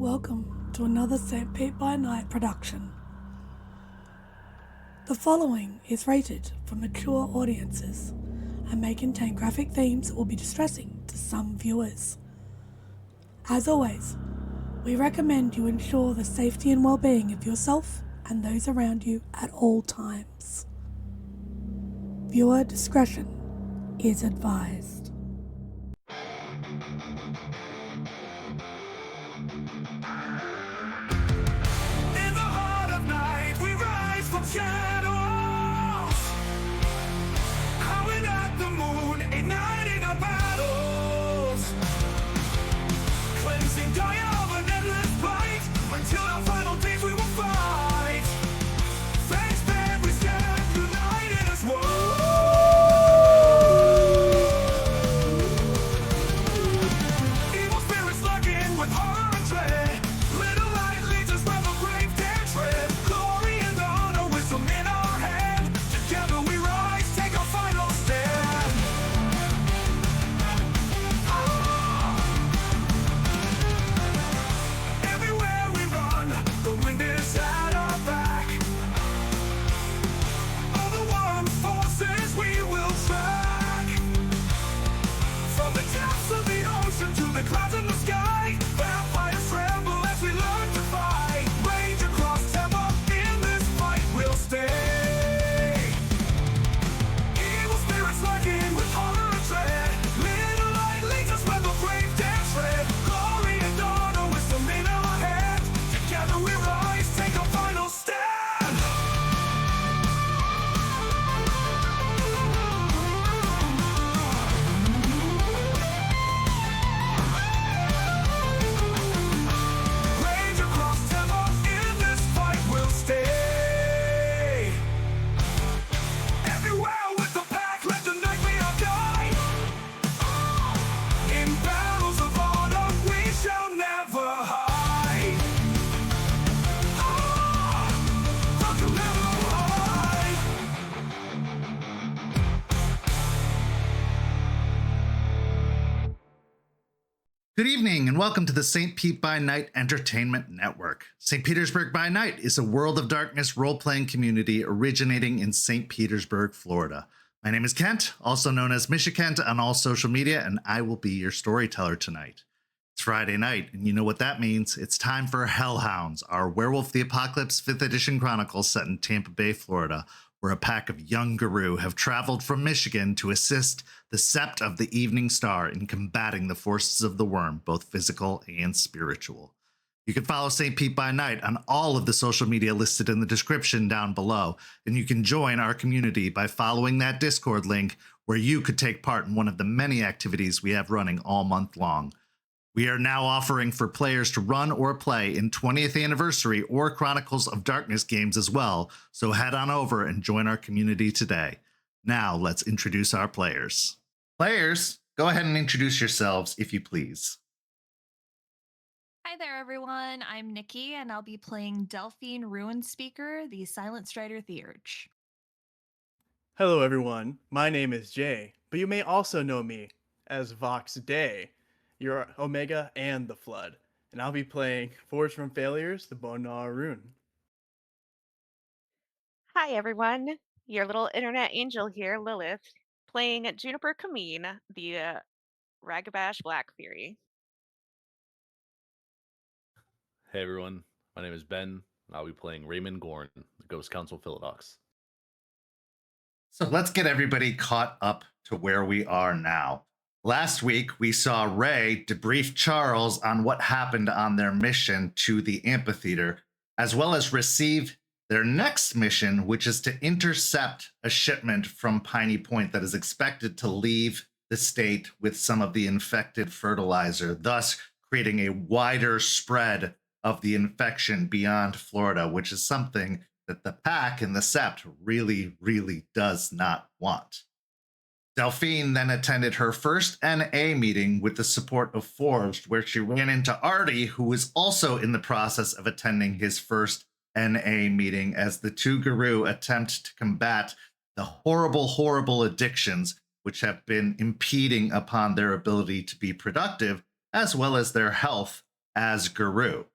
Welcome to another St. Pete by Night production. The following is rated for mature audiences and may contain graphic themes that will be distressing to some viewers. As always, we recommend you ensure the safety and well-being of yourself and those around you at all times. Viewer discretion is advised. In the heart of night, we rise from shadows, howling at the moon, igniting our battles, cleansing dire of an endless fight, until our final days we will fight. Face band, we stand united as one. Evil spirits lurking with horror and dread. Little light leads us where the grave dare tread. Glory and honor, wisdom in our hand. Together we rise, take our final stand. Everywhere we run, the wind is at our back. All the warring forces we will track. From the depths of the ocean to the clouds in the sky, vampires tremble as we learn to fight. Rage across Tampa, in this fight we'll stay. Evil spirits lurking with horror and dread. Little light leads us where the brave dare tread. Glory and honor, wisdom in our hand. Together we rise, take our final stand. Rage across Tampa, in this fight we'll stay. Everywhere with the pack, let the night be our guide. In battles of honor, we shall never hide. They'll never hide. Good evening and welcome to the St. Pete by Night Entertainment Network. St. Petersburg by Night is a World of Darkness role-playing community originating in St. Petersburg, Florida. My name is Kent, also known as Kent on all social media, and I will be your storyteller tonight. It's Friday night, and you know what that means. It's time for Hounds, our Werewolf the Apocalypse 5th edition chronicle set in Tampa Bay, Florida, where a pack of young guru have traveled from Michigan to assist the Sept of the Evening Star in combating the forces of the worm, both physical and spiritual. You can follow St. Pete by Night on all of the social media listed in the description down below, and you can join our community by following that Discord link where you could take part in one of the many activities we have running all month long. We are now offering for players to run or play in 20th anniversary or Chronicles of Darkness games as well, so head on over and join our community today. Now let's introduce our players. Players, go ahead and introduce yourselves if you please. Hi there, everyone. I'm Nikki, and I'll be playing Delphine Ruin Speaker, the Silent Strider Theurge. Hello everyone, my name is Jay, but you may also know me as Vox Day, your Omega and the Flood, and I'll be playing Forged from Failures, the Bonar Rune. Hi everyone, your little internet angel here, Lilith, playing Juniper Cameen, the Ragabash Black Fury. Hey everyone, my name is Ben, and I'll be playing Raymond, the Ghost Council Philodox. So let's get everybody caught up to where we are now. Last week, we saw Ray debrief Charles on what happened on their mission to the amphitheater, as well as receive their next mission, which is to intercept a shipment from Piney Point that is expected to leave the state with some of the infected fertilizer, thus creating a wider spread of the infection beyond Florida, which is something that the pack and the Sept really, really does not want. Delphine then attended her first NA meeting with the support of Forged, where she ran into Artie, who was also in the process of attending his first NA meeting, as the two guru attempt to combat the horrible, horrible addictions which have been impeding upon their ability to be productive, as well as their health as guru.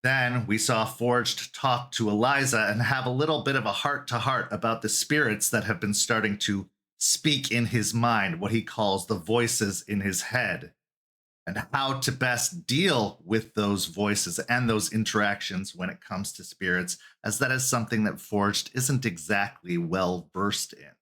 Then we saw Forged talk to Eliza and have a little bit of a heart-to-heart about the spirits that have been starting to speak in his mind, what he calls the voices in his head, and how to best deal with those voices and those interactions when it comes to spirits, as that is something that Forged isn't exactly well versed in.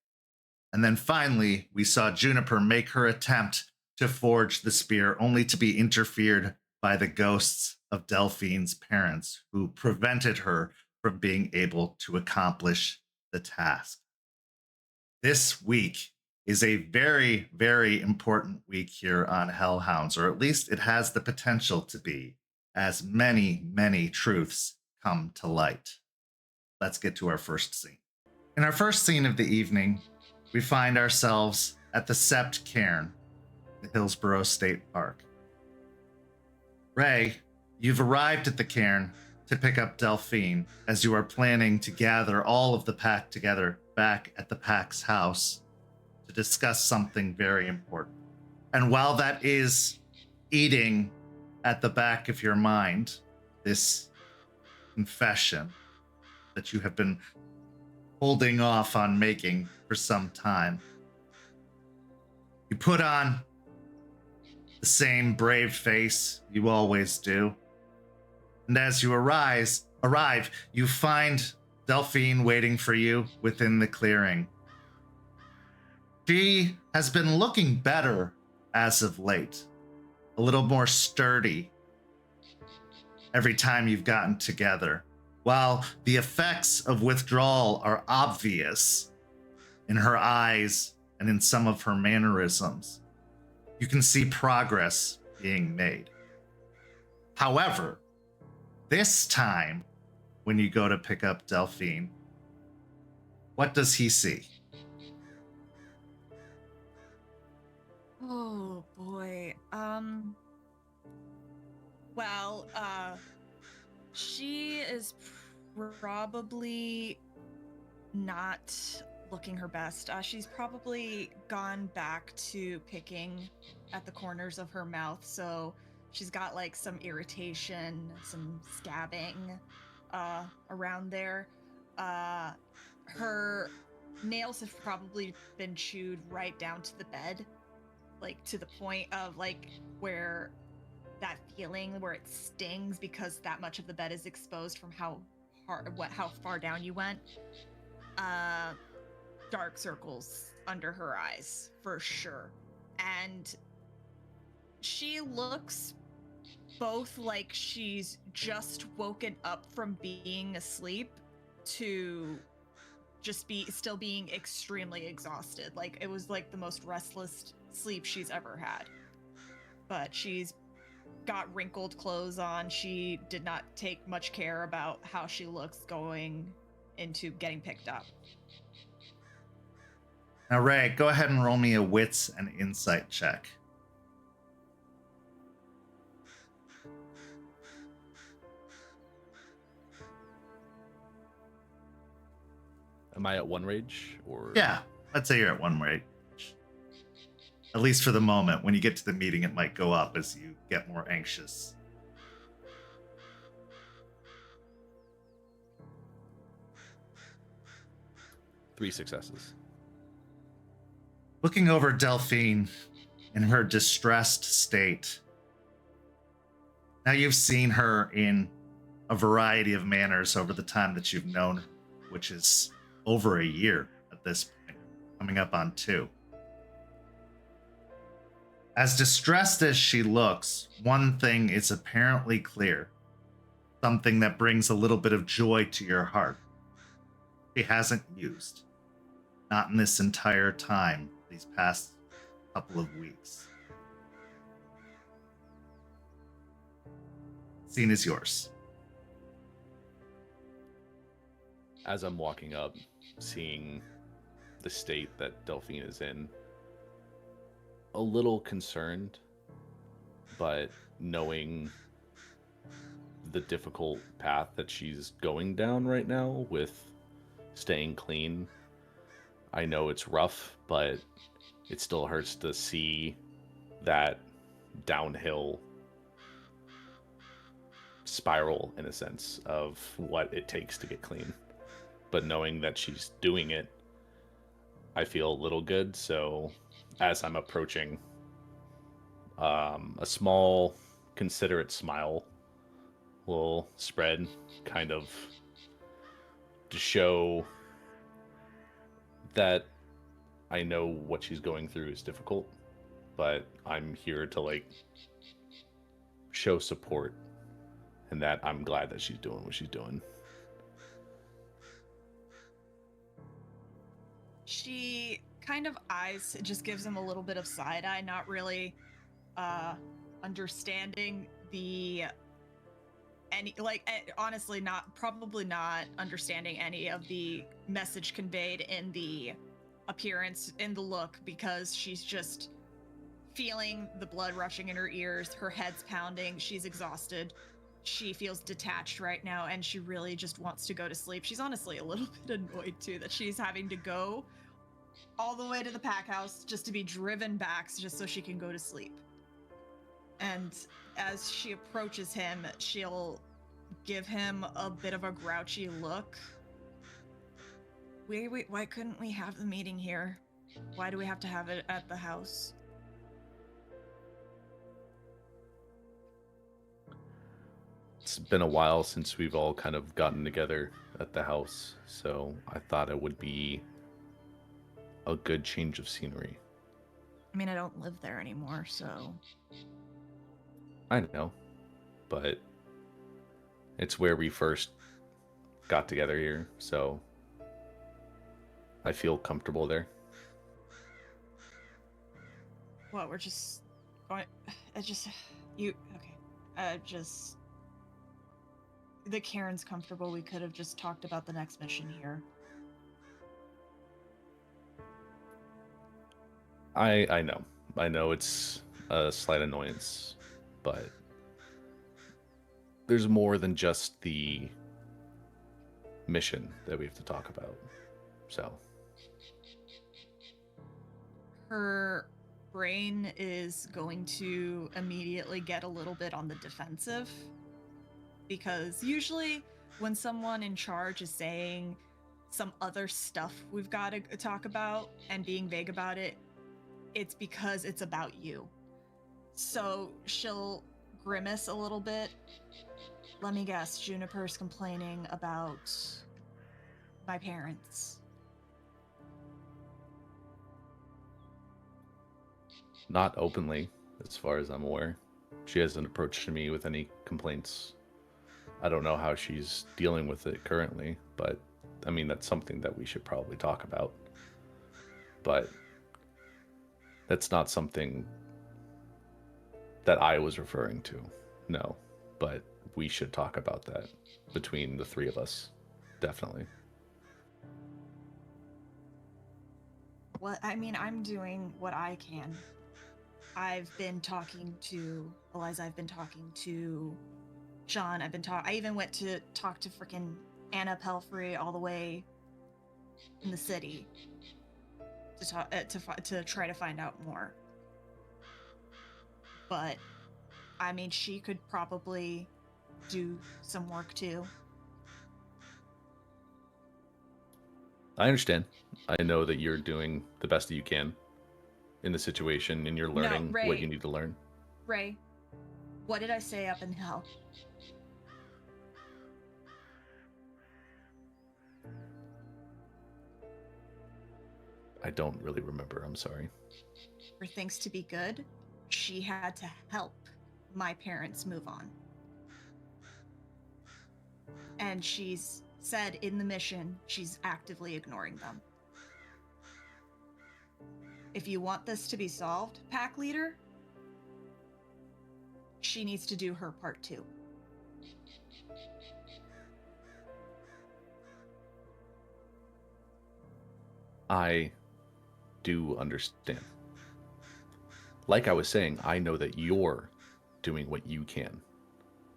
And then finally, we saw Juniper make her attempt to forge the spear, only to be interfered by the ghosts of Delphine's parents, who prevented her from being able to accomplish the task. This week is a very, very important week here on Hellhounds, or at least it has the potential to be, as many, many truths come to light. Let's get to our first scene. In our first scene of the evening, we find ourselves at the Sept Cairn, the Hillsborough State Park. Ray, you've arrived at the cairn to pick up Delphine, as you are planning to gather all of the pack together back at the pack's house to discuss something very important. And while that is eating at the back of your mind, this confession that you have been holding off on making for some time, you put on the same brave face you always do. And as you arrive, you find Delphine waiting for you within the clearing. She has been looking better as of late, a little more sturdy every time you've gotten together. While the effects of withdrawal are obvious in her eyes and in some of her mannerisms, you can see progress being made. However, this time, when you go to pick up Delphine, what does he see? Oh boy. She is probably not looking her best. She's probably gone back to picking at the corners of her mouth, so she's got like some irritation, some scabbing around there. Her nails have probably been chewed right down to the bed, like to the point of like where that feeling where it stings because that much of the bed is exposed from how far down you went. Dark circles under her eyes for sure. And she looks both like she's just woken up from being asleep to just still being extremely exhausted. Like it was like the most restless sleep she's ever had. But she's got wrinkled clothes on. She did not take much care about how she looks going into getting picked up. Now, Ray, go ahead and roll me a wits and insight check. Am I at one rage or? Yeah, let's say you're at one rage. At least for the moment. When you get to the meeting, it might go up as you get more anxious. Three successes. Looking over Delphine in her distressed state. Now you've seen her in a variety of manners over the time that you've known her, which is over a year at this point, coming up on 2. As distressed as she looks, one thing is apparently clear. Something that brings a little bit of joy to your heart. She hasn't used. Not in this entire time, these past couple of weeks. Scene is yours. As I'm walking up, seeing the state that Delphine is in, a little concerned, but knowing the difficult path that she's going down right now with staying clean, I know it's rough, but it still hurts to see that downhill spiral in a sense of what it takes to get clean. But knowing that she's doing it, I feel a little good. So as I'm approaching, a small, considerate smile will spread, kind of to show that I know what she's going through is difficult, but I'm here to like show support, and that I'm glad that she's doing what she's doing. She kind of eyes, just gives him a little bit of side eye, not really understanding honestly probably not understanding any of the message conveyed in the appearance, in the look, because she's just feeling the blood rushing in her ears, her head's pounding, she's exhausted, she feels detached right now, and she really just wants to go to sleep. She's honestly a little bit annoyed too that she's having to go all the way to the pack house just to be driven back just so she can go to sleep. And as she approaches him, she'll give him a bit of a grouchy look. Wait, why couldn't we have the meeting here? Why do we have to have it at the house? It's been a while since we've all kind of gotten together at the house, so I thought it would be a good change of scenery. I mean, I don't live there anymore, so... I know, but it's where we first got together here, so I feel comfortable there. What, we're just going... The Cairn's comfortable, we could have just talked about the next mission here. I know it's a slight annoyance, but there's more than just the mission that we have to talk about. So Her brain is going to immediately get a little bit on the defensive, because usually when someone in charge is saying some other stuff we've got to talk about and being vague about it, it's because it's about you. So she'll grimace a little bit. Let me guess, Juniper's complaining about my parents. not openly, as far as I'm aware. She hasn't approached me with any complaints. I don't know how she's dealing with it currently, but I mean, that's something that we should probably talk about. But that's not something that I was referring to, no. But we should talk about that between the three of us, definitely. Well, I mean, I'm doing what I can. I've been talking to Eliza, I've been talking to Sean, I even went to talk to frickin' Anna Pelfrey all the way in the city to talk to try to find out more. But I mean, she could probably do some work too. I understand. I know that you're doing the best that you can in the situation, and you're learning Ray, what you need to learn. Ray, what did I say up in hell? I don't really remember. I'm sorry. For things to be good, she had to help my parents move on. And she's said in the mission, she's actively ignoring them. If you want this to be solved, pack leader, she needs to do her part too. I do understand. Like I was saying, I know that you're doing what you can,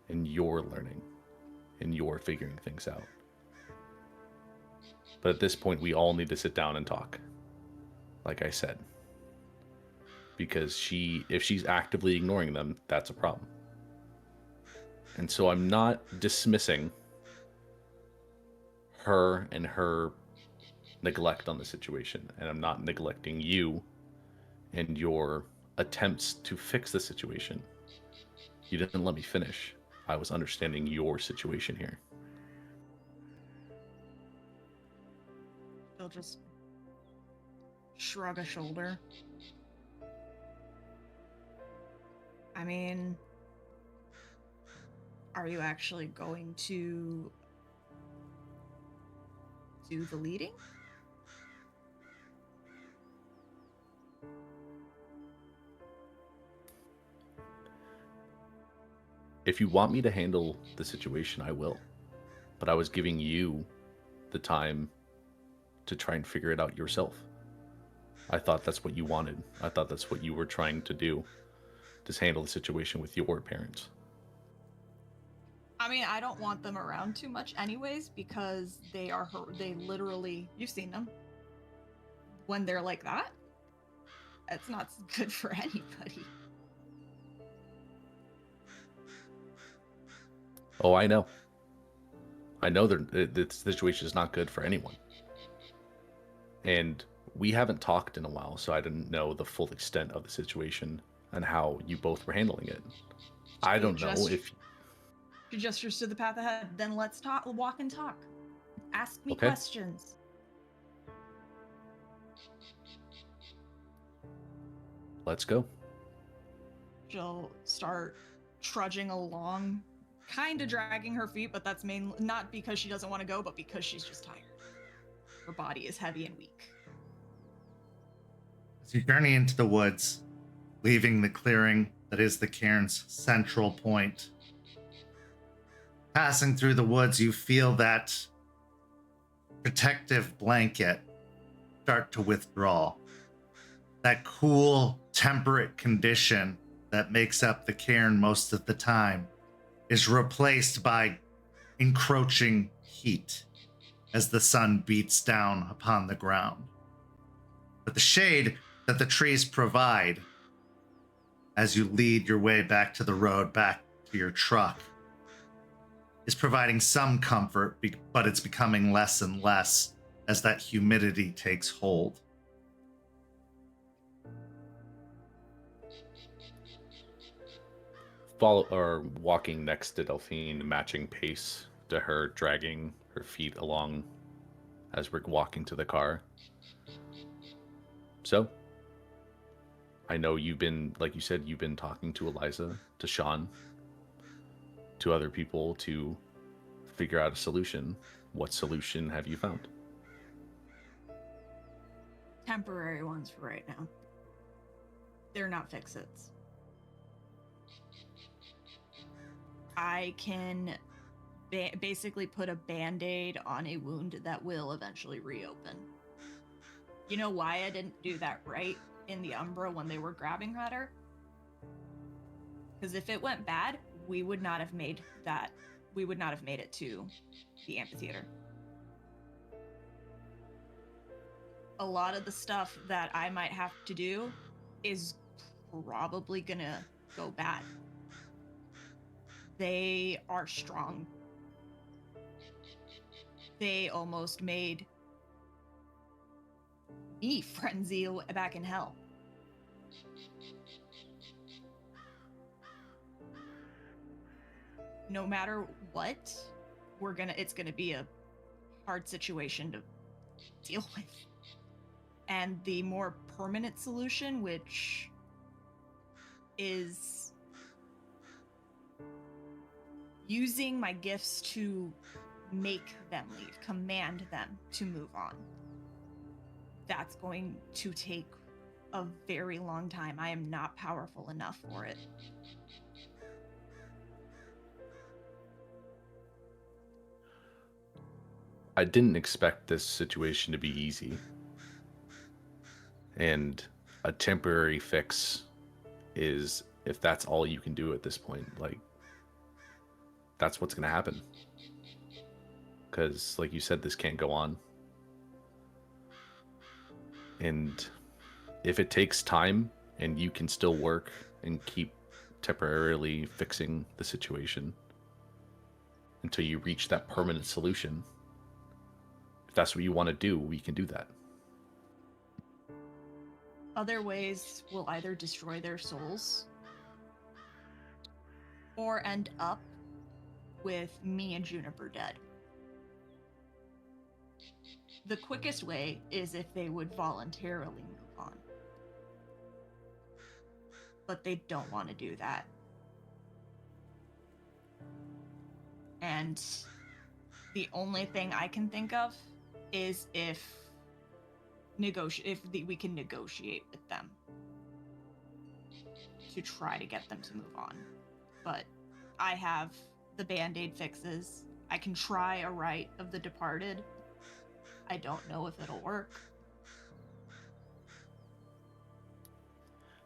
and you're learning, and you're figuring things out. But at this point, we all need to sit down and talk. Like I said. Because if she's actively ignoring them, that's a problem. And so I'm not dismissing her and her neglect on the situation, and I'm not neglecting you and your attempts to fix the situation. You didn't let me finish. I was understanding your situation here. She'll just shrug a shoulder. I mean, are you actually going to do the leading? If you want me to handle the situation, I will. But I was giving you the time to try and figure it out yourself. I thought that's what you wanted. I thought that's what you were trying to do. Just handle the situation with your parents. I mean, I don't want them around too much anyways, because they literally, you've seen them. When they're like that, it's not good for anybody. Oh, I know. I know the situation is not good for anyone. And we haven't talked in a while, so I didn't know the full extent of the situation and how you both were handling it. I don't know if... You gestures to the path ahead. Then let's talk. Walk and talk. Ask me Okay. questions. Let's go. She'll start trudging along, kind of dragging her feet, but that's not because she doesn't want to go, but because she's just tired. Her body is heavy and weak. As you journey into the woods, leaving the clearing that is the cairn's central point, passing through the woods, you feel that protective blanket start to withdraw. That cool, temperate condition that makes up the cairn most of the time is replaced by encroaching heat as the sun beats down upon the ground. But the shade that the trees provide as you lead your way back to the road, back to your truck, is providing some comfort, but it's becoming less and less as that humidity takes hold. Walking next to Delphine, matching pace to her, dragging her feet along as we're walking to the car. So, I know you've been, like you said, you've been talking to Eliza, to Sean, to other people to figure out a solution. What solution have you found? Temporary ones for right now. They're not fix-its. I can basically put a band-aid on a wound that will eventually reopen. You know why I didn't do that right in the Umbra when they were grabbing at her? Because if it went bad, we would not have made it to the amphitheater. A lot of the stuff that I might have to do is probably gonna go bad. They are strong. They almost made me frenzy back in hell. No matter what, it's gonna be a hard situation to deal with. And the more permanent solution, which is using my gifts to make them leave, command them to move on. That's going to take a very long time. I am not powerful enough for it. I didn't expect this situation to be easy. And a temporary fix is, if that's all you can do at this point, like, that's what's going to happen. Because, like you said, this can't go on. And if it takes time and you can still work and keep temporarily fixing the situation, until you reach that permanent solution. If that's what you want to do, we can do that. Other ways will either destroy their souls or end up with me and Juniper dead. The quickest way is if they would voluntarily move on. But they don't want to do that. And the only thing I can think of is if we can negotiate with them to try to get them to move on. But I have the Band-Aid fixes. I can try a rite of the departed. I don't know if it'll work.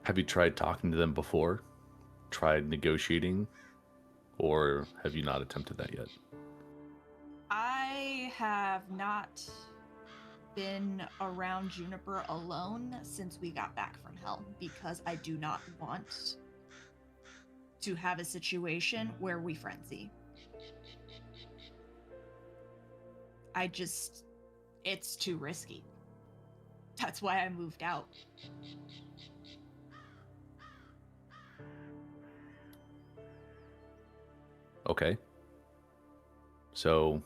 Have you tried talking to them before? Tried negotiating? Or have you not attempted that yet? I have not been around Juniper alone since we got back from hell, because I do not want to have a situation where we frenzy. It's too risky. That's why I moved out. Okay. So,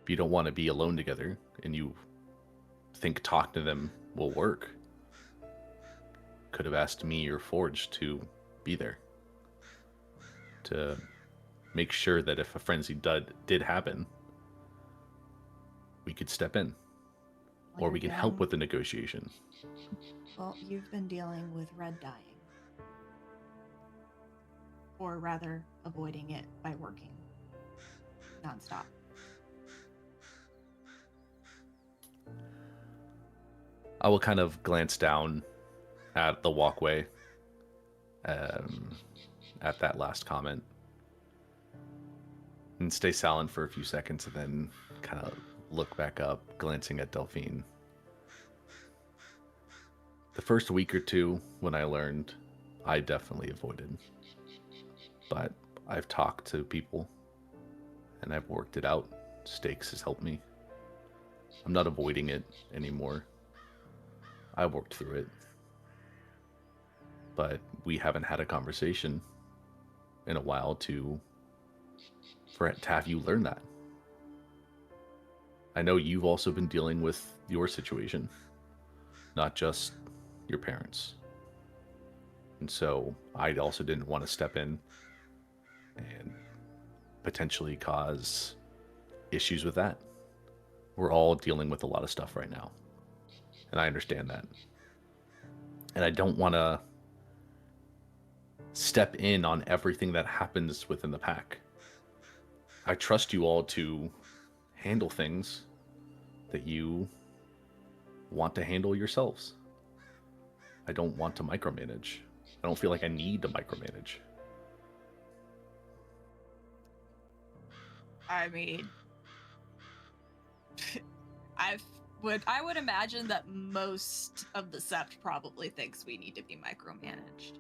if you don't want to be alone together and you think talking to them will work, could have asked me or Forge to be there to make sure that if a frenzy did happen, we could step in, or we can help with the negotiation. Well, you've been dealing with Red dying. Or rather, avoiding it by working nonstop. I will kind of glance down at the walkway at that last comment and stay silent for a few seconds and then kind of look back up, glancing at Delphine. The first week or two when I learned, I definitely avoided. But I've talked to people and I've worked it out. Stakes has helped me. I'm not avoiding it anymore. I worked through it. But we haven't had a conversation in a while to have you learn that. I know you've also been dealing with your situation, not just your parents. And so I also didn't want to step in and potentially cause issues with that. We're all dealing with a lot of stuff right now. And I understand that. And I don't want to step in on everything that happens within the pack. I trust you all to handle things that you want to handle yourselves. I don't want to micromanage. I don't feel like I need to micromanage. I mean, I would imagine that most of the Sept probably thinks we need to be micromanaged.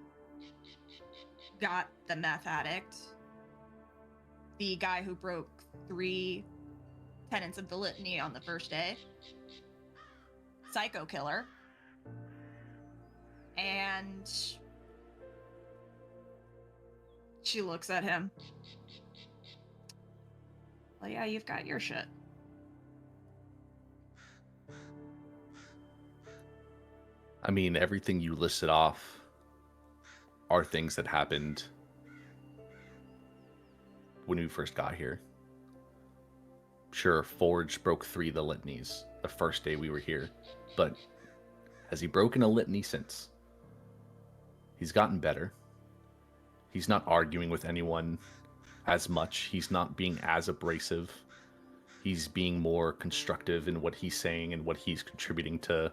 Got the meth addict, the guy who broke 3 tenets of the litany on the first day, psycho killer, and she looks at him. Well, yeah, you've got your shit. I mean, everything you listed off are things that happened when we first got here. Sure, Forge broke 3 of the litanies the first day we were here, but has he broken a litany since? He's gotten better. He's not arguing with anyone as much. He's not being as abrasive. He's being more constructive in what he's saying and what he's contributing to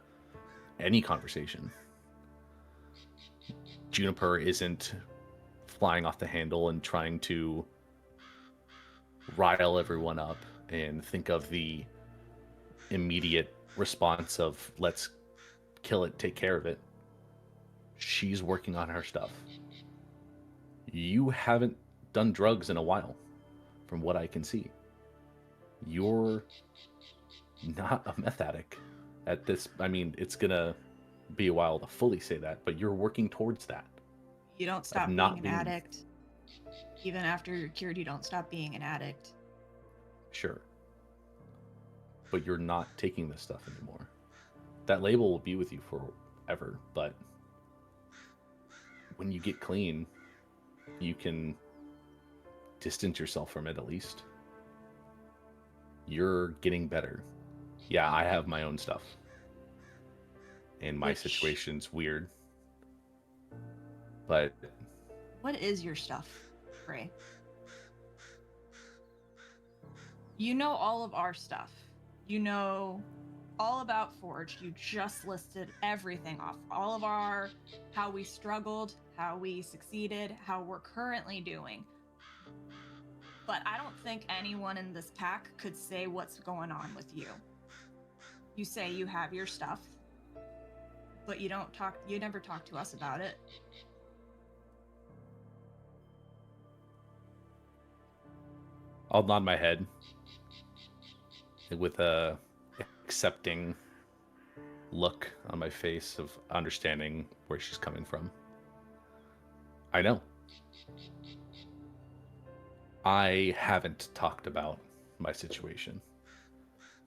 any conversation. Juniper isn't flying off the handle and trying to rile everyone up and think of the immediate response of let's kill it, take care of it. She's working on her stuff. You haven't done drugs in a while, from what I can see. You're not a meth addict at this. I mean, it's gonna be a while to fully say that, but you're working towards that. You don't stop not being an addict. Even after you're cured, you don't stop being an addict. Sure. But you're not taking this stuff anymore. That label will be with you forever, but when you get clean, you can distance yourself from it at least. You're getting better. Yeah, I have my own stuff. And my situation's weird. But what is your stuff, Ray? You know all of our stuff. You know all about Forge. You just listed everything off. All of our, how we struggled, how we succeeded, how we're currently doing. But I don't think anyone in this pack could say what's going on with you. You say you have your stuff, but you never talk to us about it. I'll nod my head with a accepting look on my face of understanding where she's coming from. I know. I haven't talked about my situation,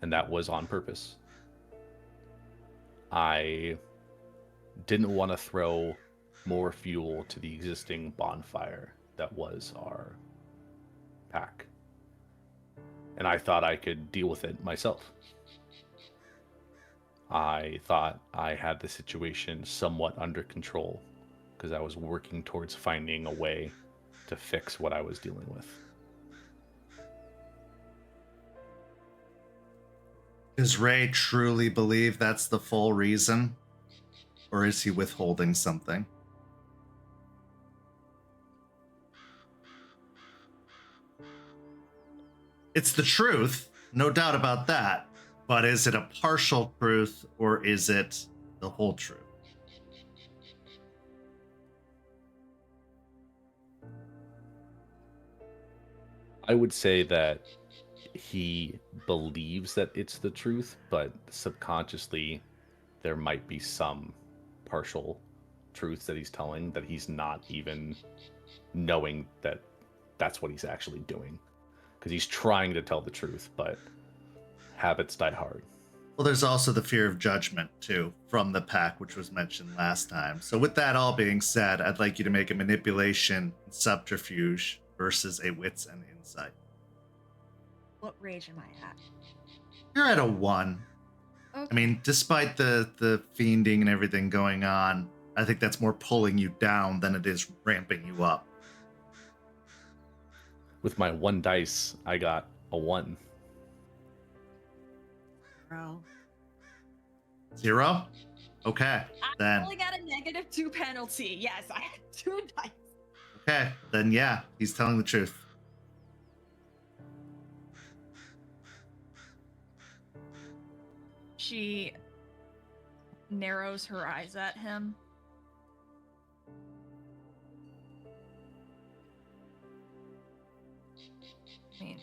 and that was on purpose. I didn't want to throw more fuel to the existing bonfire that was our pack. And I thought I could deal with it myself. I thought I had the situation somewhat under control because I was working towards finding a way to fix what I was dealing with. Does Ray truly believe that's the full reason? Or is he withholding something? It's the truth, no doubt about that. But is it a partial truth or is it the whole truth? I would say that he believes that it's the truth, but subconsciously there might be some partial truths that he's telling that he's not even knowing that that's what he's actually doing. Because he's trying to tell the truth, but habits die hard. Well, there's also the fear of judgment, too, from the pack, which was mentioned last time. So with that all being said, I'd like you to make a manipulation and subterfuge versus a wits and insight. What rage am I at? You're at a 1. Okay. I mean, despite the fiending and everything going on, I think that's more pulling you down than it is ramping you up. With my 1 dice, I got a 1. Bro. 0? Okay, then. I only got a -2 penalty. Yes, I had 2 dice. Okay, then yeah, he's telling the truth. She narrows her eyes at him. I mean,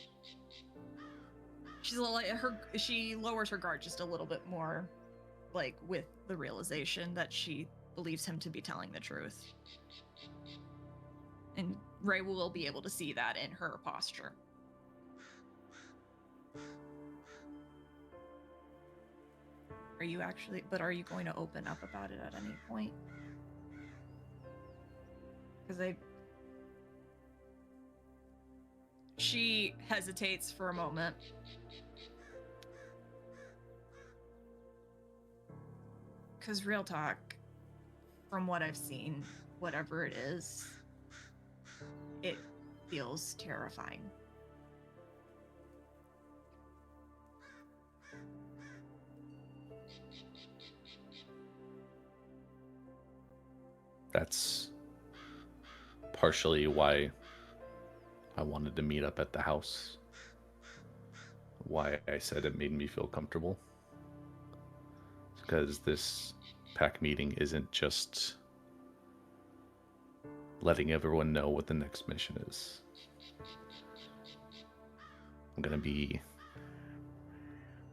she's a little like she lowers her guard just a little bit more, like with the realization that she believes him to be telling the truth. And Ray will be able to see that in her posture. Are you going to open up about it at any point? Because she hesitates for a moment. Because real talk, from what I've seen, whatever it is, it feels terrifying. That's partially why I wanted to meet up at the house. Why I said it made me feel comfortable. Because this pack meeting isn't just letting everyone know what the next mission is. I'm going to be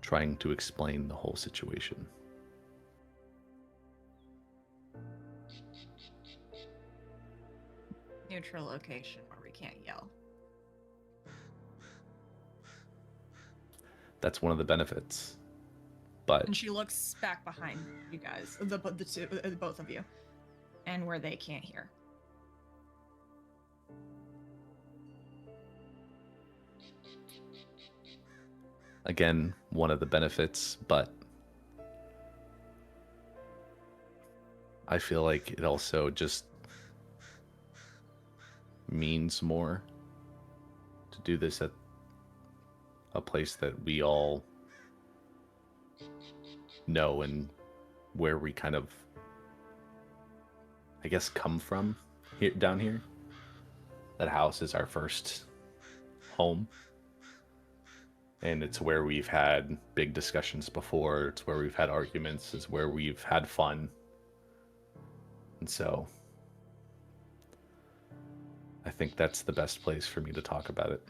trying to explain the whole situation. Neutral location where we can't yell. That's one of the benefits. But And she looks back behind you guys, the both of you, and where they can't hear. again, one of the benefits, but I feel like it also just means more to do this at a place that we all know and where we kind of, I guess, come from here down here. That house is our first home, and it's where we've had big discussions before. It's where we've had arguments. It's where we've had fun. And so I think that's the best place for me to talk about it.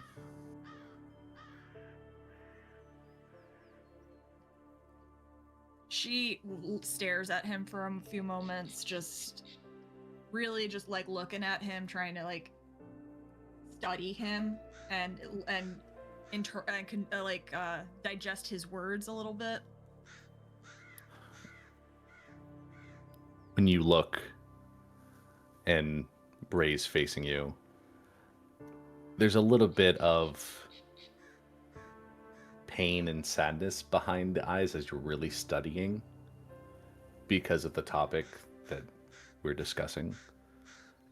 She stares at him for a few moments, just really just like looking at him, trying to like study him and digest his words a little bit. When you look and Bray's facing you, there's a little bit of pain and sadness behind the eyes as you're really studying because of the topic that we're discussing,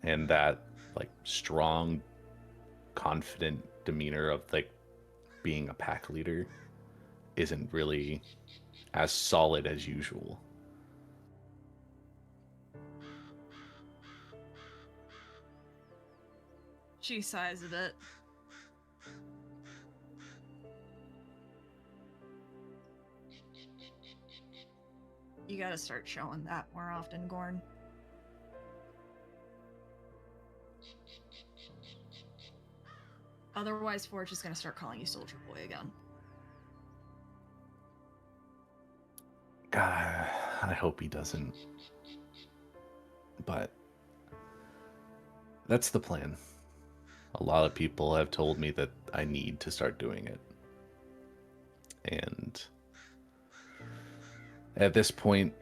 and that like strong, confident demeanor of like being a pack leader isn't really as solid as usual. She sighs a bit. You gotta start showing that more often, Gorn. Otherwise, Forge is gonna start calling you Soldier Boy again. God, I hope he doesn't. But that's the plan. A lot of people have told me that I need to start doing it. And at this point,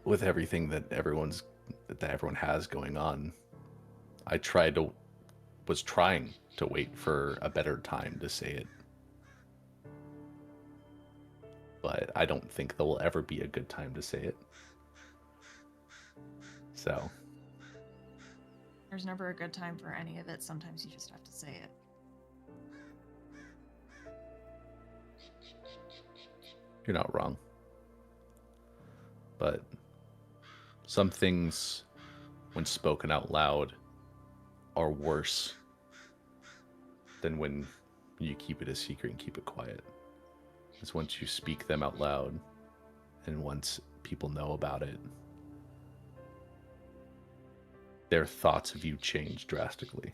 with everything that everyone has going on, was trying to wait for a better time to say it. But I don't think there will ever be a good time to say it. So There's never a good time for any of it. Sometimes you just have to say it. you're not wrong. But some things, when spoken out loud, are worse than when you keep it a secret and keep it quiet. It's once you speak them out loud and once people know about it, their thoughts of you change drastically.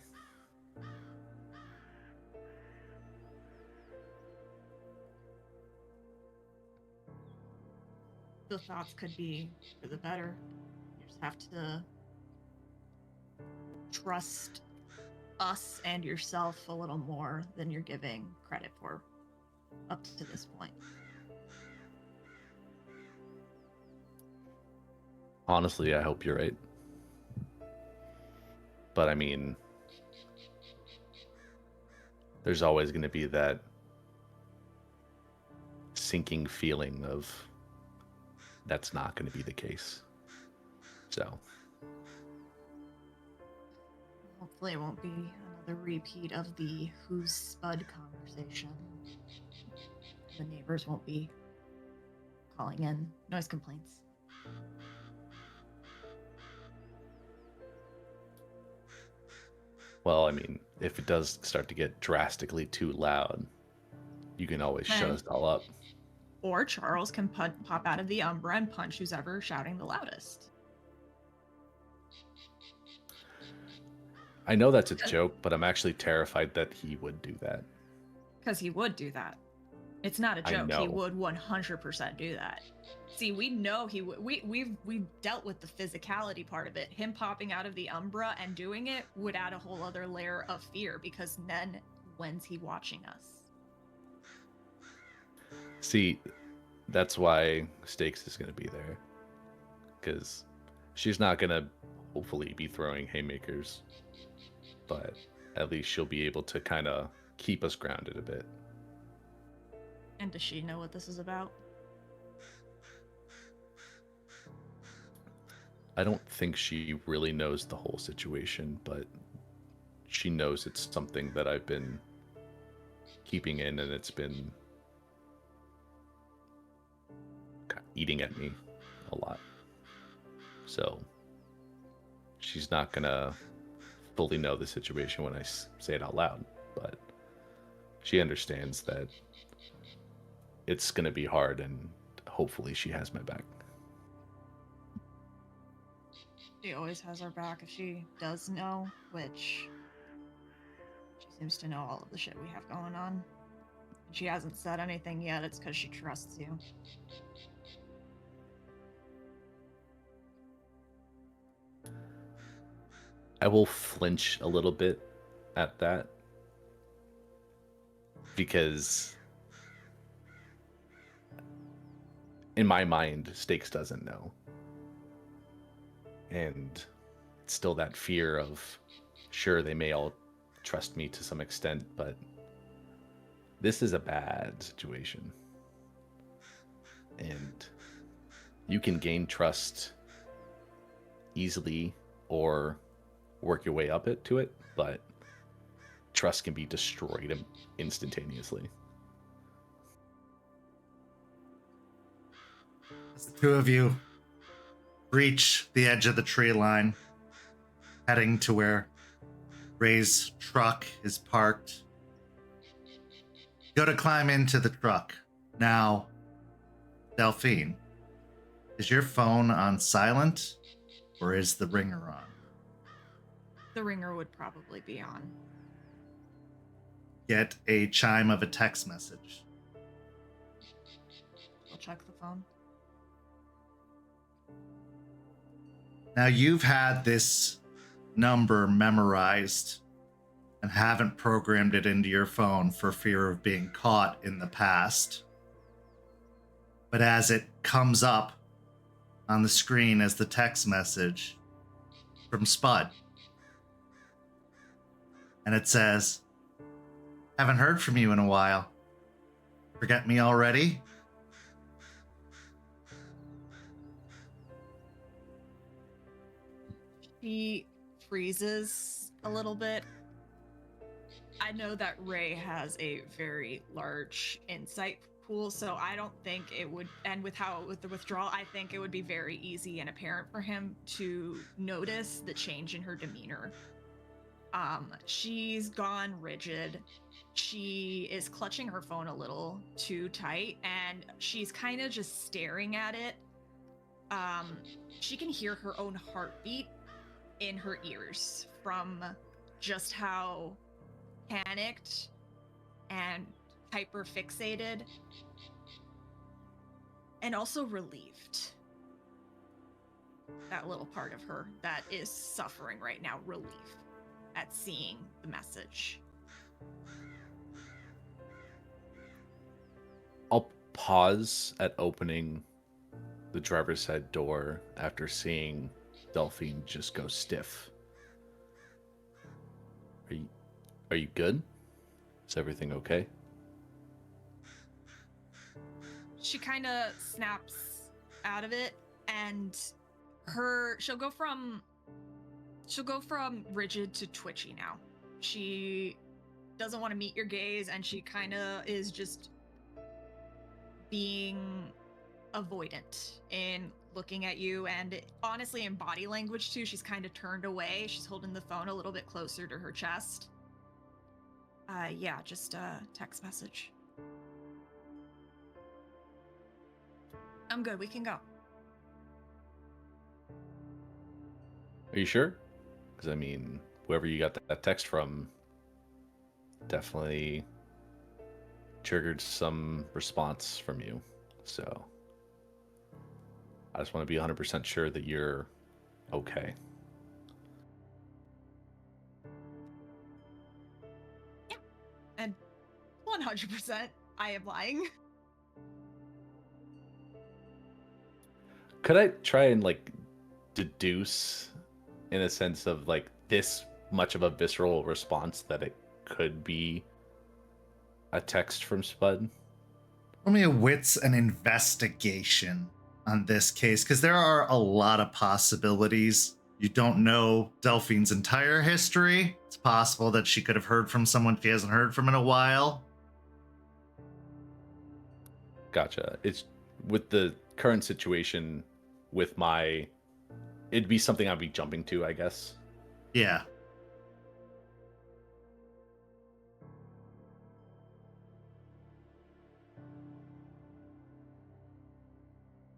The thoughts could be for the better. You just have to trust us and yourself a little more than you're giving credit for up to this point. Honestly, I hope you're right. But I mean, there's always going to be that sinking feeling of that's not going to be the case. So Hopefully it won't be another repeat of the who's Spud conversation. The neighbors won't be calling in noise complaints. well, I mean, if it does start to get drastically too loud, you can always shut us all up. Or Charles can pop out of the Umbra and punch who's ever shouting the loudest. I know that's a joke, but I'm actually terrified that he would do that. Because he would do that. It's not a I joke. He know. would 100% do that. See, we know he would. We've dealt with the physicality part of it. Him popping out of the Umbra and doing it would add a whole other layer of fear, because then when's he watching us? See, that's why Stakes is going to be there. Because she's not going to hopefully be throwing haymakers. But at least she'll be able to kind of keep us grounded a bit. And does she know what this is about? I don't think she really knows the whole situation, but she knows it's something that I've been keeping in, and it's been eating at me a lot. So she's not gonna fully know the situation when I say it out loud, but she understands that it's gonna be hard, and hopefully she has my back. She always has our back if she does know, which she seems to know all of the shit we have going on. She hasn't said anything yet. It's because she trusts you. I will flinch a little bit at that, because in my mind, Stakes doesn't know. And it's still that fear of, sure, they may all trust me to some extent, but this is a bad situation. And you can gain trust easily or work your way up to it, but trust can be destroyed instantaneously. As the two of you reach the edge of the tree line, heading to where Ray's truck is parked, go to climb into the truck. Now, Delphine, is your phone on silent, or is the ringer on? The ringer would probably be on. Get a chime of a text message. I'll check the phone. Now, you've had this number memorized and haven't programmed it into your phone for fear of being caught in the past. But as it comes up on the screen as the text message from Spud, and it says, "Haven't heard from you in a while. Forget me already?" She freezes a little bit. I know that Ray has a very large insight pool, so I don't think it would, and with the withdrawal, I think it would be very easy and apparent for him to notice the change in her demeanor. She's gone rigid. She is clutching her phone a little too tight, and she's kind of just staring at it. She can hear her own heartbeat in her ears from just how panicked and hyper fixated and also relieved. That little part of her that is suffering right now, relief at seeing the message. I'll pause at opening the driver's side door after seeing Delphine just go stiff. Are you good? Is everything okay? She kind of snaps out of it, and she'll go from rigid to twitchy now. She doesn't want to meet your gaze, and she kind of is just being avoidant in looking at you, and honestly in body language too. She's kind of turned away. She's holding the phone a little bit closer to her chest. Yeah, just a text message. I'm good, we can go. Are you sure? Because I mean, whoever you got that text from definitely triggered some response from you. So I just want to be 100% sure that you're okay. Yeah. And 100% I am lying. Could I try and like deduce in a sense of like this much of a visceral response that it could be a text from Spud? Roll me a wits and investigation on this case, because there are a lot of possibilities. You don't know Delphine's entire history. It's possible that she could have heard from someone she hasn't heard from in a while. Gotcha. It's with the current situation with it'd be something I'd be jumping to, I guess. Yeah.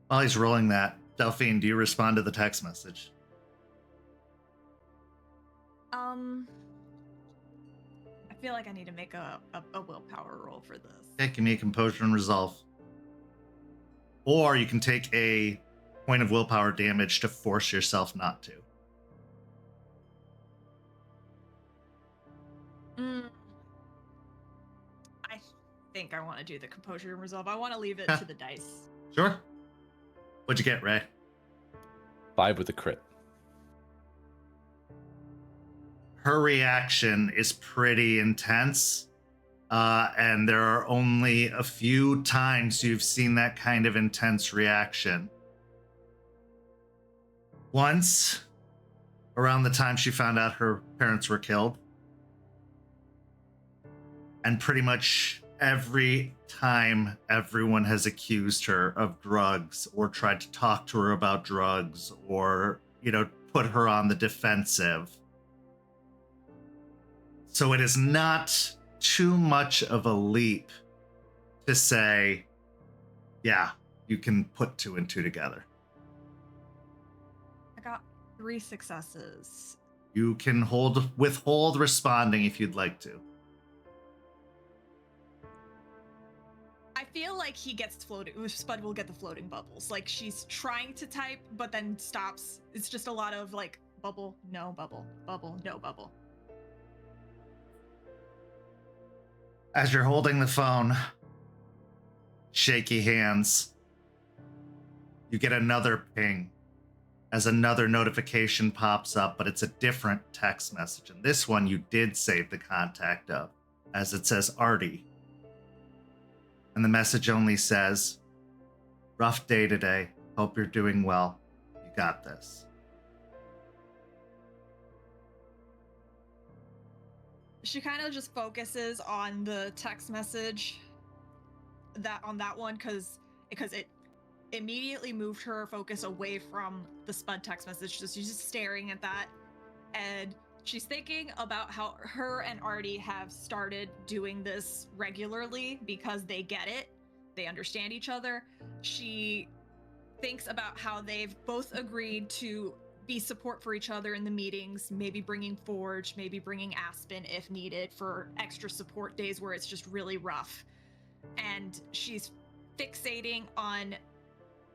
While he's rolling that, Delphine, do you respond to the text message? I feel like I need to make a willpower roll for this. Okay, give me a composure and resolve. Or you can take a point of willpower damage to force yourself not to. I think I want to do the composure and resolve. I want to leave it to the dice. Sure. What'd you get, Ray? 5 with a crit. Her reaction is pretty intense. And there are only a few times you've seen that kind of intense reaction. Once, around the time she found out her parents were killed. And pretty much every time everyone has accused her of drugs or tried to talk to her about drugs or, put her on the defensive. So it is not too much of a leap to say, yeah, you can put 2 and 2 together. I got 3 successes. You can withhold responding if you'd like to. I feel like he gets floating. Spud will get the floating bubbles. Like she's trying to type, but then stops. It's just a lot of like bubble, no bubble, bubble, no bubble. As you're holding the phone, shaky hands, you get another ping as another notification pops up, but it's a different text message. And this one you did save the contact of, as it says Artie. And the message only says, rough day today. Hope you're doing well. You got this. She kind of just focuses on the text message on that one because it immediately moved her focus away from the Spud text message. So she's just staring at that, and she's thinking about how her and Artie have started doing this regularly because they get it, they understand each other. She thinks about how they've both agreed to be support for each other in the meetings, maybe bringing Forge, maybe bringing Aspen if needed for extra support days where it's just really rough. And she's fixating on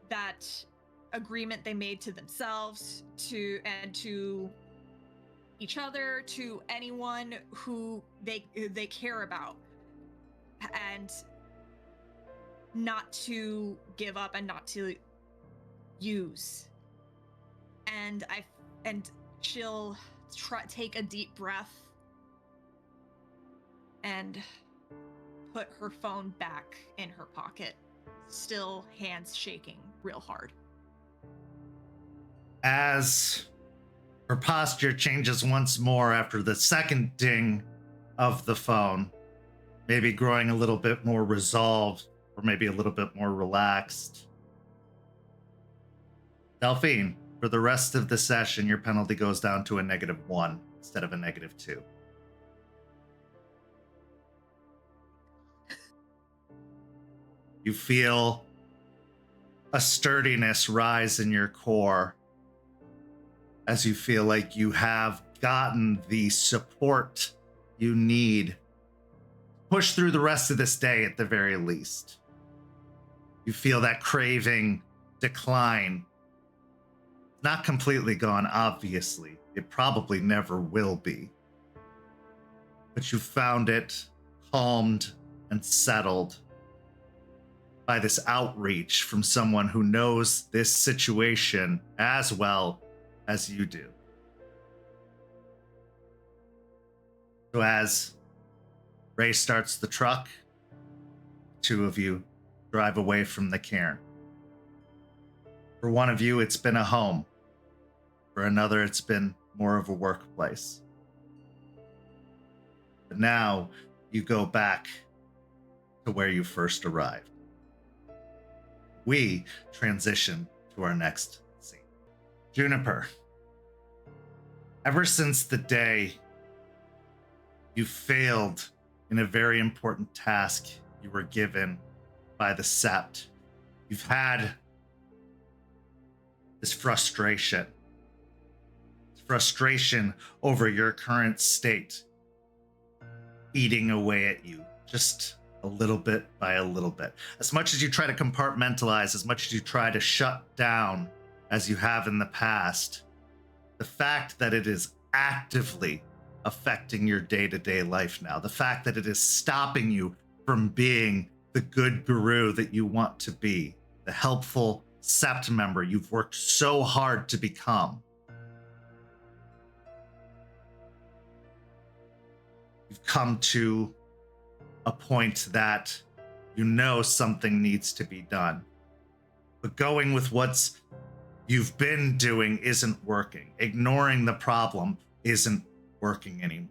that agreement they made to themselves, to each other, to anyone who they care about, and not to give up and not to use. And she'll take a deep breath and put her phone back in her pocket, still hands shaking real hard. As her posture changes once more after the second ding of the phone, maybe growing a little bit more resolved or maybe a little bit more relaxed. Delphine, for the rest of the session, your penalty goes down to a -1 instead of a -2. You feel a sturdiness rise in your core as you feel like you have gotten the support you need to push through the rest of this day at the very least. You feel that craving decline. Not completely gone, obviously. It probably never will be. But you found it calmed and settled by this outreach from someone who knows this situation as well as you do. So as Ray starts the truck, two of you drive away from the cairn. For one of you, it's been a home. For another, it's been more of a workplace. But now you go back to where you first arrived. We transition to our next scene. Juniper, ever since the day you failed in a very important task you were given by the Sept, you've had this frustration over your current state eating away at you, just a little bit by a little bit. As much as you try to compartmentalize, as much as you try to shut down as you have in the past, the fact that it is actively affecting your day-to-day life now, the fact that it is stopping you from being the good guru that you want to be, the helpful Sept member you've worked so hard to become. You've come to a point that you know something needs to be done. But going with what's you've been doing isn't working. Ignoring the problem isn't working anymore.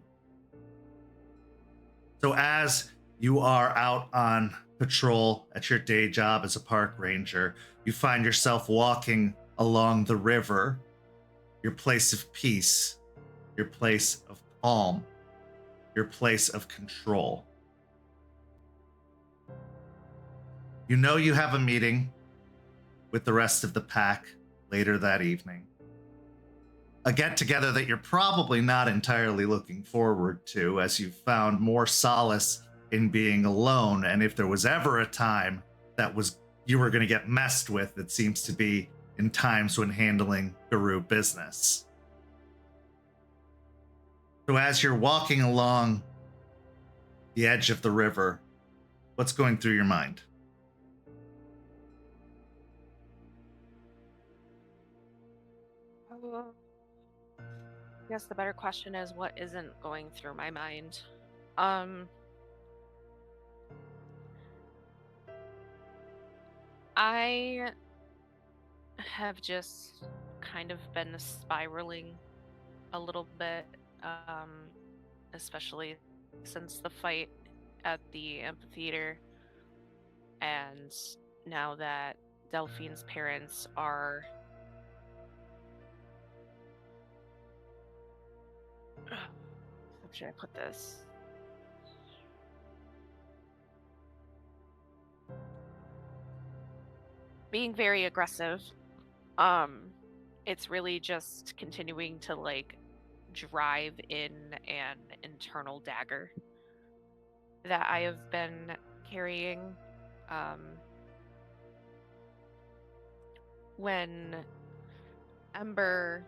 So as you are out on patrol at your day job as a park ranger, you find yourself walking along the river, your place of peace, your place of calm, your place of control. You know you have a meeting with the rest of the pack later that evening. A get-together that you're probably not entirely looking forward to, as you've found more solace in being alone. And if there was ever a time that you were going to get messed with, it seems to be in times when handling guru business. So as you're walking along the edge of the river, what's going through your mind? I guess the better question is what isn't going through my mind. I have just kind of been spiraling a little bit, especially since the fight at the amphitheater, and now that Delphine's parents are how should I put this? Being very aggressive. It's really just continuing to like drive in an internal dagger that I have been carrying. When Ember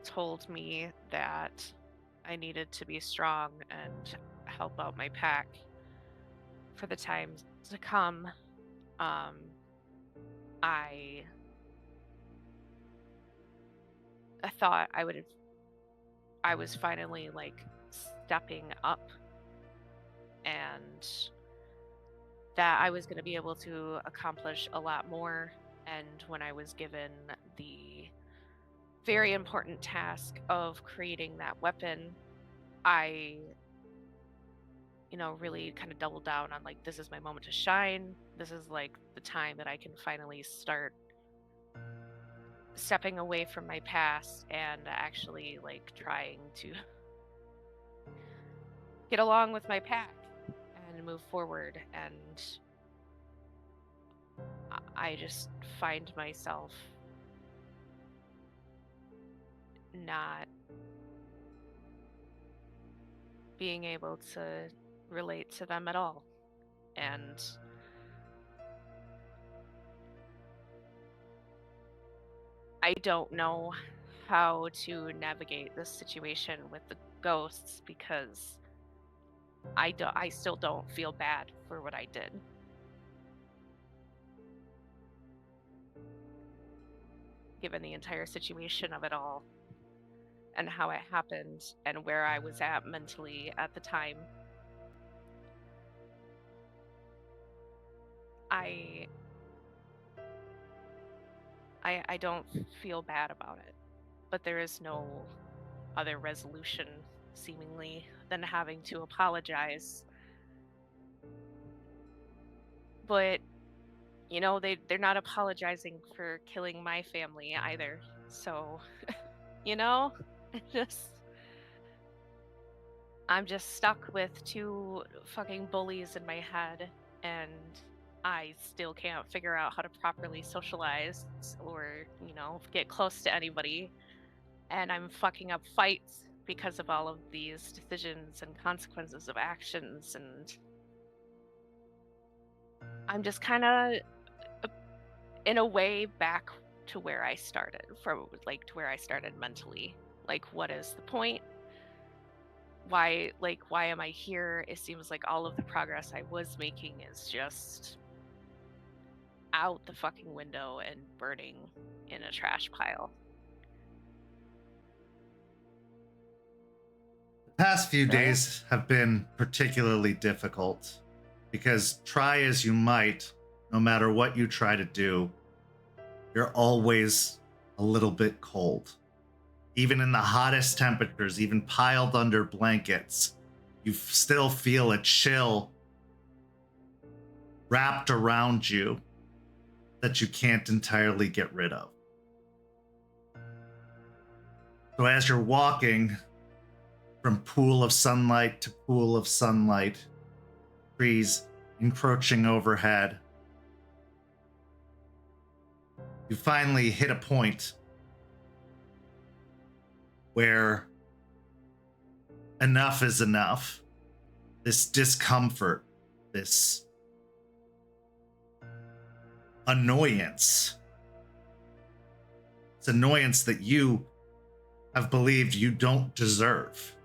told me that I needed to be strong and help out my pack for the times to come, I thought I was finally like stepping up, and that I was going to be able to accomplish a lot more. And when I was given the very important task of creating that weapon, I, really kind of doubled down on like, this is my moment to shine. This is like the time that I can finally start stepping away from my past and actually like trying to get along with my pack and move forward. And I just find myself not being able to relate to them at all. And I don't know how to navigate this situation with the ghosts because I still don't feel bad for what I did. Given the entire situation of it all and how it happened and where I was at mentally at the time. I don't feel bad about it, but there is no other resolution seemingly than having to apologize. But you know, they're not apologizing for killing my family either. So, you know, just I'm just stuck with two fucking bullies in my head, and I still can't figure out how to properly socialize or, you know, get close to anybody. And I'm fucking up fights because of all of these decisions and consequences of actions. And I'm just kind of, in a way, back to where I started, from like to where I started mentally. Like, what is the point? Why am I here? It seems like all of the progress I was making is just out the fucking window and burning in a trash pile. The past few Can I days have been particularly difficult because try as you might, no matter what you try to do, you're always a little bit cold. Even in the hottest temperatures, even piled under blankets, you still feel a chill wrapped around you that you can't entirely get rid of. So as you're walking from pool of sunlight to pool of sunlight, trees encroaching overhead, you finally hit a point where enough is enough. This discomfort, this annoyance, it's annoyance that you have believed you don't deserve.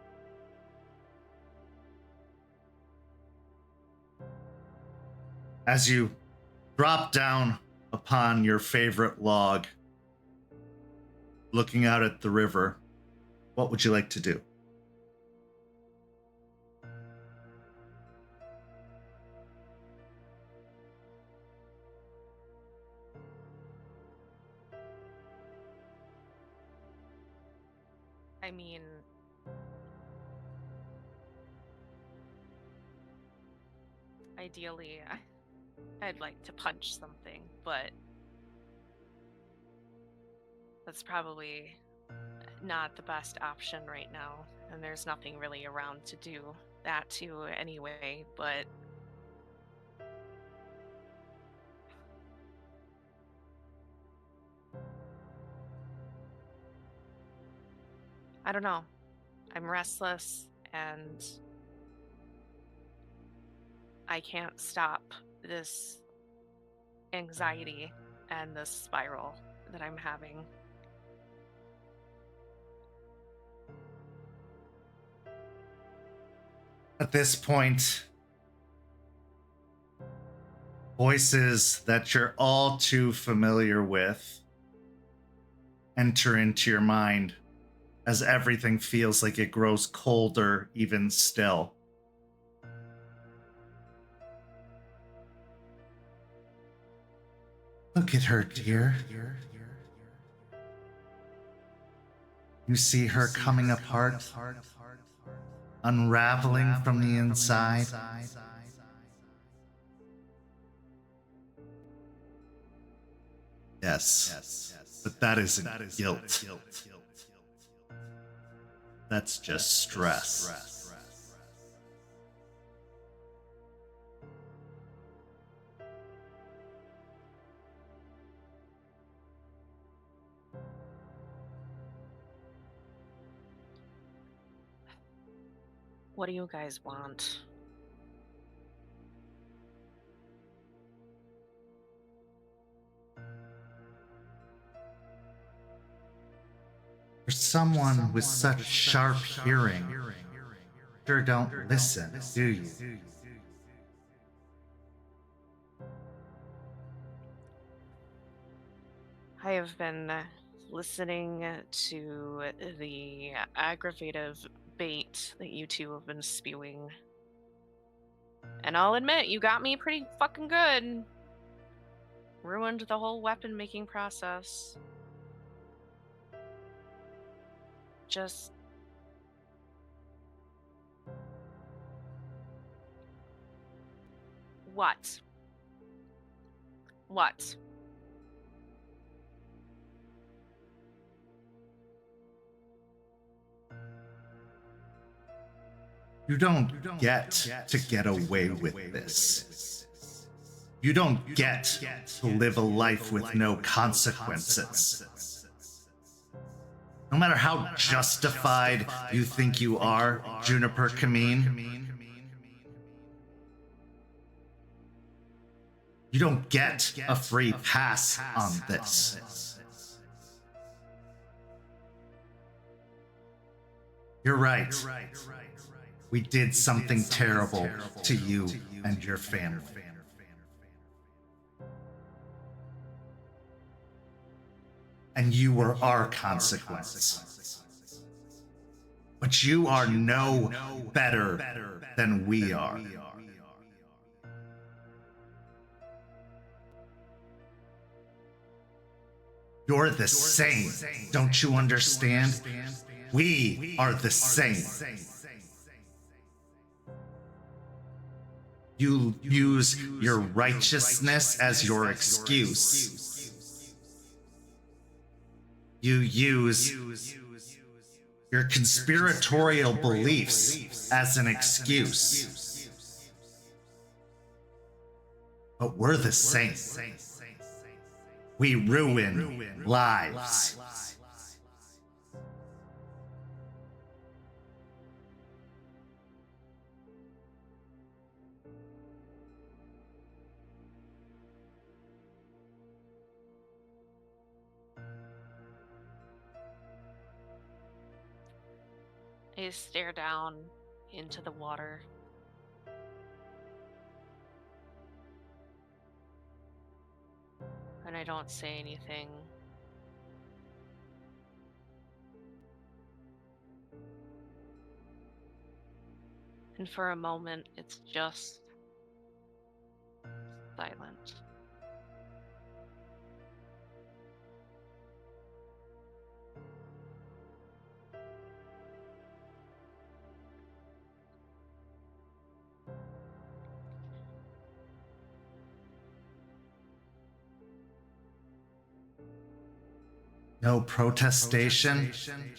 As you drop down upon your favorite log, looking out at the river, what would you like to do? I mean, ideally, I'd like to punch something, but that's probably not the best option right now, and there's nothing really around to do that to anyway, but I don't know. I'm restless and I can't stop this anxiety and this spiral that I'm having. At this point, voices that you're all too familiar with enter into your mind as everything feels like it grows colder even still. Look at her, dear. You see her coming apart, unraveling from the inside. Yes, but that isn't guilt. That's just stress. What do you guys want? someone with such sharp hearing sure don't listen, do you? I have been listening to the aggravative bait that you two have been spewing. And I'll admit, you got me pretty fucking good. Ruined the whole weapon making process. Just... What? What? You don't get to get away with this. You don't get to live a life with no consequences. No matter how justified you think you are, Juniper Caern, you don't get a free pass on this. You're right. We did something terrible to you and your family. And you were our consequence. But you are no better than we are. You're the same. Don't you understand? We are the same. You use your righteousness as your excuse. You use your conspiratorial beliefs as an excuse. But we're the same. We ruin lives. I stare down into the water. And I don't say anything. And for a moment, it's just silent. No protestation,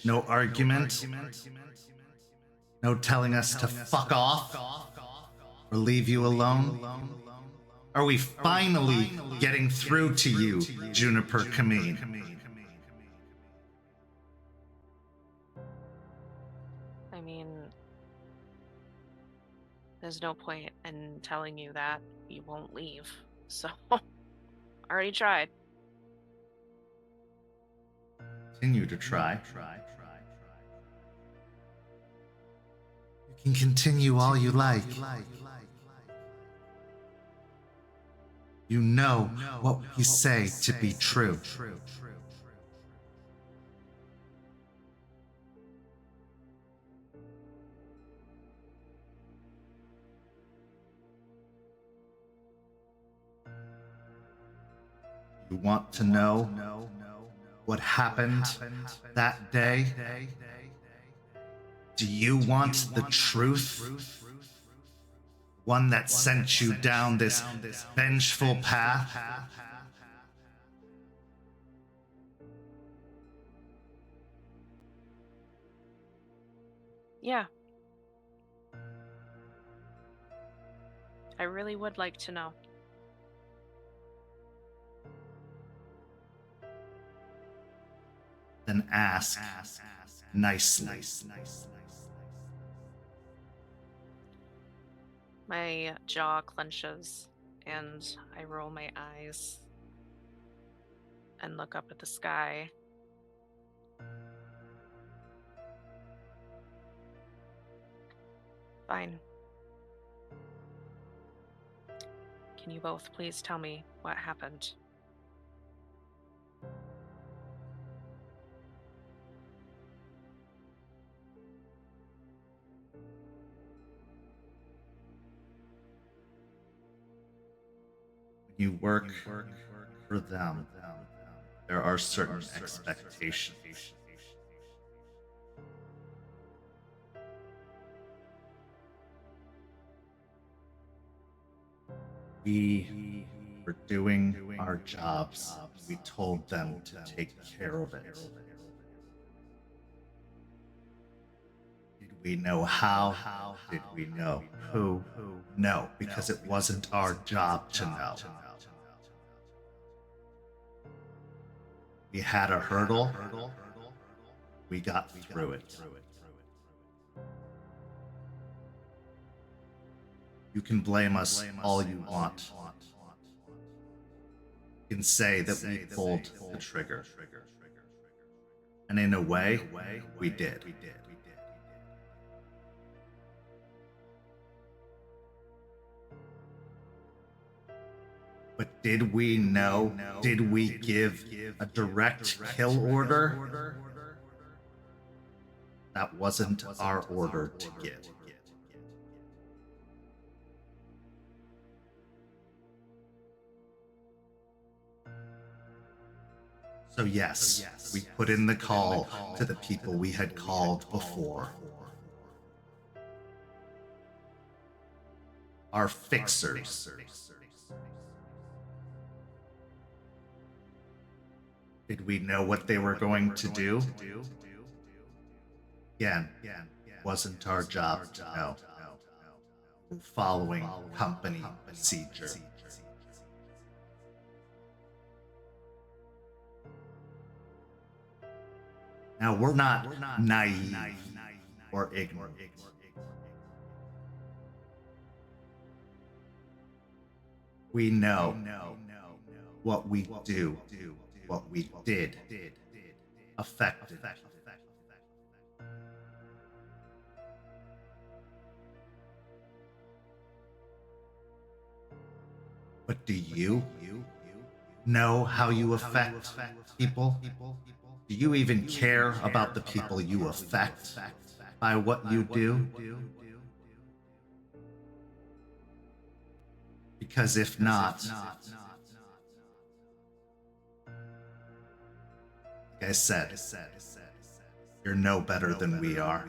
no argument, no telling us to fuck off or leave you alone. Are we finally getting through to you, Juniper Caern? I mean, there's no point in telling you that you won't leave. So, already tried. Continue to try. You can continue all you like. You know what we say to be true. You want to know what happened that day? Do you want the truth? One that sent you down this vengeful path? Yeah. I really would like to know. Then ask nicely. My jaw clenches and I roll my eyes and look up at the sky. Fine. Can you both please tell me what happened? You work for them. There are certain expectations. We were doing our jobs. We told them to take care of it. Did we know how? Did we know who? No, because it wasn't our job to know. We had a hurdle. We got through it. You can blame us all you want. You can say that we pulled the trigger. And in a way, we did. But did we know? Did we give a direct kill order? That wasn't our order to give. So yes, we put in the call to the people we had called before. Our fixers. Did we know what they were going to do? Again, wasn't our job to know. Following company procedure. Now, we're not naive or ignorant. We know what we do, what we did, affected. But do you know how you affect people? Do you even care about the people you affect by what you do? Because if not, like I said, you're no better than we are.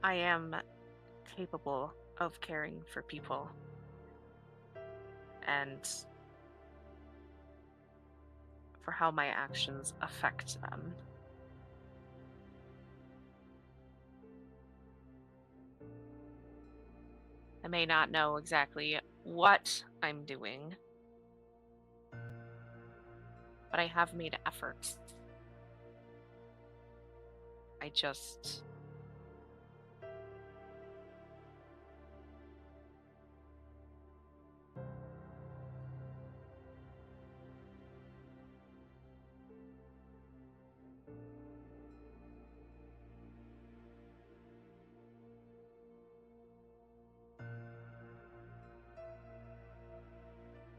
I am capable of caring for people and for how my actions affect them. I may not know exactly what I'm doing, but I have made efforts. I just...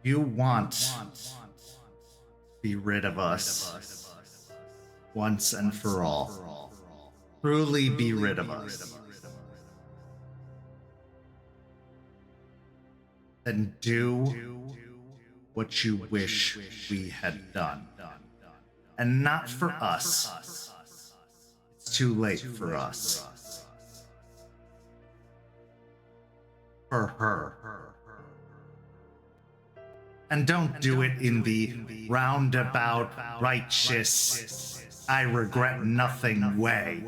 You want to be rid of us once and for all. Truly be rid of us. Then do what you wish we had done. And not for us. It's too late for us. For her. And don't do it in the roundabout, righteous, I regret nothing way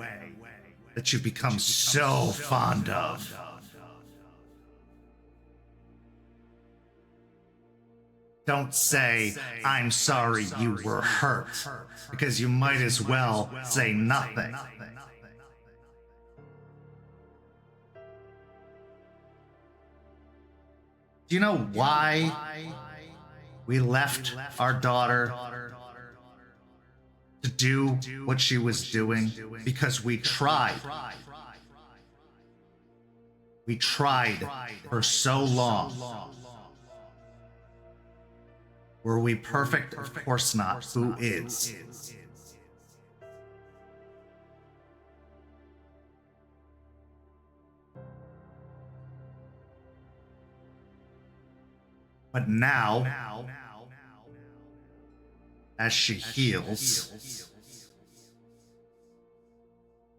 that you become so fond of. Don't say, I'm sorry you were hurt, because you might as well say nothing. Do you know why we left our daughter to do what she was doing? Because we tried. We tried for so long. Were we perfect? Of course not. Who is? But now, as she heals,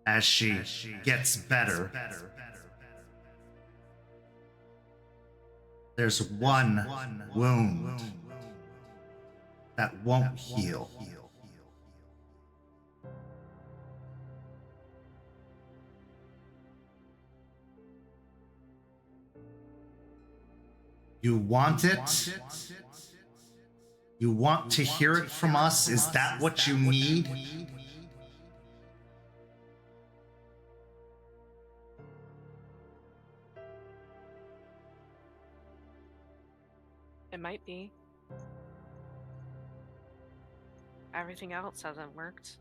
as she gets better, there's one wound that won't heal. You want it? You want to hear it from us? Is that what you need? It might be. Everything else hasn't worked.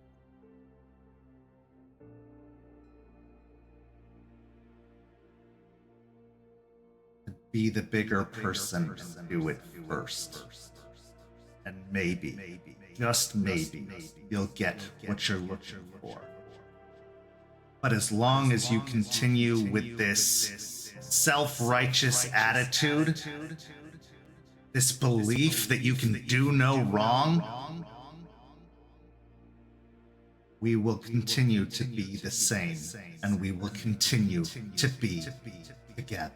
Be the bigger person and do it first. And maybe, just maybe, you'll get what you're looking for. But as long as you continue with this self-righteous attitude, this belief that you can do no wrong, we will continue to be the same, and we will continue to be together.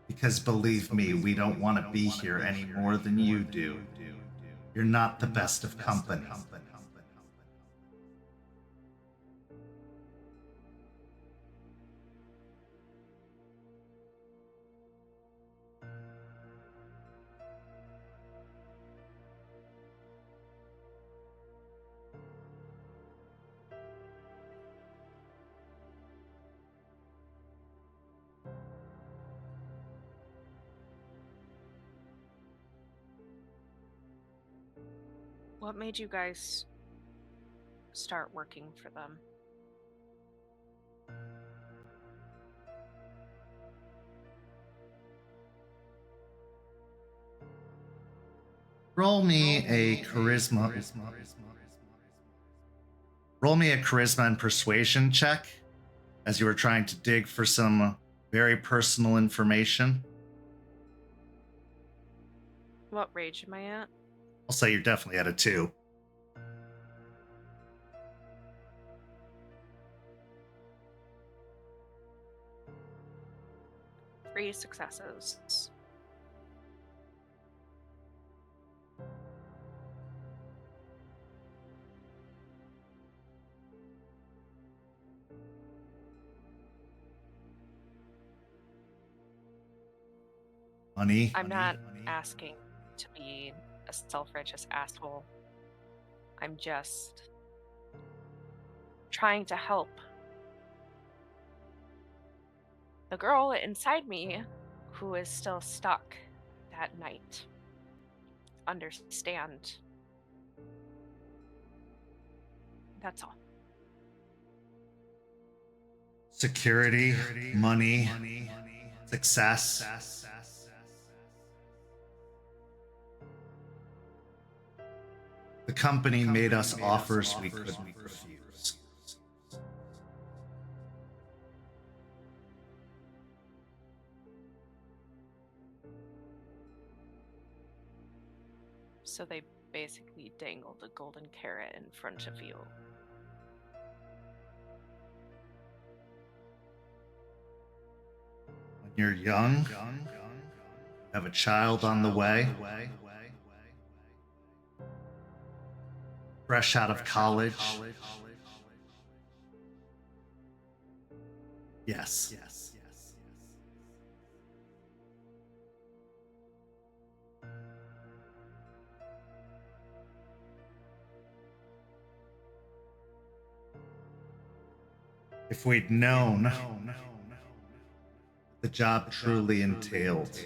Because believe me, we don't want to be here any more than you do. You're not the best of company. What made you guys start working for them? Roll me a charisma. Roll me a charisma and persuasion check as you were trying to dig for some very personal information. What rage am I at? I'll say you're definitely at a 2. 3 successes. Honey. I'm not asking to be a self-righteous asshole. I'm just trying to help the girl inside me who is still stuck that night understand. That's all. Security, money, success. The company made us offers we couldn't refuse. So they basically dangled a golden carrot in front of you. When you're young, have a child on the way, fresh out of college. Yes. If we'd known what the job truly entailed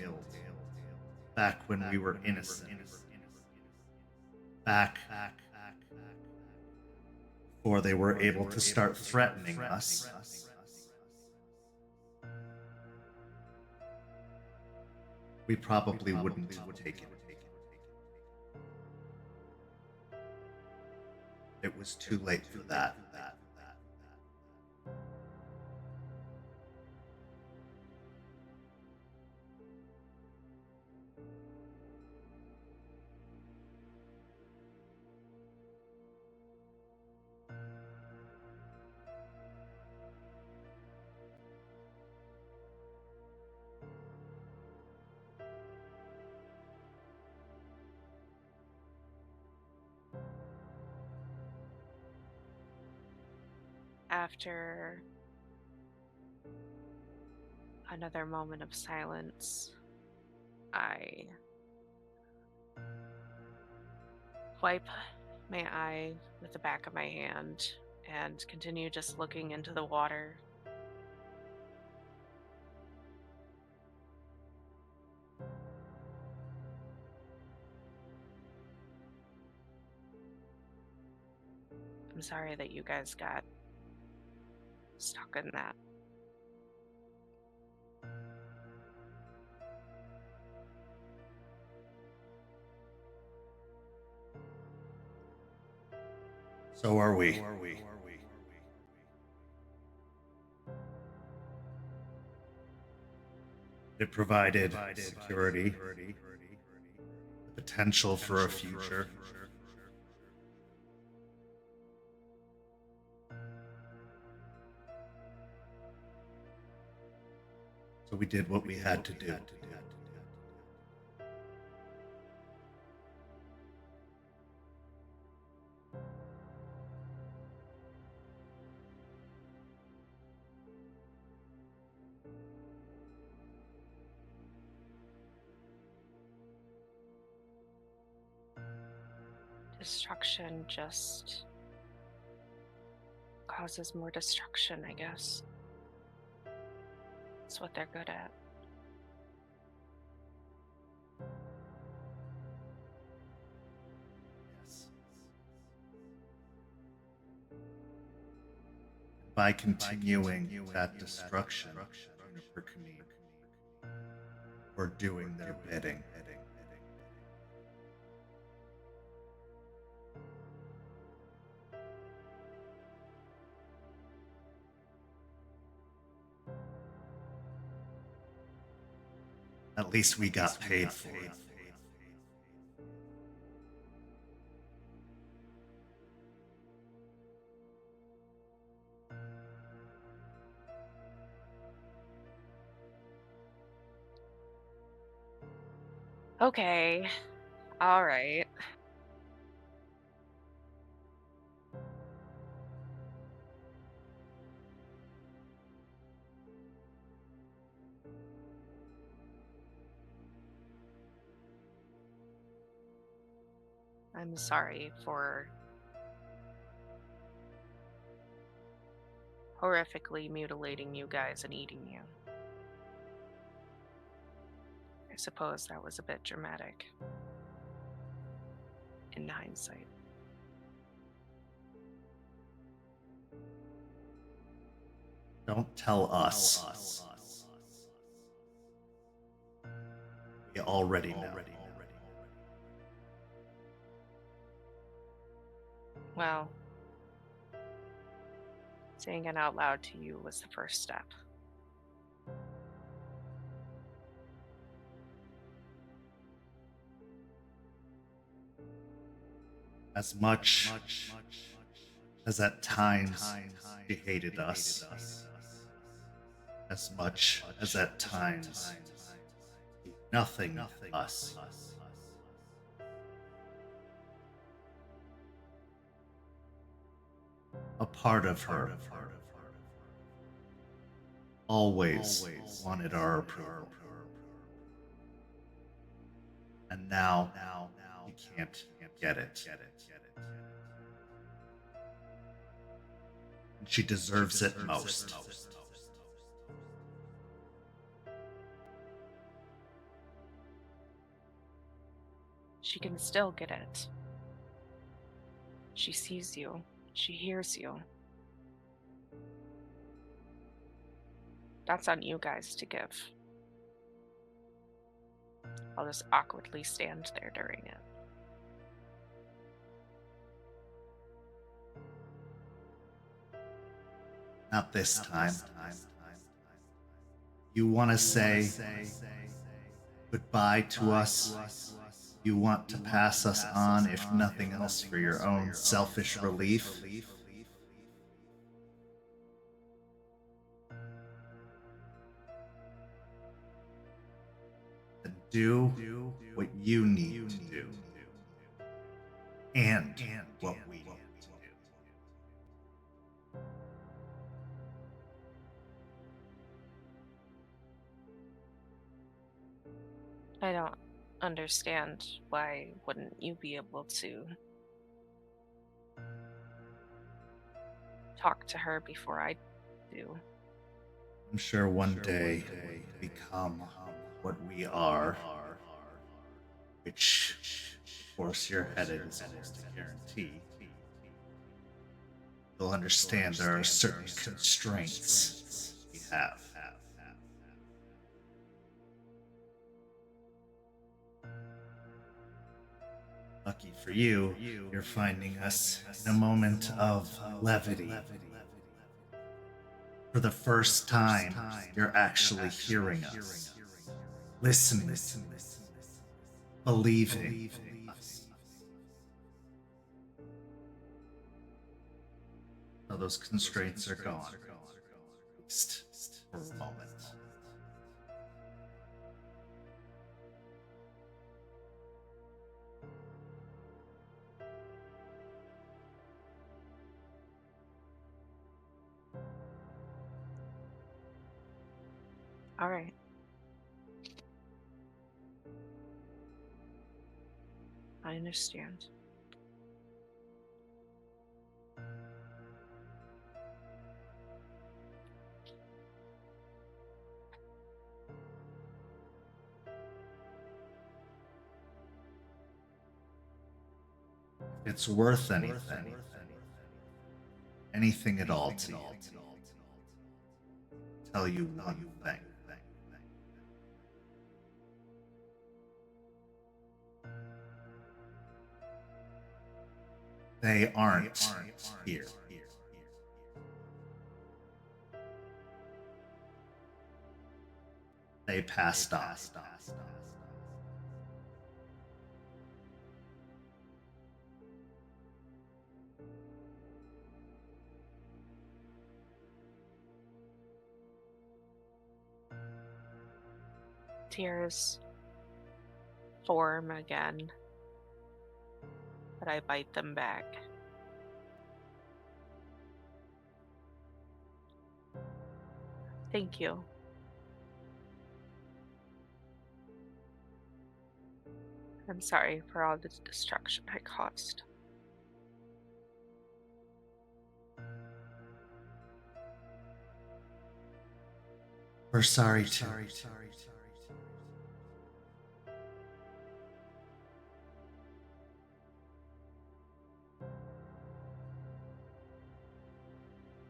back when we were innocent, back before they were able to start threatening us, we probably wouldn't have taken it. It was too late for that. After another moment of silence, I wipe my eye with the back of my hand and continue just looking into the water. I'm sorry that you guys got stuck in that. So are we. It provided security, the potential for a future. So we did what we had to do. Destruction just causes more destruction, I guess. That's what they're good at. Yes. By continuing that destruction, Juniper community, we're doing their bidding. At least we got paid for it. Okay. All right. I'm sorry for horrifically mutilating you guys and eating you. I suppose that was a bit dramatic in hindsight. Don't tell us. We already know. Well, saying it out loud to you was the first step. As much as at times she hated us, as much as at times nothing us. A part of her always wanted our approval. And now we can't get it. She deserves it most. She can still get it. She sees you. She hears you. That's on you guys to give. I'll just awkwardly stand there during it. Not this time. You want to say goodbye to us? You want to pass us on, if nothing else, for your own selfish relief? Then do what you need to do. And what we need to do. I don't understand why wouldn't you be able to talk to her before I do? I'm sure one day we become what we are, which, of course, you're headed is almost a guarantee. You'll understand there are certain constraints we have. Lucky for you, you're finding us in a moment of levity. For the first time, you're actually hearing us, listening, believing us. Now those constraints are gone, at least for a moment. All right. I understand. If it's worth anything at all to you, tell you one thing. They aren't here. They passed on. Tears form again, but I bite them back. Thank you. I'm sorry for all the destruction I caused. We're sorry too.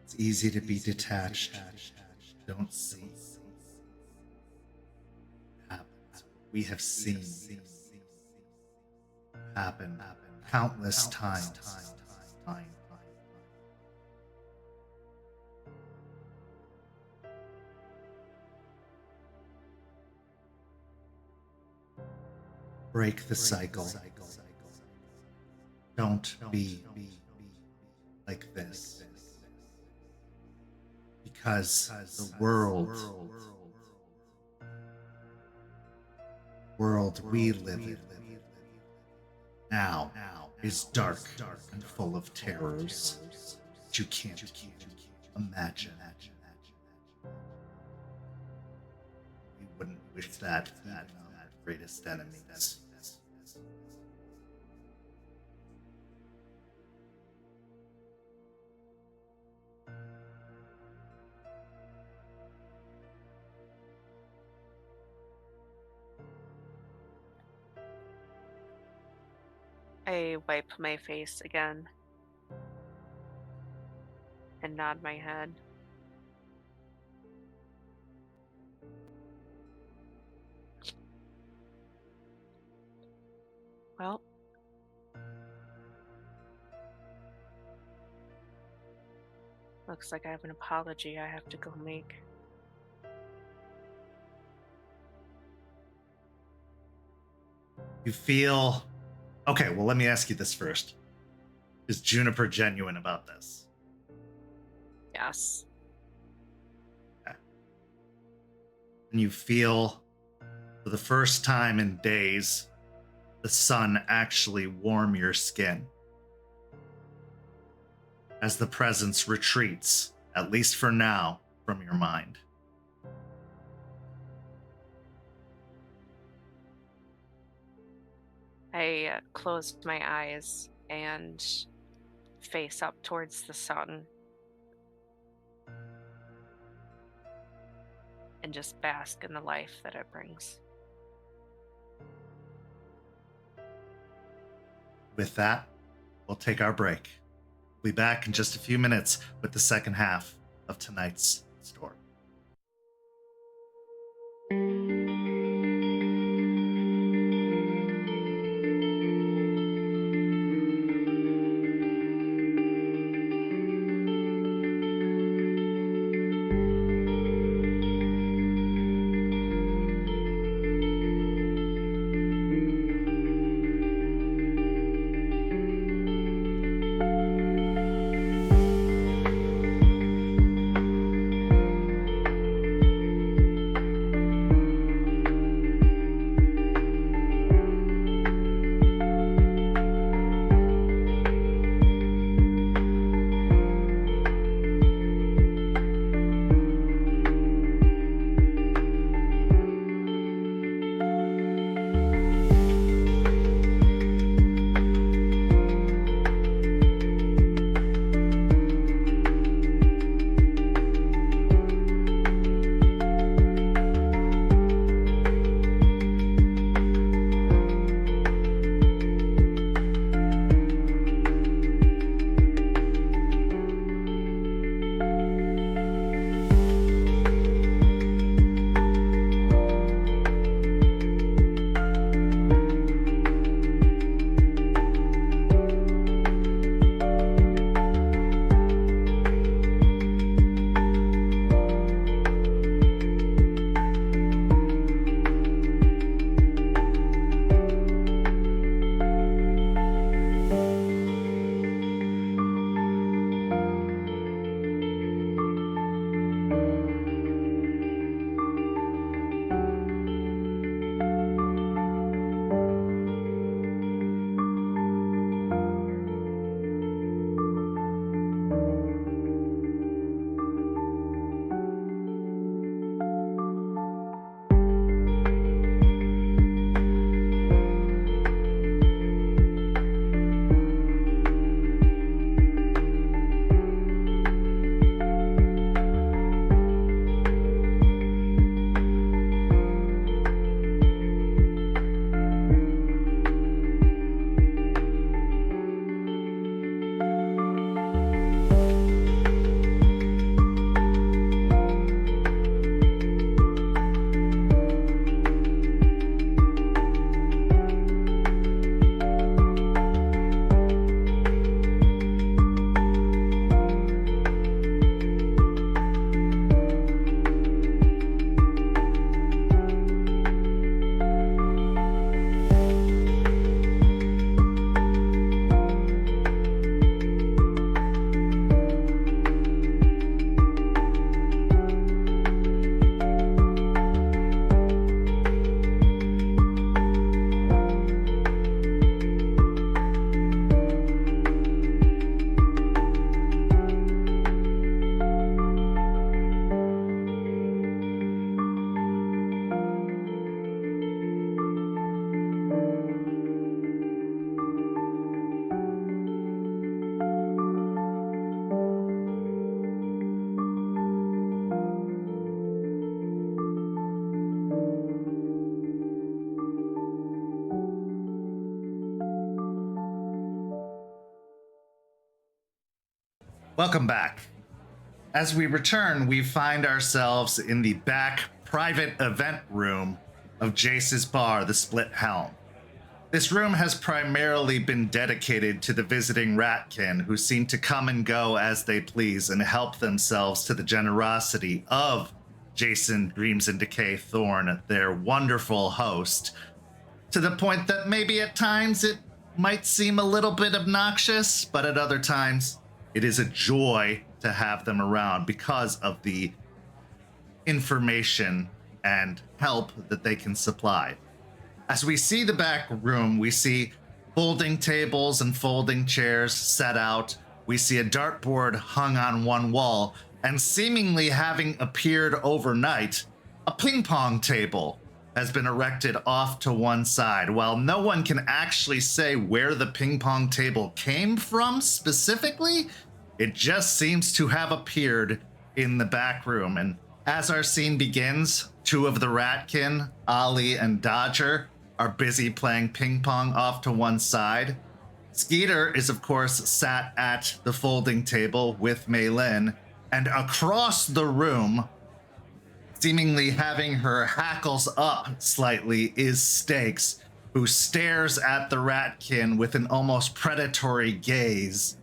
It's easy to be detached. Don't see. Happens. We have seen happen countless times. Break the cycle. Don't be like this. Because the world we live in now is dark and full of terrors that you can't imagine. We wouldn't wish that even on our greatest enemies. I wipe my face again and nod my head. Well, looks like I have an apology I have to go make. You feel. Okay, well, let me ask you this first. Is Juniper genuine about this? Yes. And you feel, for the first time in days, the sun actually warm your skin. As the presence retreats, at least for now, from your mind. I closed my eyes and face up towards the sun and just bask in the life that it brings. With that, we'll take our break. We'll be back in just a few minutes with the second half of tonight's story. Welcome back. As we return, we find ourselves in the back private event room of Jace's bar, the Split Helm. This room has primarily been dedicated to the visiting ratkin who seem to come and go as they please and help themselves to the generosity of Jason Dreams and Decay Thorn, their wonderful host, to the point that maybe at times it might seem a little bit obnoxious, but at other times it is a joy to have them around because of the information and help that they can supply. As we see the back room, we see folding tables and folding chairs set out. We see a dartboard hung on one wall, and seemingly having appeared overnight, a ping pong table has been erected off to one side. While no one can actually say where the ping pong table came from specifically, it just seems to have appeared in the back room. And as our scene begins, two of the ratkin, Ollie and Dodger, are busy playing ping pong off to one side. Skeeter is, of course, sat at the folding table with Maylin, and across the room, seemingly having her hackles up slightly, is Stakes, who stares at the ratkin with an almost predatory gaze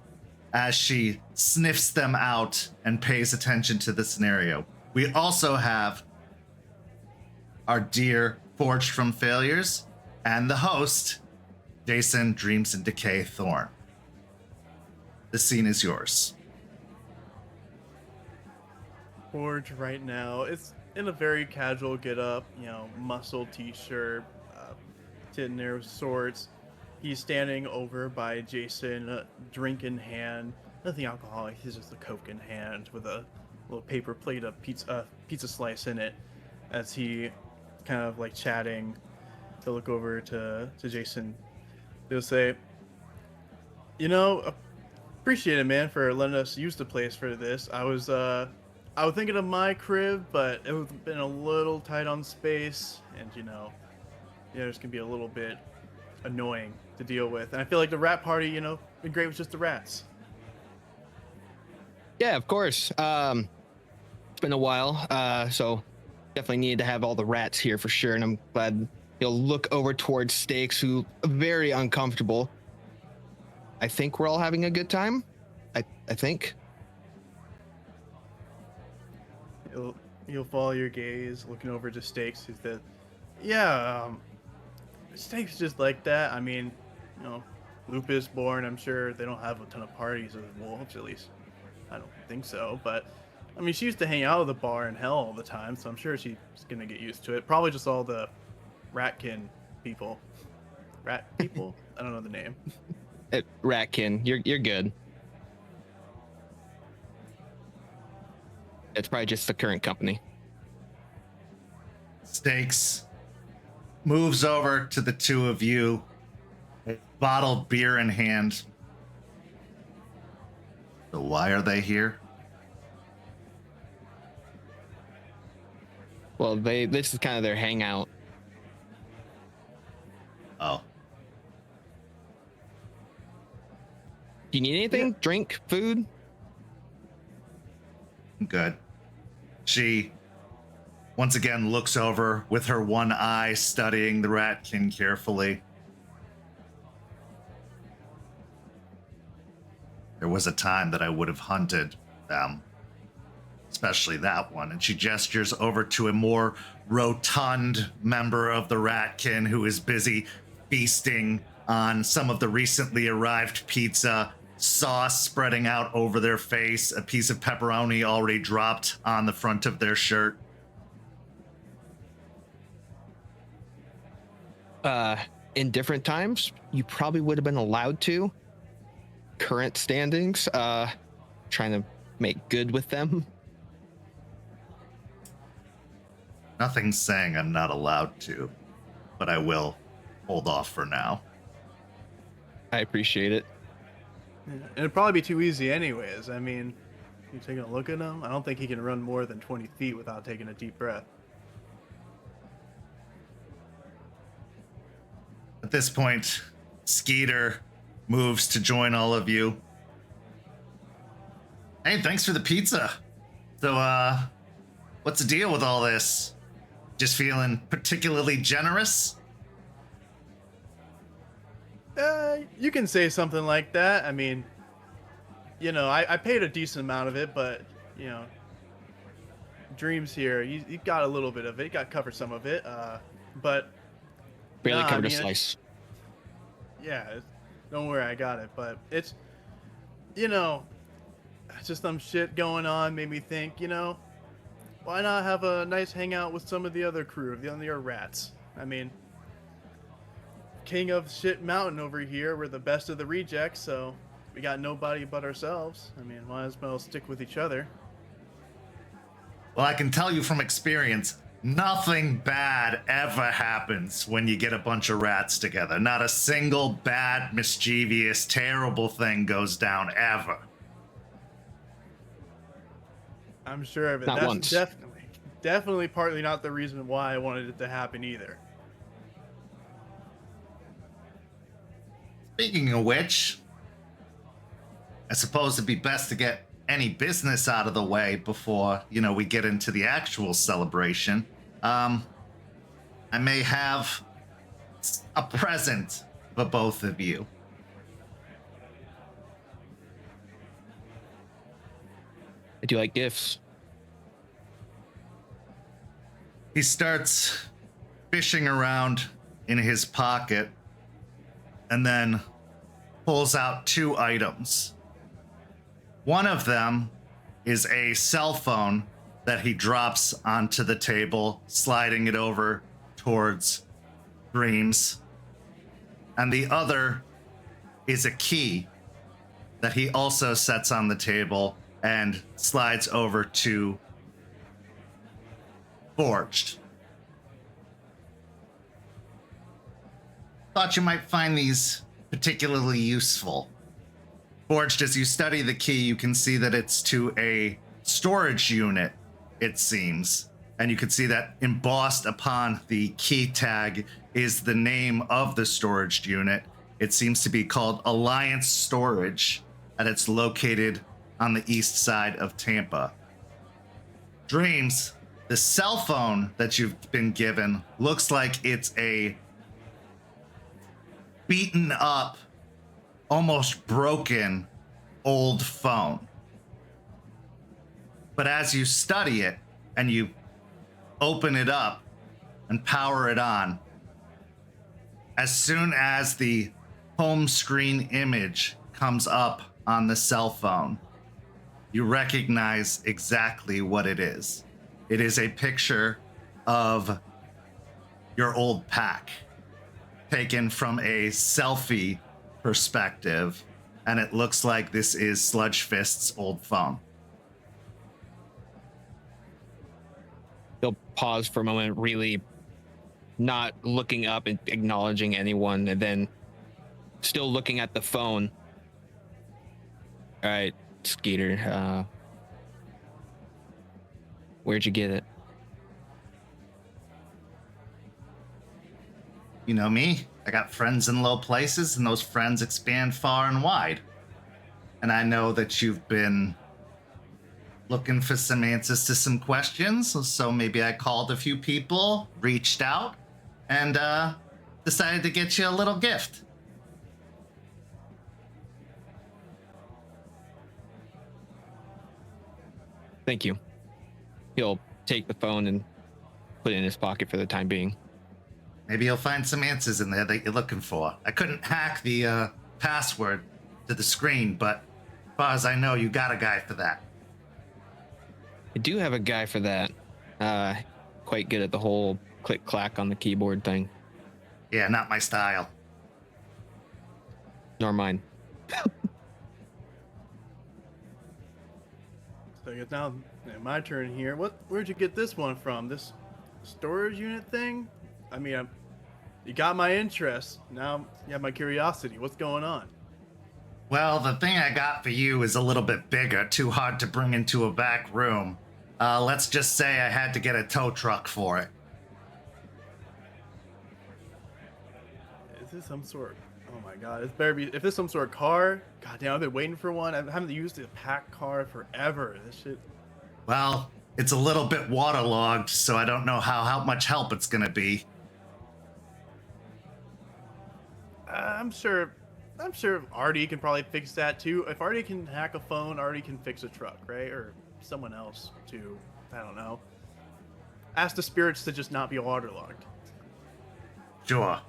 as she sniffs them out and pays attention to the scenario. We also have our dear Forged from Failures and the host, Jason Dreams and Decay Thorn. The scene is yours. Forge right now, it's in a very casual get-up, muscle t-shirt, titanier of sorts. He's standing over by Jason, drink in hand, nothing alcoholic, he's just a Coke in hand with a little paper plate of pizza slice in it, as he kind of like chatting to look over to Jason. They'll say, appreciate it, man, for letting us use the place for this. I was thinking of my crib, but it was been a little tight on space, and it's gonna be a little bit annoying to deal with. And I feel like the rat party, been great with just the rats. Yeah, of course. It's been a while, so definitely needed to have all the rats here for sure. And I'm glad you'll look over towards Stakes, who very uncomfortable. I think we're all having a good time. I think. You'll follow your gaze, looking over to Stakes, who said, Stakes just like that. I mean, Lupus born, I'm sure they don't have a ton of parties with wolves, at least I don't think so, but I mean, she used to hang out at the bar in hell all the time, so I'm sure she's gonna get used to it. Probably just all the ratkin people. Rat people? I don't know the name. Ratkin, you're good. It's probably just the current company. Stakes moves over to the two of you, a bottled beer in hand. So why are they here? Well, this is kind of their hangout. Oh. Do you need anything? Yeah. Drink? Food? Good. She once again looks over with her one eye, studying the ratkin carefully. There was a time that I would have hunted them, especially that one. And she gestures over to a more rotund member of the ratkin who is busy feasting on some of the recently arrived pizza, sauce spreading out over their face, a piece of pepperoni already dropped on the front of their shirt. In different times, you probably would have been allowed to. Current standings, trying to make good with them. Nothing's saying I'm not allowed to, but I will hold off for now. I appreciate it. Yeah, and it'd probably be too easy anyways. I mean, you taking a look at him? I don't think he can run more than 20 feet without taking a deep breath. At this point, Skeeter moves to join all of you. Hey, thanks for the pizza. So, what's the deal with all this? Just feeling particularly generous? You can say something like that. I mean, you know, I paid a decent amount of it, but, you know, Dreams here, he got a little bit of it. He got covered some of it, but... Barely nah, covered I a mean, slice. Yeah, don't worry, I got it. But it's, you know, just some shit going on made me think, you know, why not have a nice hangout with some of the other crew, the other rats? I mean, king of shit mountain over here, we're the best of the rejects, so we got nobody but ourselves. I mean, might as well stick with each other. Well, I can tell you from experience, nothing bad ever happens when you get a bunch of rats together. Not a single bad, mischievous, terrible thing goes down ever. I'm sure of it. Not That's once. definitely partly not the reason why I wanted it to happen either. Speaking of which, I suppose it'd be best to get any business out of the way before, you know, we get into the actual celebration. I may have a present for both of you. I do like gifts. He starts fishing around in his pocket and then pulls out 2 items. One of them is a cell phone that he drops onto the table, sliding it over towards Dreams. And the other is a key that he also sets on the table and slides over to Forged. Thought you might find these particularly useful. Forged, as you study the key, you can see that it's to a storage unit, it seems. And you can see that embossed upon the key tag is the name of the storage unit. It seems to be called Alliance Storage, and it's located on the east side of Tampa. Dreams, the cell phone that you've been given looks like it's a beaten up, almost broken old phone. But as you study it and you open it up and power it on, as soon as the home screen image comes up on the cell phone, you recognize exactly what it is. It is a picture of your old pack, taken from a selfie perspective, and it looks like this is Sludge Fist's old phone. He'll pause for a moment, really not looking up and acknowledging anyone, and then still looking at the phone. All right, Skeeter, where'd you get it? You know me, I got friends in low places, and those friends expand far and wide. And I know that you've been looking for some answers to some questions, so maybe I called a few people, reached out, and decided to get you a little gift. Thank you. He'll take the phone and put it in his pocket for the time being. Maybe you'll find some answers in there that you're looking for. I couldn't hack the password to the screen, but as far as I know, you got a guy for that. I do have a guy for that. Quite good at the whole click-clack on the keyboard thing. Yeah, not my style. Nor mine. So I guess now my turn here. Where'd you get this one from? This storage unit thing? I mean, you got my interest. Now you have my curiosity. What's going on? Well, the thing I got for you is a little bit bigger, too hard to bring into a back room. Let's just say I had to get a tow truck for it. Is this some sort Oh my god, it's better be if there's some sort of car. God damn, I've been waiting for one. I haven't used a packed car forever. This shit. Well, it's a little bit waterlogged, so I don't know how much help it's gonna be. I'm sure Artie can probably fix that too. If Artie can hack a phone, Artie can fix a truck, right? Or someone else too. I don't know. Ask the spirits to just not be waterlogged. Sure.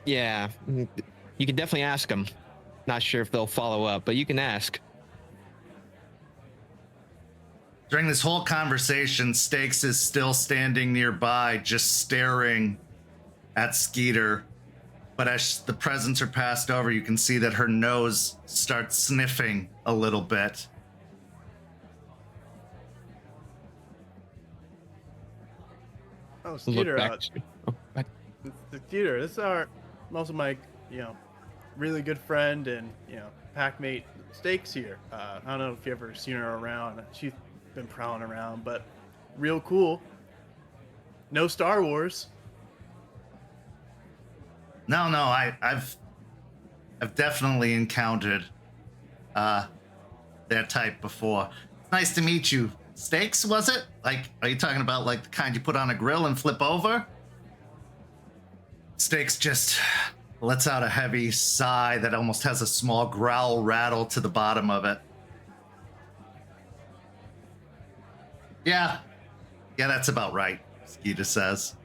Yeah, you can definitely ask them. Not sure if they'll follow up, but you can ask. During this whole conversation, Stakes is still standing nearby, just staring at Skeeter. But as the presents are passed over, you can see that her nose starts sniffing a little bit. Oh, Look Skeeter, back. Skeeter, this is also my, really good friend and, packmate Stakes here. I don't know if you ever seen her around. She's been prowling around, but real cool. No Star Wars. No, I've definitely encountered that type before. It's nice to meet you. Steaks, was it? Like, are you talking about like the kind you put on a grill and flip over? Steaks just lets out a heavy sigh that almost has a small growl rattle to the bottom of it. Yeah, that's about right, Skeeter says.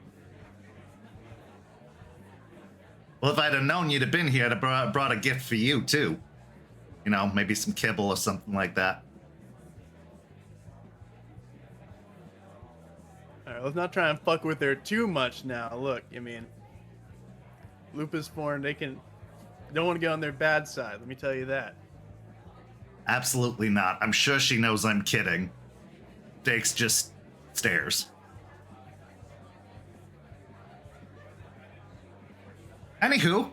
Well, if I'd have known you'd have been here, I'd have brought a gift for you, too. Maybe some kibble or something like that. All right, let's not try and fuck with her too much now. Look, Lupus Form, they don't want to get on their bad side. Let me tell you that. Absolutely not. I'm sure she knows I'm kidding. Stakes just stares. Anywho,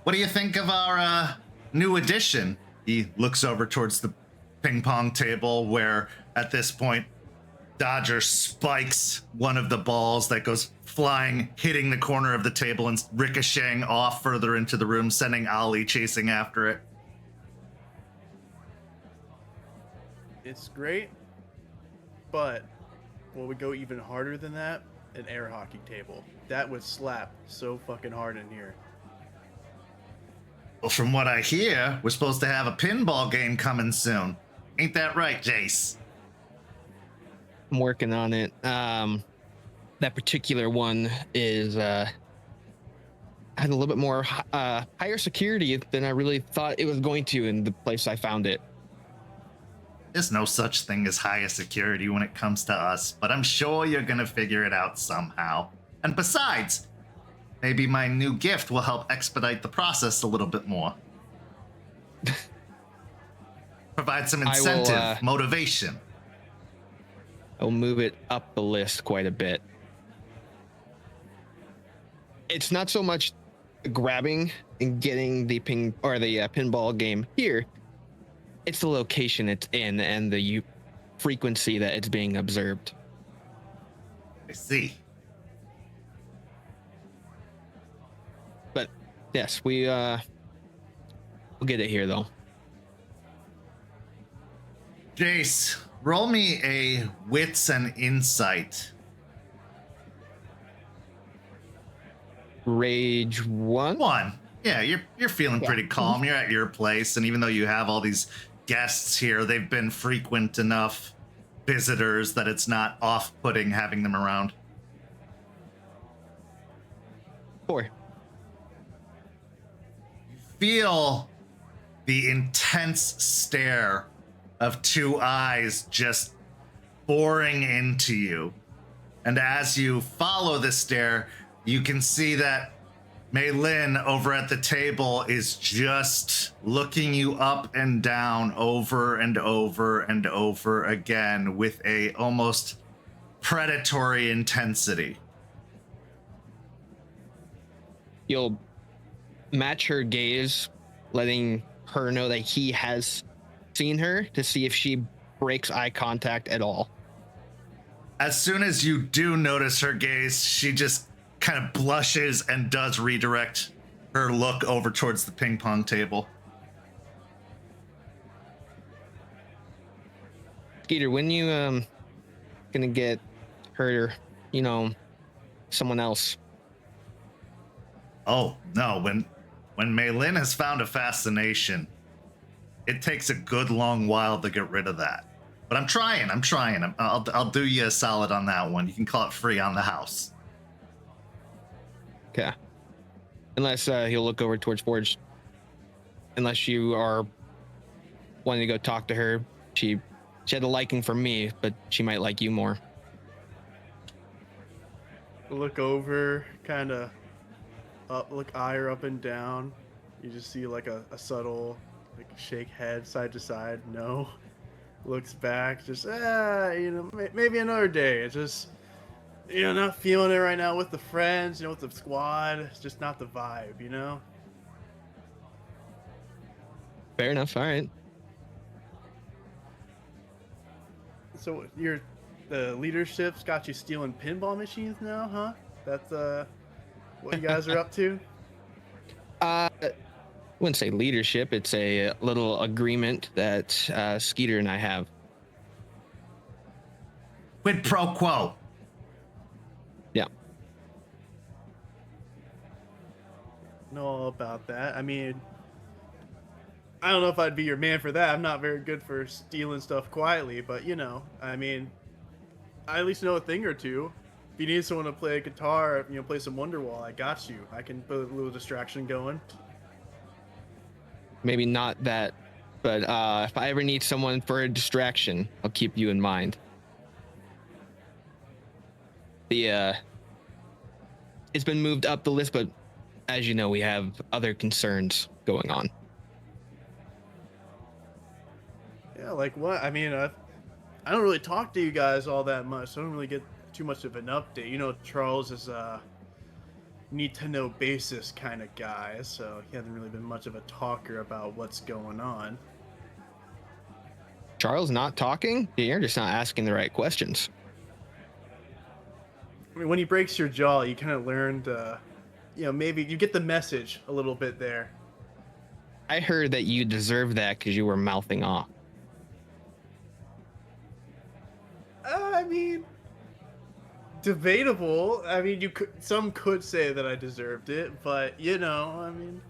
what do you think of our new addition? He looks over towards the ping pong table where, at this point, Dodger spikes one of the balls that goes flying, hitting the corner of the table and ricocheting off further into the room, sending Ollie chasing after it. It's great, but will we go even harder than that? An air hockey table. That would slap so fucking hard in here. Well, from what I hear, we're supposed to have a pinball game coming soon. Ain't that right, Jace? I'm working on it. That particular one is had a little bit more higher security than I really thought it was going to in the place I found it. There's no such thing as higher security when it comes to us, but I'm sure you're gonna figure it out somehow. And besides, maybe my new gift will help expedite the process a little bit more. Provide some incentive, motivation. I'll move it up the list quite a bit. It's not so much grabbing and getting the pinball game here. It's the location it's in and the frequency that it's being observed. I see. But yes, we'll get it here though. Jace, roll me a wits and insight. Rage 1. Yeah, you're feeling pretty calm. You're at your place, and even though you have all these guests here, they've been frequent enough visitors that it's not off-putting having them around. 4. Feel the intense stare of two eyes just boring into you. And as you follow the stare, you can see that Mei Lin over at the table is just looking you up and down over and over and over again with a almost predatory intensity. You'll match her gaze, letting her know that he has seen her, to see if she breaks eye contact at all. As soon as you do notice her gaze, she just kind of blushes and does redirect her look over towards the ping pong table. Skeeter, when you gonna get her, someone else? Oh no, when Maylin has found a fascination, it takes a good long while to get rid of that. But I'm trying. I'll do you a solid on that one. You can call it free on the house. Okay. Unless he'll look over towards Forge. Unless you are wanting to go talk to her. She had a liking for me, but she might like you more. Look over, kind of eye her up and down. You just see like a subtle shake head side to side. No. Looks back, just maybe another day. It's just not feeling it right now with the friends, with the squad. It's just not the vibe. Fair enough. All right. So the leadership's got you stealing pinball machines now, huh? That's what you guys are up to? I wouldn't say leadership. It's a little agreement that Skeeter and I have. Quid pro quo. Yeah. Know all about that. I mean, I don't know if I'd be your man for that. I'm not very good for stealing stuff quietly, but I mean, I at least know a thing or two. If you need someone to play a guitar, play some Wonderwall, I got you. I can put a little distraction going. Maybe not that, but if I ever need someone for a distraction, I'll keep you in mind. It's been moved up the list, but as you know, we have other concerns going on. Yeah, like what? I mean, I don't really talk to you guys all that much, so I don't really get too much of an update. Charles is need-to-know basis kind of guy, so he hasn't really been much of a talker about what's going on. Charles not talking? You're just not asking the right questions. I mean, when he breaks your jaw, you kind of learned, maybe you get the message a little bit there. I heard that you deserve that because you were mouthing off. I mean, debatable. I mean, some could say that I deserved it, but I mean,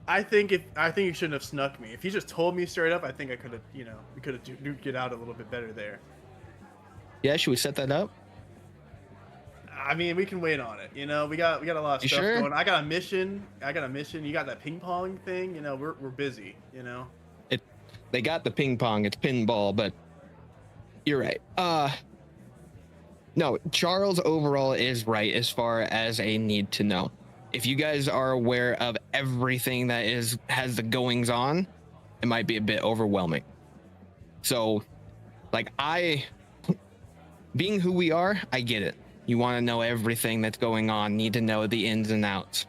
I think you shouldn't have snuck me. If he just told me straight up, I think I could have, we could have duked it out a little bit better there. Yeah, should we set that up? I mean, we can wait on it. We got a lot of stuff going. I got a mission. You got that ping pong thing. We're busy. They got the ping pong. It's pinball, but you're right. No, Charles overall is right as far as a need to know. If you guys are aware of everything that has the goings on, it might be a bit overwhelming. So, being who we are, I get it. You want to know everything that's going on, need to know the ins and outs.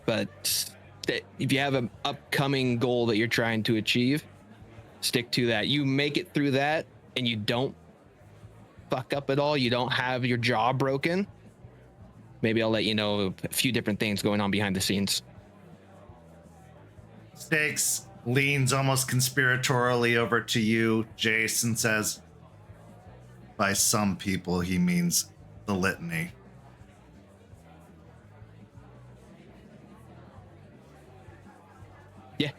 But if you have an upcoming goal that you're trying to achieve, stick to that. You make it through that and you don't fuck up at all, you don't have your jaw broken, maybe I'll let you know a few different things going on behind the scenes. Stakes leans almost conspiratorially over to you, Jace, and says, by some people, he means the litany. Yeah.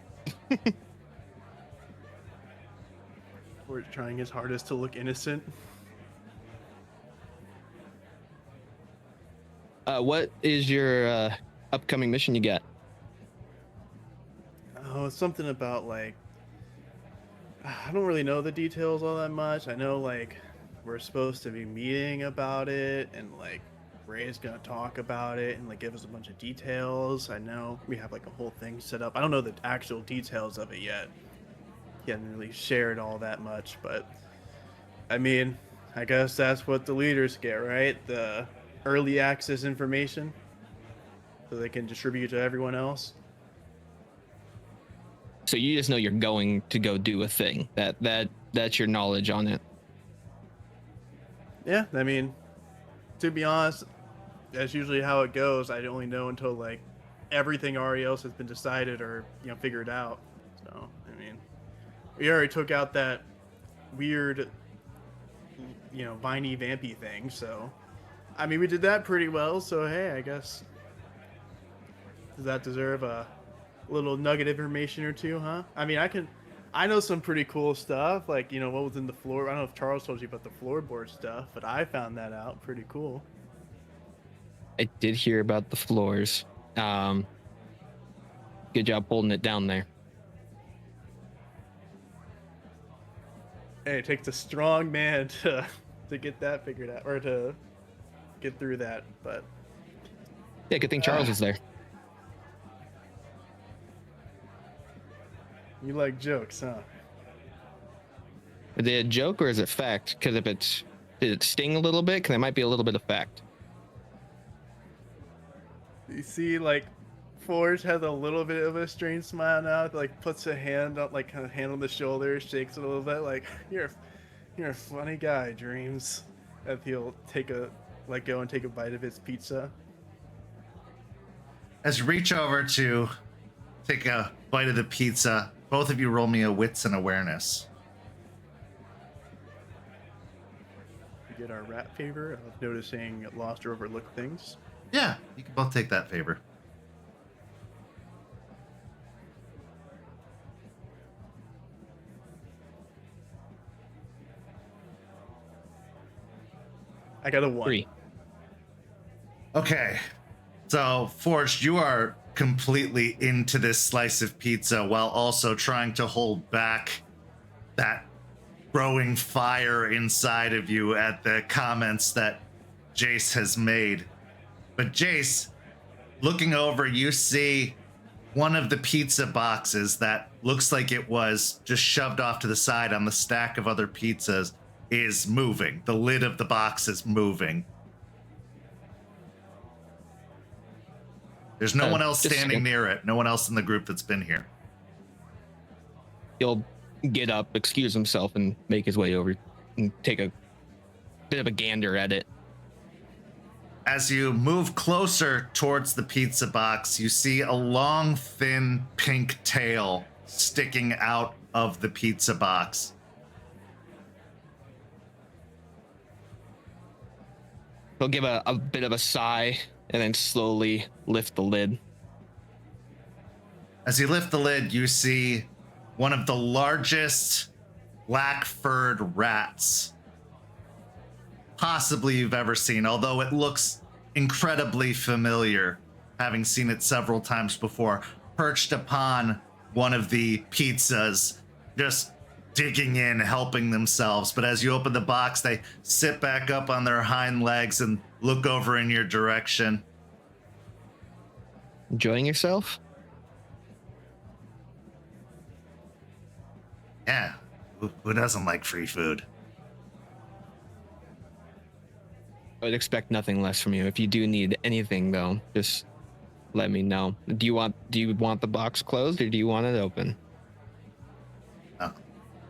We're trying his hardest to look innocent. What is your upcoming mission you got? Oh, it's something about I don't really know the details all that much. I know we're supposed to be meeting about it, and Ray's gonna talk about it and give us a bunch of details. I know we have a whole thing set up. I don't know the actual details of it yet. He hasn't really shared all that much, but I mean, I guess that's what the leaders get, right? The early access information so they can distribute to everyone else. So you just know you're going to go do a thing. That's your knowledge on it. Yeah, I mean, to be honest, that's usually how it goes. I only know until like everything already else has been decided or figured out. So I mean, we already took out that weird, viney vampy thing. So I mean, we did that pretty well. So hey, I guess does that deserve a little nugget information or two, huh? I mean, I know some pretty cool stuff, like what was in the floor. I don't know if Charles told you about the floorboard stuff, but I found that out. Pretty cool. I did hear about the floors. Good job holding it down there. Hey, it takes a strong man to get that figured out, or to get through that. But Yeah, good thing Charles was there. You like jokes, huh? Is it a joke or is it fact? Because if did it sting a little bit? Because there might be a little bit of fact. You see, like, Forge has a little bit of a strange smile now. Like, puts a hand on, like, kind of hand on the shoulder, shakes it a little bit. Like, you're a funny guy, Dreams. If he'll let go and take a bite of his pizza. As you reach over to take a bite of the pizza, both of you roll me a wits and awareness. We get our rat favor of noticing lost or overlooked things. Yeah, you can both take that favor. I got a 1. 3. Okay, so Forged, you are completely into this slice of pizza while also trying to hold back that growing fire inside of you at the comments that Jace has made. But Jace, looking over, you see one of the pizza boxes that looks like it was just shoved off to the side on the stack of other pizzas is moving. The lid of the box is moving. There's no one else standing near it. No one else in the group that's been here. He'll get up, excuse himself, and make his way over and take a bit of a gander at it. As you move closer towards the pizza box, you see a long, thin, pink tail sticking out of the pizza box. He'll give a bit of a sigh and then slowly lift the lid. As you lift the lid, you see one of the largest black-furred rats possibly you've ever seen, although it looks incredibly familiar, having seen it several times before, perched upon one of the pizzas, just digging in, helping themselves. But as you open the box, they sit back up on their hind legs and look over in your direction. Enjoying yourself? Yeah, who doesn't like free food? I would expect nothing less from you. If you do need anything, though, just let me know. Do you want the box closed or do you want it open? Oh,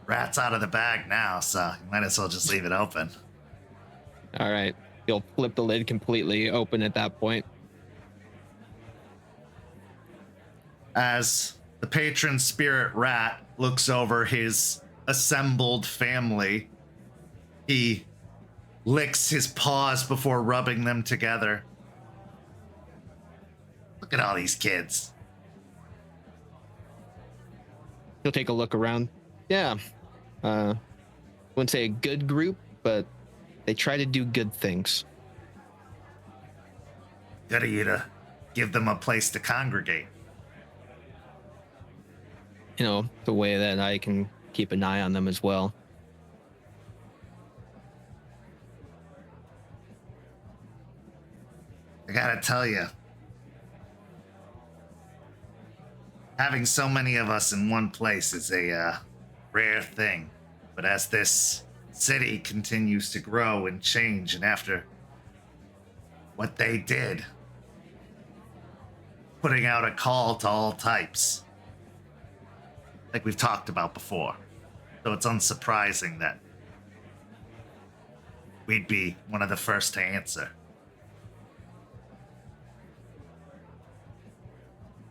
rat's out of the bag now, so you might as well just leave it open. All right. You'll flip the lid completely open at that point. As the patron spirit rat looks over his assembled family, he licks his paws before rubbing them together. Look at all these kids. He'll take a look around. Yeah. Wouldn't say a good group, but they try to do good things. Good of you to give them a place to congregate. You know, the way that I can keep an eye on them as well. I gotta tell you, having so many of us in one place is a rare thing. But as this city continues to grow and change, and after what they did, putting out a call to all types, like we've talked about before, so it's unsurprising that we'd be one of the first to answer.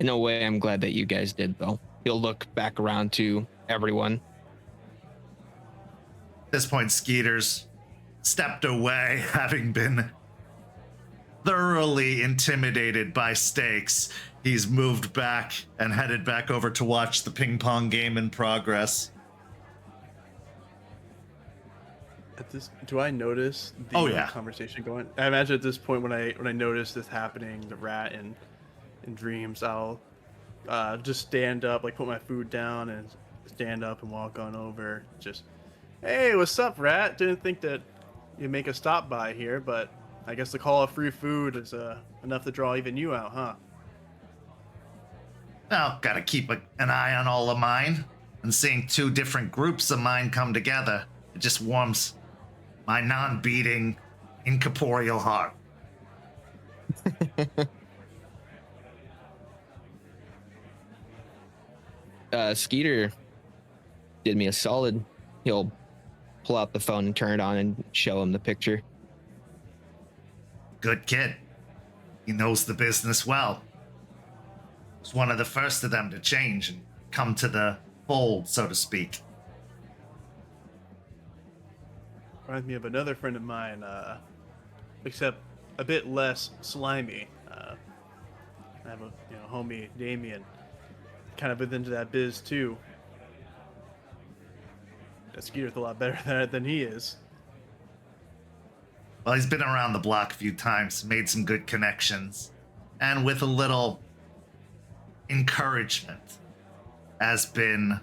In a way, I'm glad that you guys did, though. He'll look back around to everyone. At this point, Skeeter's stepped away, having been thoroughly intimidated by Stakes. He's moved back and headed back over to watch the ping pong game in progress. Do I notice the conversation going? I imagine at this point, when I notice this happening, the rat in dreams, I'll just stand up, like put my food down and stand up and walk on over. Just, hey, what's up, rat? Didn't think that you'd make a stop by here, but I guess the call of free food is enough to draw even you out, huh? Well, gotta keep an eye on all of mine. And seeing two different groups of mine come together, it just warms my non-beating, incorporeal heart. Skeeter did me a solid. He'll pull out the phone and turn it on and show him the picture. Good kid. He knows the business well. Was one of the first of them to change and come to the fold, so to speak. Reminds me of another friend of mine, except a bit less slimy. I have a homie, Damien, kind of into that biz too. Skeeter's a lot better at it than he is. Well, he's been around the block a few times, made some good connections, and with a little encouragement, has been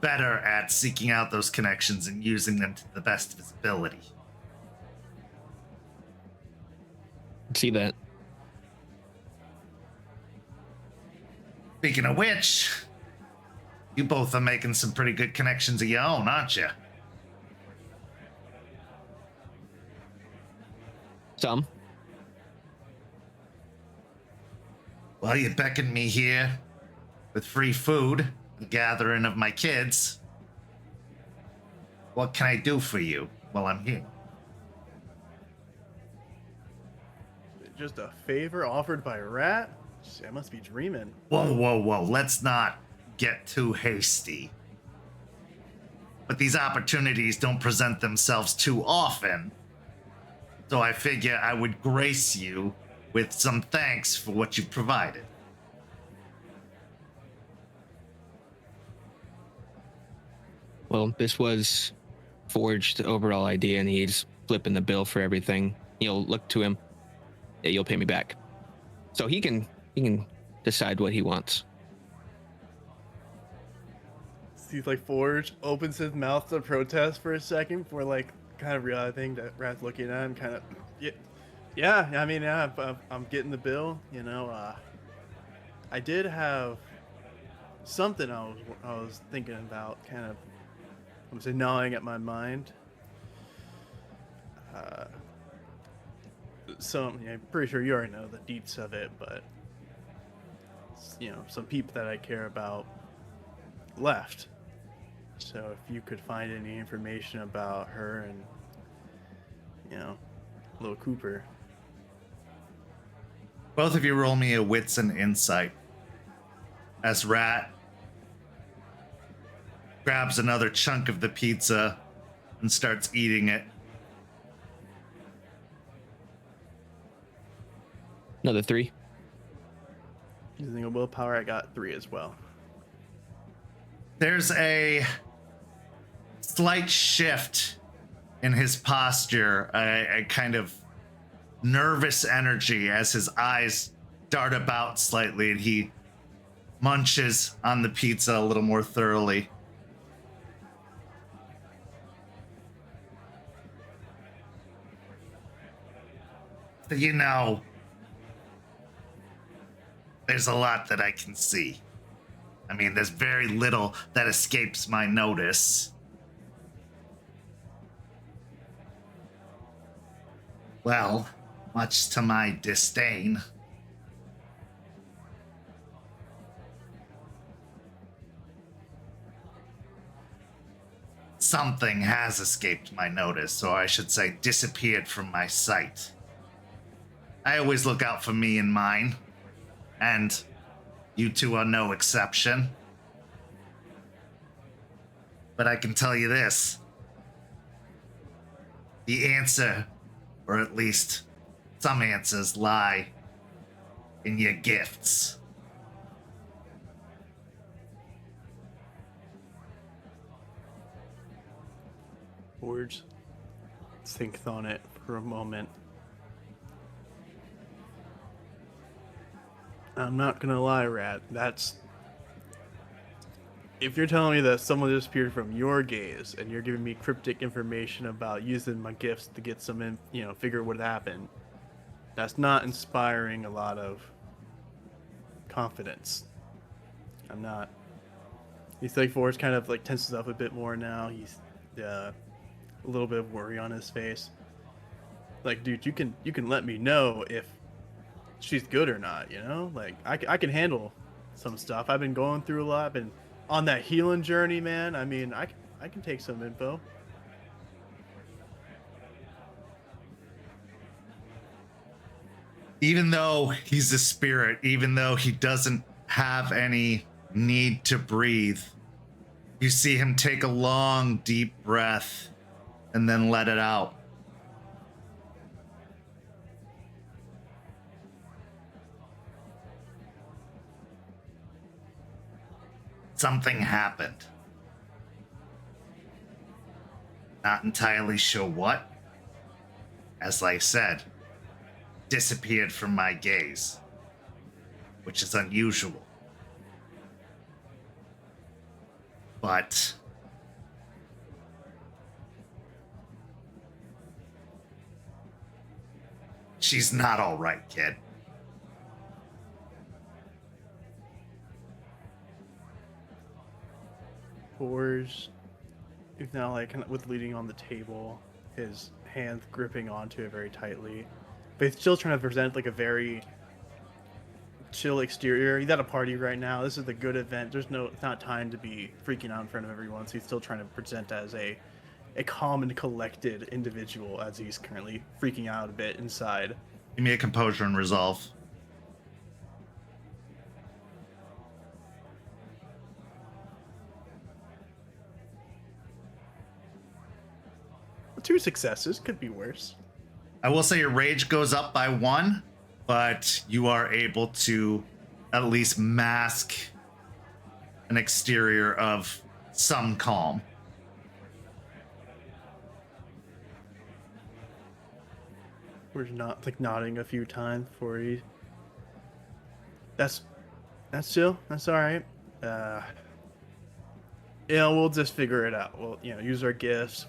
better at seeking out those connections and using them to the best of his ability. See that? Speaking of which, you both are making some pretty good connections of your own, aren't you? Some. Well, you beckoned me here with free food, the gathering of my kids. What can I do for you while I'm here? Just a favor offered by a rat? I must be dreaming. Whoa. Let's not get too hasty. But these opportunities don't present themselves too often. So I figure I would grace you with some thanks for what you've provided. Well, this was Forged's overall idea, and he's flipping the bill for everything. You'll look to him. Yeah, you'll pay me back. So he can decide what he wants. Seems like Forge opens his mouth to protest for a second before, like, kind of realizing that Rat's looking at him, kind of, I'm getting the bill, I did have something I was thinking about, kind of, I'm saying, gnawing at my mind. I'm pretty sure you already know the deets of it, but some people that I care about left. So if you could find any information about her and, little Cooper. Both of you roll me a wits and insight. As Rat grabs another chunk of the pizza and starts eating it. Another 3. Using a willpower, I got 3 as well. There's a slight shift in his posture, a kind of nervous energy as his eyes dart about slightly and he munches on the pizza a little more thoroughly. There's a lot that I can see. I mean, there's very little that escapes my notice. Well, much to my disdain. Something has escaped my notice, or I should say disappeared from my sight. I always look out for me and mine, and You two are no exception. But I can tell you this. The answer, or at least some answers, lie in your gifts. Forge thinks on it for a moment. I'm not gonna lie, Rat. That's... If you're telling me that someone disappeared from your gaze and you're giving me cryptic information about using my gifts to get some in, figure what happened, that's not inspiring a lot of confidence. I'm not. He's like Forrest kind of like tenses up a bit more now. He's a little bit of worry on his face. Like, dude, you can let me know if she's good or not, Like, I can handle some stuff. I've been going through a lot. I've been on that healing journey, man. I mean, I can take some info. Even though he's a spirit, even though he doesn't have any need to breathe, you see him take a long, deep breath and then let it out. Something happened. Not entirely sure what. As I said, disappeared from my gaze, which is unusual. But she's not all right, kid. Forge is now like kind of with leaning on the table, his hands gripping onto it very tightly, but he's still trying to present like a very chill exterior. He's at a party right now. This is the good event. It's not time to be freaking out in front of everyone. So he's still trying to present as a calm and collected individual as he's currently freaking out a bit inside. Give me a composure and resolve. Two successes, could be worse. I will say your rage goes up by 1, but you are able to at least mask an exterior of some calm. We're not like nodding a few times before he. That's chill. That's all right. We'll just figure it out. We'll use our gifts.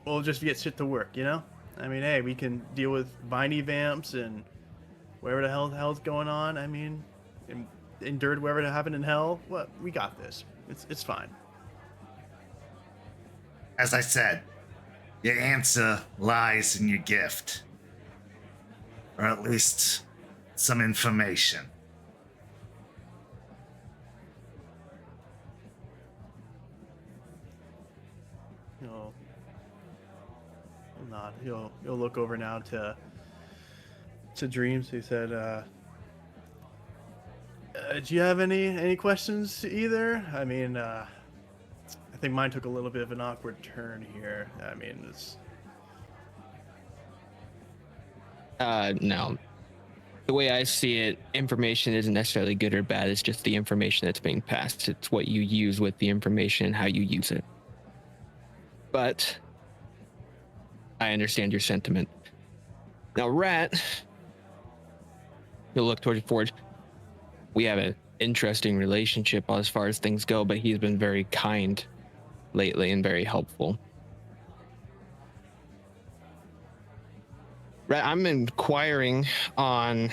We'll just get shit to work, I mean, hey, we can deal with viney vamps and whatever the hell's going on. I mean, endured whatever happened in hell. What? We got this. It's fine. As I said, your answer lies in your gift. Or at least some information. He'll look over now to Dreams. He said, do you have any questions either? I mean, I think mine took a little bit of an awkward turn here. I mean, it's... No. The way I see it, information isn't necessarily good or bad. It's just the information that's being passed. It's what you use with the information and how you use it. But I understand your sentiment. Now, Rat, you'll look towards Forge. We have an interesting relationship as far as things go, but he's been very kind lately and very helpful. Rat, I'm inquiring on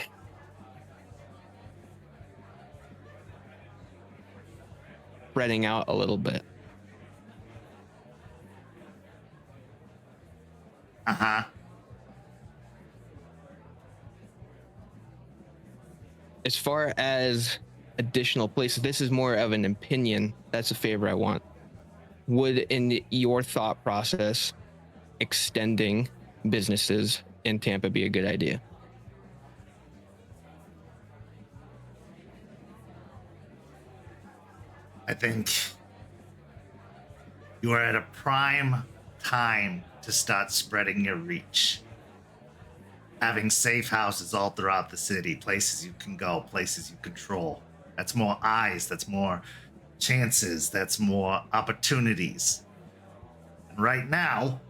spreading out a little bit. Uh-huh. As far as additional places, this is more of an opinion. That's a favor I want. Would, in your thought process, extending businesses in Tampa be a good idea? I think you are at a prime time to start spreading your reach. Having safe houses all throughout the city, places you can go, places you control. That's more eyes, that's more chances, that's more opportunities. And right now,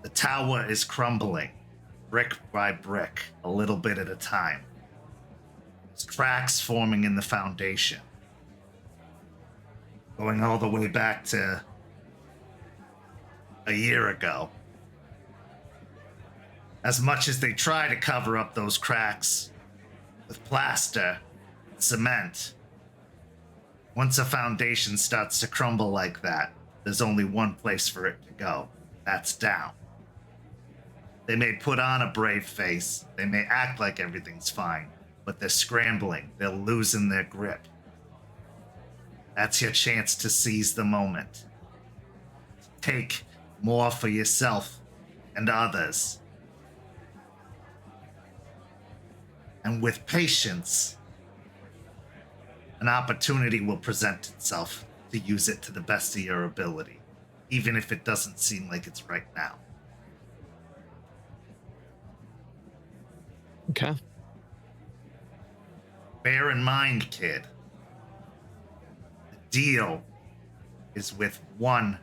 the tower is crumbling, brick by brick, a little bit at a time. There's cracks forming in the foundation, going all the way back to a year ago. As much as they try to cover up those cracks with plaster, cement, once a foundation starts to crumble like that, there's only one place for it to go. That's down. They may put on a brave face, they may act like everything's fine, but they're scrambling, they're losing their grip. That's your chance to seize the moment. Take more for yourself and others. And with patience, an opportunity will present itself to use it to the best of your ability, even if it doesn't seem like it's right now. Okay. Bear in mind, kid, the deal is with one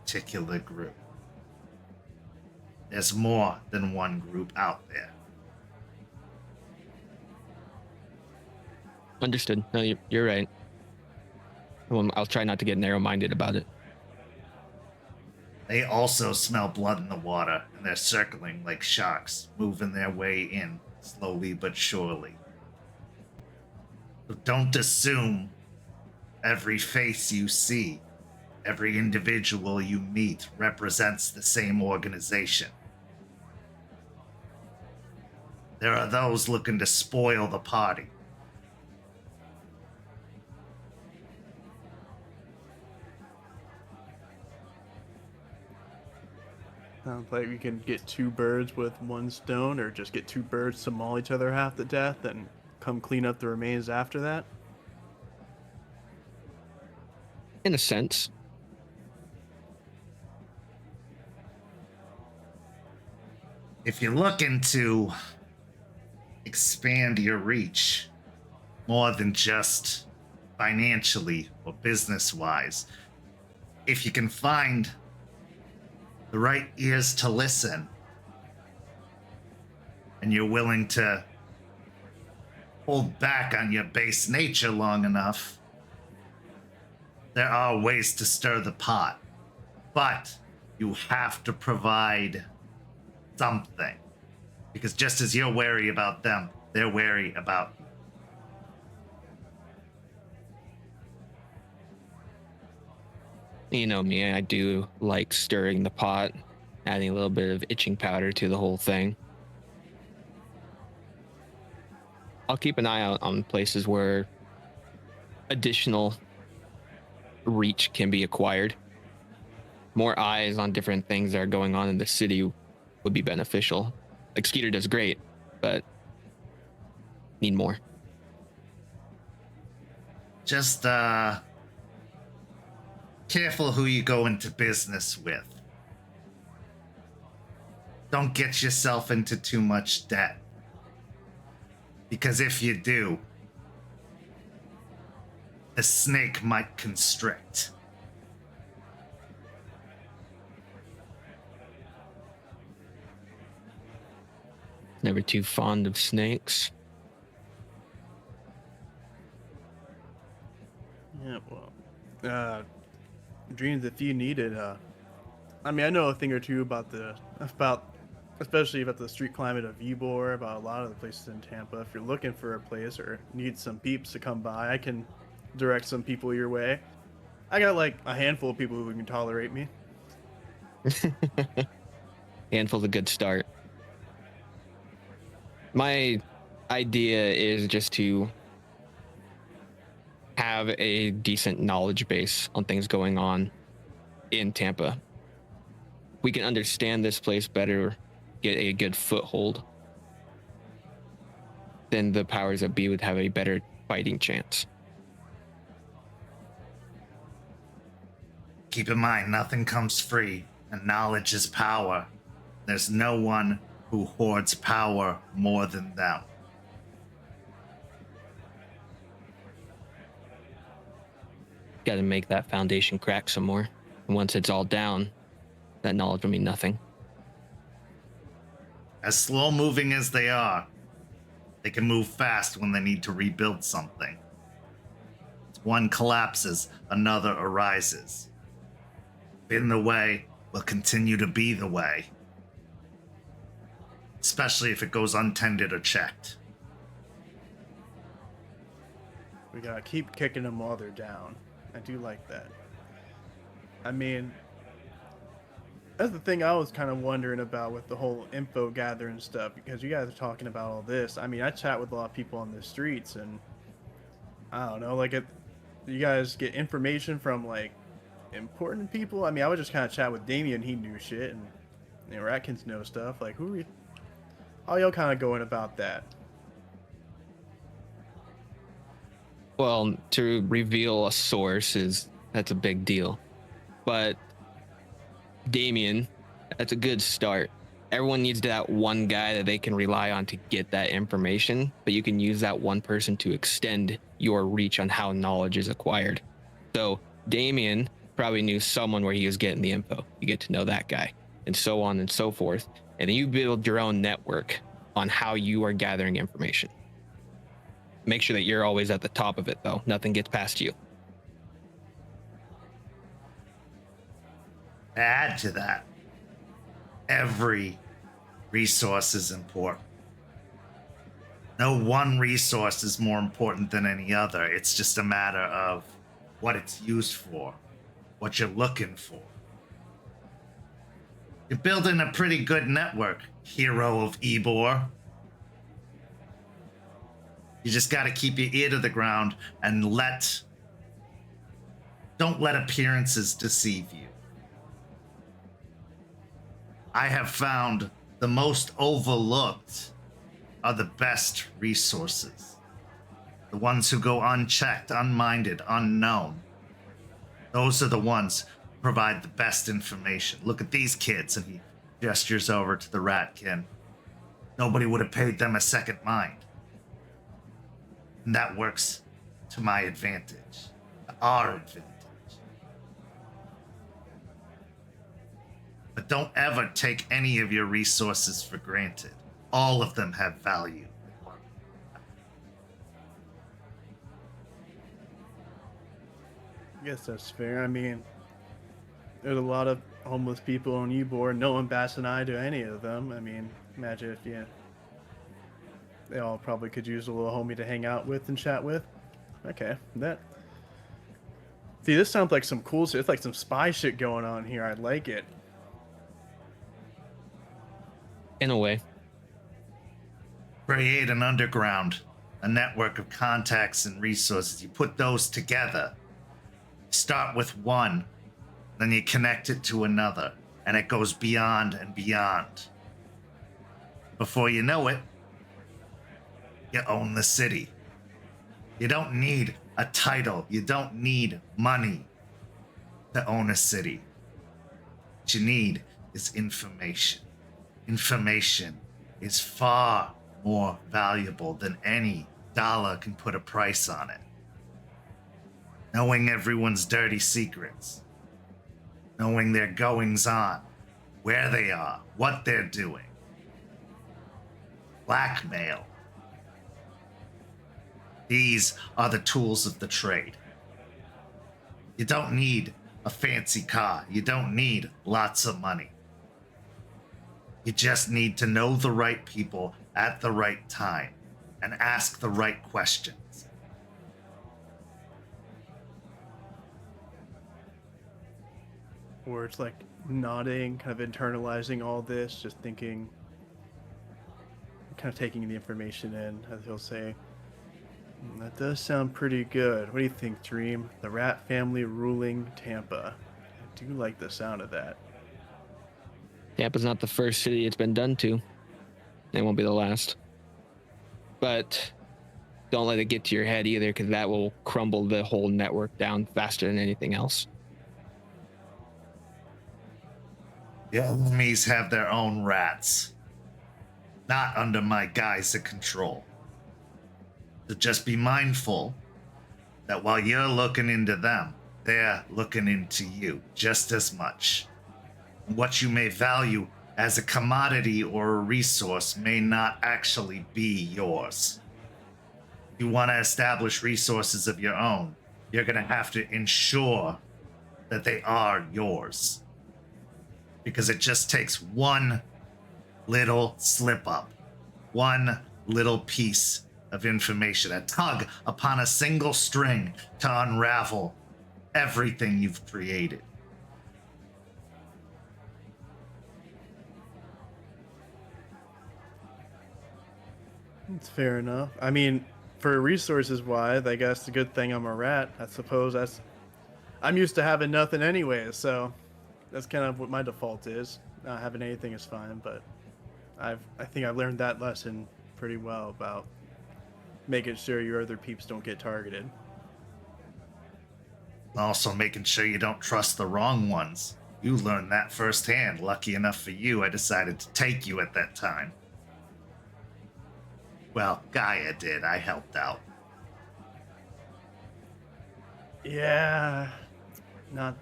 particular group. There's more than one group out there. Understood. No, you're right. Well, I'll try not to get narrow-minded about it. They also smell blood in the water, and they're circling like sharks, moving their way in, slowly but surely. So don't assume every face you see, every individual you meet represents the same organization. There are those looking to spoil the party. Sounds like we can get two birds with one stone, or just get two birds to maul each other half to death and come clean up the remains after that. In a sense. If you're looking to expand your reach more than just financially or business-wise, if you can find the right ears to listen, and you're willing to hold back on your base nature long enough, there are ways to stir the pot. But you have to provide something. Because just as you're wary about them, they're wary about you. You know me, I do like stirring the pot, adding a little bit of itching powder to the whole thing. I'll keep an eye out on places where additional reach can be acquired. More eyes on different things that are going on in the city would be beneficial. Like Skeeter does great, but need more. Just, careful who you go into business with. Don't get yourself into too much debt. Because if you do, the snake might constrict. Never too fond of snakes. Yeah, well, Dreams, if you need it, I mean, I know a thing or two about especially about the street climate of Ybor, about a lot of the places in Tampa. If you're looking for a place or need some peeps to come by, I can direct some people your way. I got like a handful of people who can tolerate me. Handful's a good start. My idea is just to have a decent knowledge base on things going on in Tampa. We can understand this place better, get a good foothold, then the powers that be would have a better fighting chance. Keep in mind, nothing comes free, and knowledge is power. There's no one who hoards power more than them. Got to make that foundation crack some more. And once it's all down, that knowledge will mean nothing. As slow moving as they are, they can move fast when they need to rebuild something. As one collapses, another arises. Been the way, will continue to be the way. Especially if it goes untended or checked. We gotta keep kicking them while they're down. I do like that. I mean, that's the thing I was kind of wondering about with the whole info gathering stuff, because you guys are talking about all this. I mean, I chat with a lot of people on the streets, and I don't know, like, you guys get information from, like, important people? I mean, I would just kind of chat with Damien, he knew shit, and, you know, Ratkins know stuff. Like, how y'all kind of going about that? Well, to reveal a source that's a big deal. But Damien, that's a good start. Everyone needs that one guy that they can rely on to get that information, but you can use that one person to extend your reach on how knowledge is acquired. So Damien probably knew someone where he was getting the info. You get to know that guy, and so on and so forth. And then you build your own network on how you are gathering information. Make sure that you're always at the top of it, though. Nothing gets past you. Add to that, every resource is important. No one resource is more important than any other. It's just a matter of what it's used for, what you're looking for. You're building a pretty good network, hero of Ebor. You just got to keep your ear to the ground and don't let appearances deceive you. I have found the most overlooked are the best resources. The ones who go unchecked, unminded, unknown. Those are the ones who provide the best information. Look at these kids, and he gestures over to the Ratkin. Nobody would have paid them a second mind. And that works to my advantage, to our advantage. But don't ever take any of your resources for granted. All of them have value. I guess that's fair. I mean, there's a lot of homeless people on Ebor. No one bats an eye to any of them. I mean, imagine if they all probably could use a little homie to hang out with and chat with. Okay, See, this sounds like some cool shit. It's like some spy shit going on here. I like it. In a way. Create an underground, a network of contacts and resources. You put those together. Start with one, then you connect it to another, and it goes beyond and beyond. Before you know it, you own the city. You don't need a title. You don't need money to own a city. What you need is information. Information is far more valuable than any dollar can put a price on it. Knowing everyone's dirty secrets. Knowing their goings on, where they are, what they're doing. Blackmail. These are the tools of the trade. You don't need a fancy car. You don't need lots of money. You just need to know the right people at the right time and ask the right questions. Or it's like nodding, kind of internalizing all this, just thinking, kind of taking the information in, as he'll say. That does sound pretty good. What do you think, Dream? The Rat family ruling Tampa. I do like the sound of that. Tampa's not the first city it's been done to. It won't be the last. But don't let it get to your head either, because that will crumble the whole network down faster than anything else. The enemies have their own rats, not under my guise of control. So just be mindful that while you're looking into them, they're looking into you just as much. What you may value as a commodity or a resource may not actually be yours. If you want to establish resources of your own, you're going to have to ensure that they are yours. Because it just takes one little slip up, one little piece of information, a tug upon a single string to unravel everything you've created. It's fair enough. I mean, for resources wise, I guess the good thing I'm a rat. I suppose I'm used to having nothing anyway, so that's kind of what my default is. Not having anything is fine, but I think I've learned that lesson pretty well about making sure your other peeps don't get targeted. Also making sure you don't trust the wrong ones. You learned that firsthand. Lucky enough for you, I decided to take you at that time. Well, Gaia did. I helped out. Yeah, not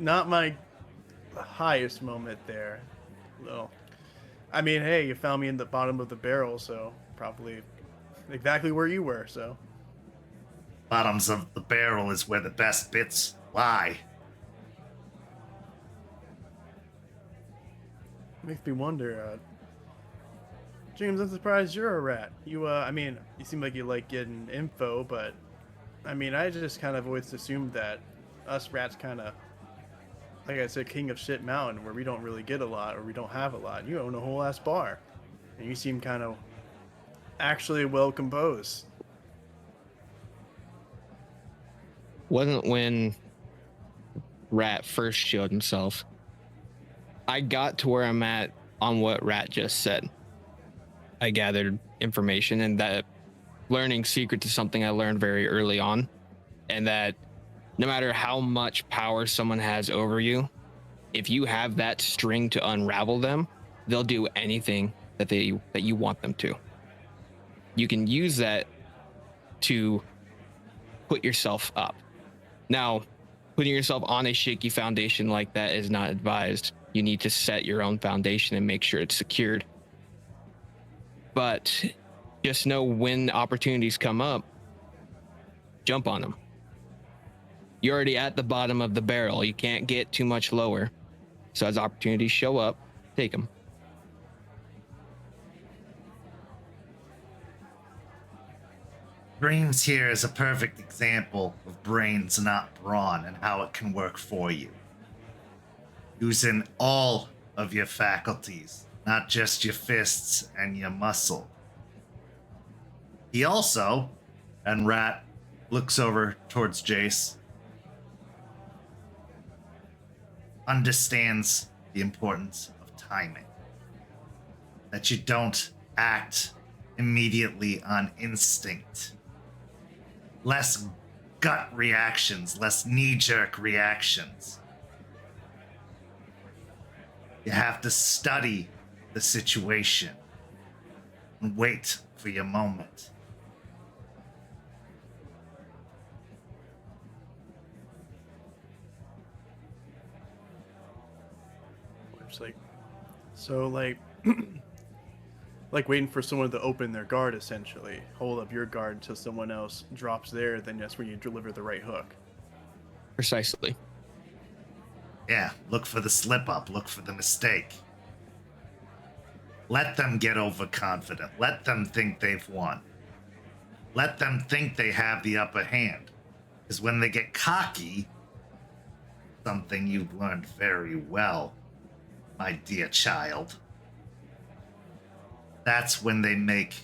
my highest moment there. Well, I mean, hey, you found me in the bottom of the barrel, so probably exactly where you were, so. Bottoms of the barrel is where the best bits lie. Makes me wonder, James, I'm surprised you're a rat. I mean, you seem like you like getting info, but I mean, I just kind of always assumed that us rats kind of, like I said, king of shit mountain, where we don't really get a lot or we don't have a lot. You own a whole ass bar, and you seem kind of actually well composed. Wasn't when Rat first showed himself. I got to where I'm at on what Rat just said. I gathered information, and that learning secrets is something I learned very early on, and that no matter how much power someone has over you, if you have that string to unravel them, they'll do anything that you want them to. You can use that to put yourself up. Now, putting yourself on a shaky foundation like that is not advised. You need to set your own foundation and make sure it's secured. But just know when opportunities come up, jump on them. You're already at the bottom of the barrel. You can't get too much lower. So as opportunities show up, take them. Dreams here is a perfect example of brains, not brawn, and how it can work for you. Using all of your faculties, not just your fists and your muscle. He also, and Rat looks over towards Jace, understands the importance of timing. That you don't act immediately on instinct. Less gut reactions, less knee-jerk reactions. You have to study the situation and wait for your moment. It's like, so like, like waiting for someone to open their guard, essentially. Hold up your guard until someone else drops there, then that's when you deliver the right hook. Precisely. Yeah, look for the slip up, look for the mistake. Let them get overconfident. Let them think they've won. Let them think they have the upper hand. Because when they get cocky, something you've learned very well, my dear child, that's when they make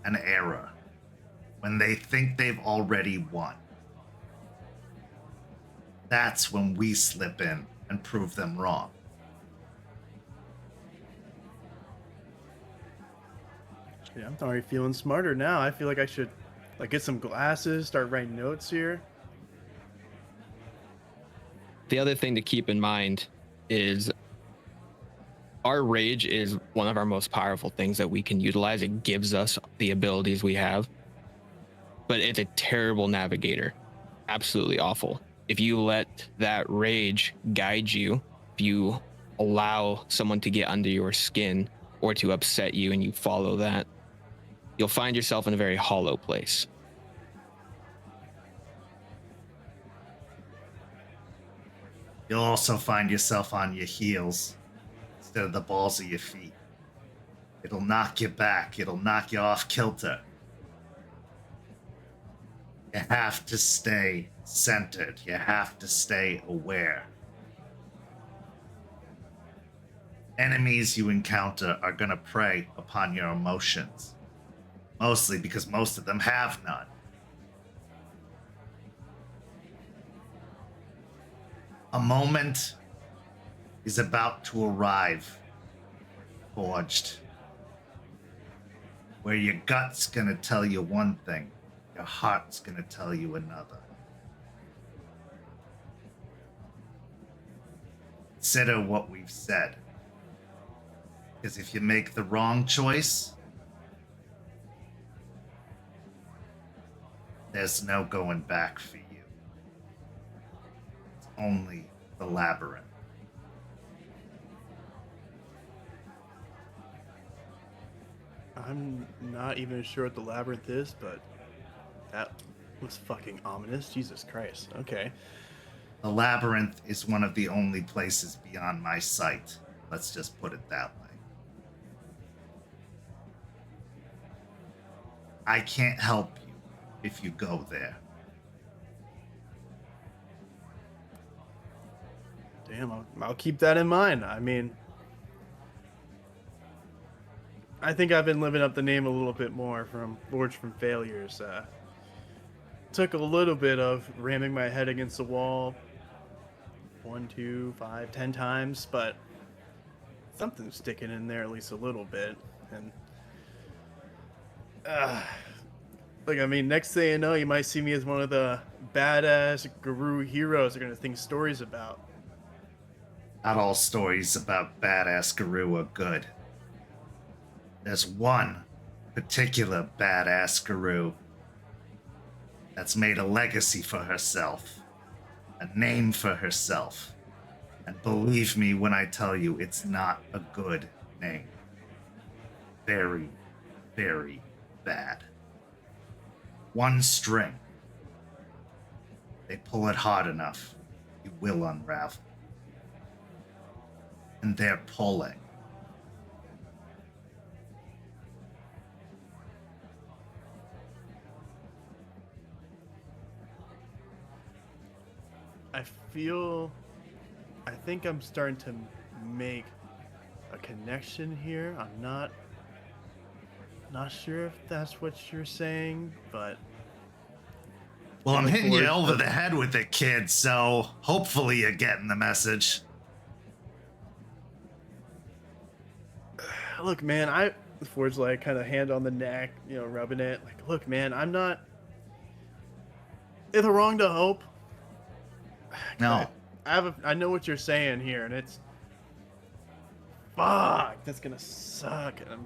an error. When they think they've already won. That's when we slip in and prove them wrong. Yeah, I'm already feeling smarter now. I feel like I should like get some glasses, start writing notes here. The other thing to keep in mind is our rage is one of our most powerful things that we can utilize. It gives us the abilities we have, but it's a terrible navigator. Absolutely awful. If you let that rage guide you, if you allow someone to get under your skin or to upset you and you follow that, you'll find yourself in a very hollow place. You'll also find yourself on your heels instead of the balls of your feet. It'll knock you back. It'll knock you off kilter. You have to stay centered. You have to stay aware. Enemies you encounter are going to prey upon your emotions. Mostly because most of them have none. A moment is about to arrive, Forged, where your gut's gonna tell you one thing, your heart's gonna tell you another. Consider what we've said. Because if you make the wrong choice, there's no going back for you. It's only the labyrinth. I'm not even sure what the labyrinth is, but that was fucking ominous. Jesus Christ. Okay. The labyrinth is one of the only places beyond my sight. Let's just put it that way. I can't help you if you go there. Damn, I'll keep that in mind. I mean, I think I've been living up the name a little bit more from Forged from Failures. Took a little bit of ramming my head against the wall 1, 2, 5, 10 times, but something's sticking in there at least a little bit. And like, I mean, next thing you know, you might see me as one of the badass guru heroes they're gonna think stories about. Not all stories about badass guru are good. There's one particular badass guru that's made a legacy for herself, a name for herself. And believe me when I tell you, it's not a good name. Very, very bad. One string. They pull it hard enough, you will unravel. And they're pulling. I think I'm starting to make a connection here. I'm not sure if that's what you're saying, but Well, I'm hitting you over the head with it, kid, so hopefully you're getting the message. Look, man, Ford's like kind of hand on the neck, rubbing it. Like, look, man, I'm not. Is it wrong to hope? No. I know what you're saying here, and it's. Fuck, that's gonna suck. And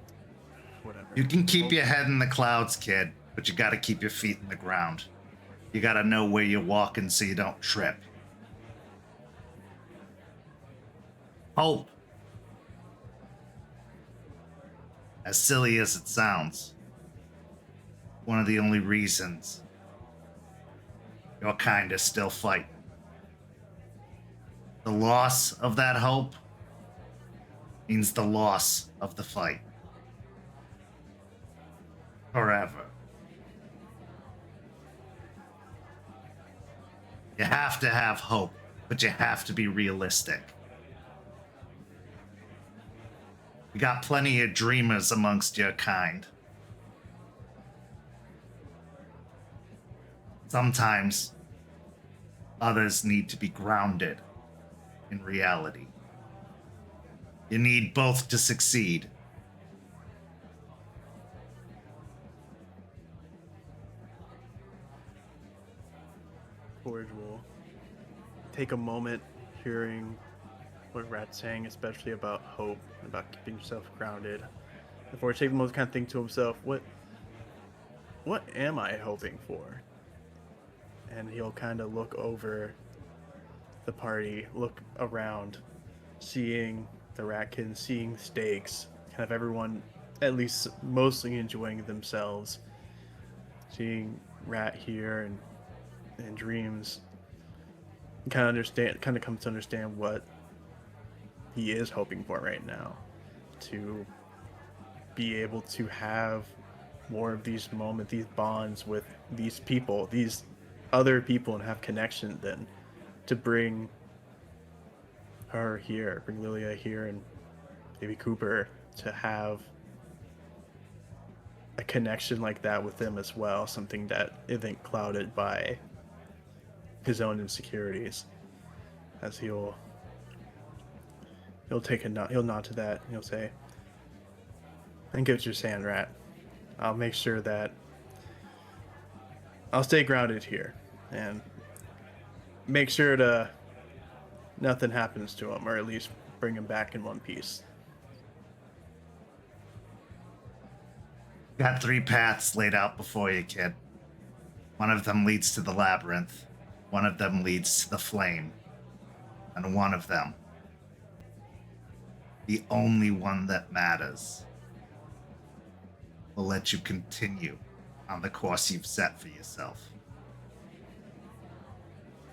whatever. You can keep your head in the clouds, kid, but you gotta keep your feet in the ground. You gotta know where you're walking so you don't trip. Hope. As silly as it sounds, one of the only reasons your kind is still fighting. The loss of that hope means the loss of the fight. Forever. You have to have hope, but you have to be realistic. We got plenty of dreamers amongst your kind. Sometimes others need to be grounded in reality. You need both to succeed. Forge will take a moment hearing what Rat's saying, especially about hope, about keeping yourself grounded. Before taking those kind of thing to himself, what am I hoping for? And he'll kind of look over the party, look around, seeing the Ratkins, seeing Stakes, kind of everyone at least mostly enjoying themselves. Seeing Rat here and Dreams, kind of comes to understand what he is hoping for right now, to be able to have more of these moments, these bonds with these people, these other people, and have connection, then to bring her here, bring Lilia here, and maybe Cooper, to have a connection like that with them as well, something that isn't clouded by his own insecurities. As he'll take a nod, he'll nod to that, and he'll say, "I get what you're saying, Rat. I'll make sure that I'll stay grounded here and make sure to nothing happens to him, or at least bring him back in one piece." Got 3 paths laid out before you, kid. One of them leads to the labyrinth, one of them leads to the flame, and one of them, the only one that matters, will let you continue on the course you've set for yourself.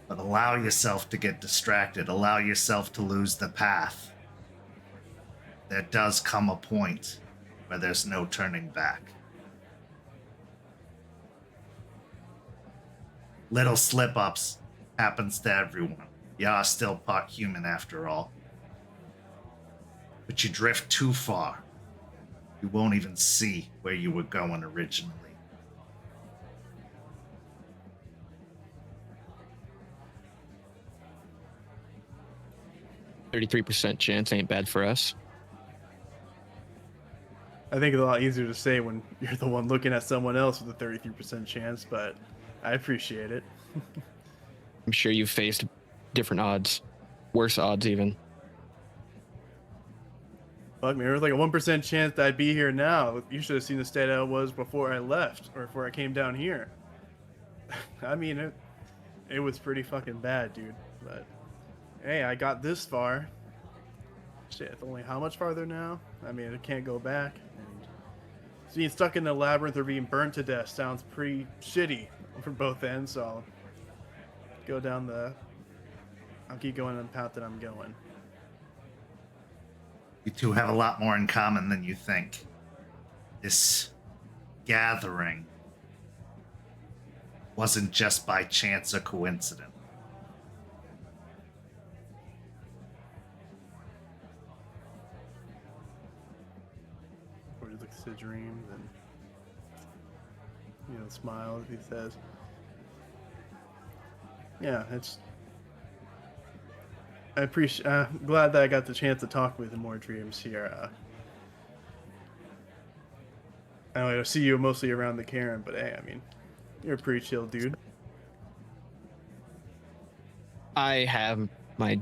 But allow yourself to get distracted, allow yourself to lose the path. There does come a point where there's no turning back. Little slip-ups happens to everyone. You are still part human after all. But you drift too far. You won't even see where you were going originally. %33% chance ain't bad for us. I think it's a lot easier to say when you're the one looking at someone else with a 33% chance, but I appreciate it. I'm sure you've faced different odds, worse odds even. Fuck me, there was like a 1% chance that I'd be here now. You should have seen the state I was before I left, or before I came down here. I mean, it was pretty fucking bad, dude. But hey, I got this far. Shit, only how much farther now? I mean, it can't go back. And being stuck in the labyrinth or being burnt to death sounds pretty shitty from both ends, so I'll keep going on the path that I'm going. You two have a lot more in common than you think. This gathering wasn't just by chance or coincidence. Where he looks at Dreams and, smiles. He says, "Yeah, I appreciate. Glad that I got the chance to talk with more Dreams here. I see you mostly around the Caern, but hey, I mean, you're a pretty chill dude." I have my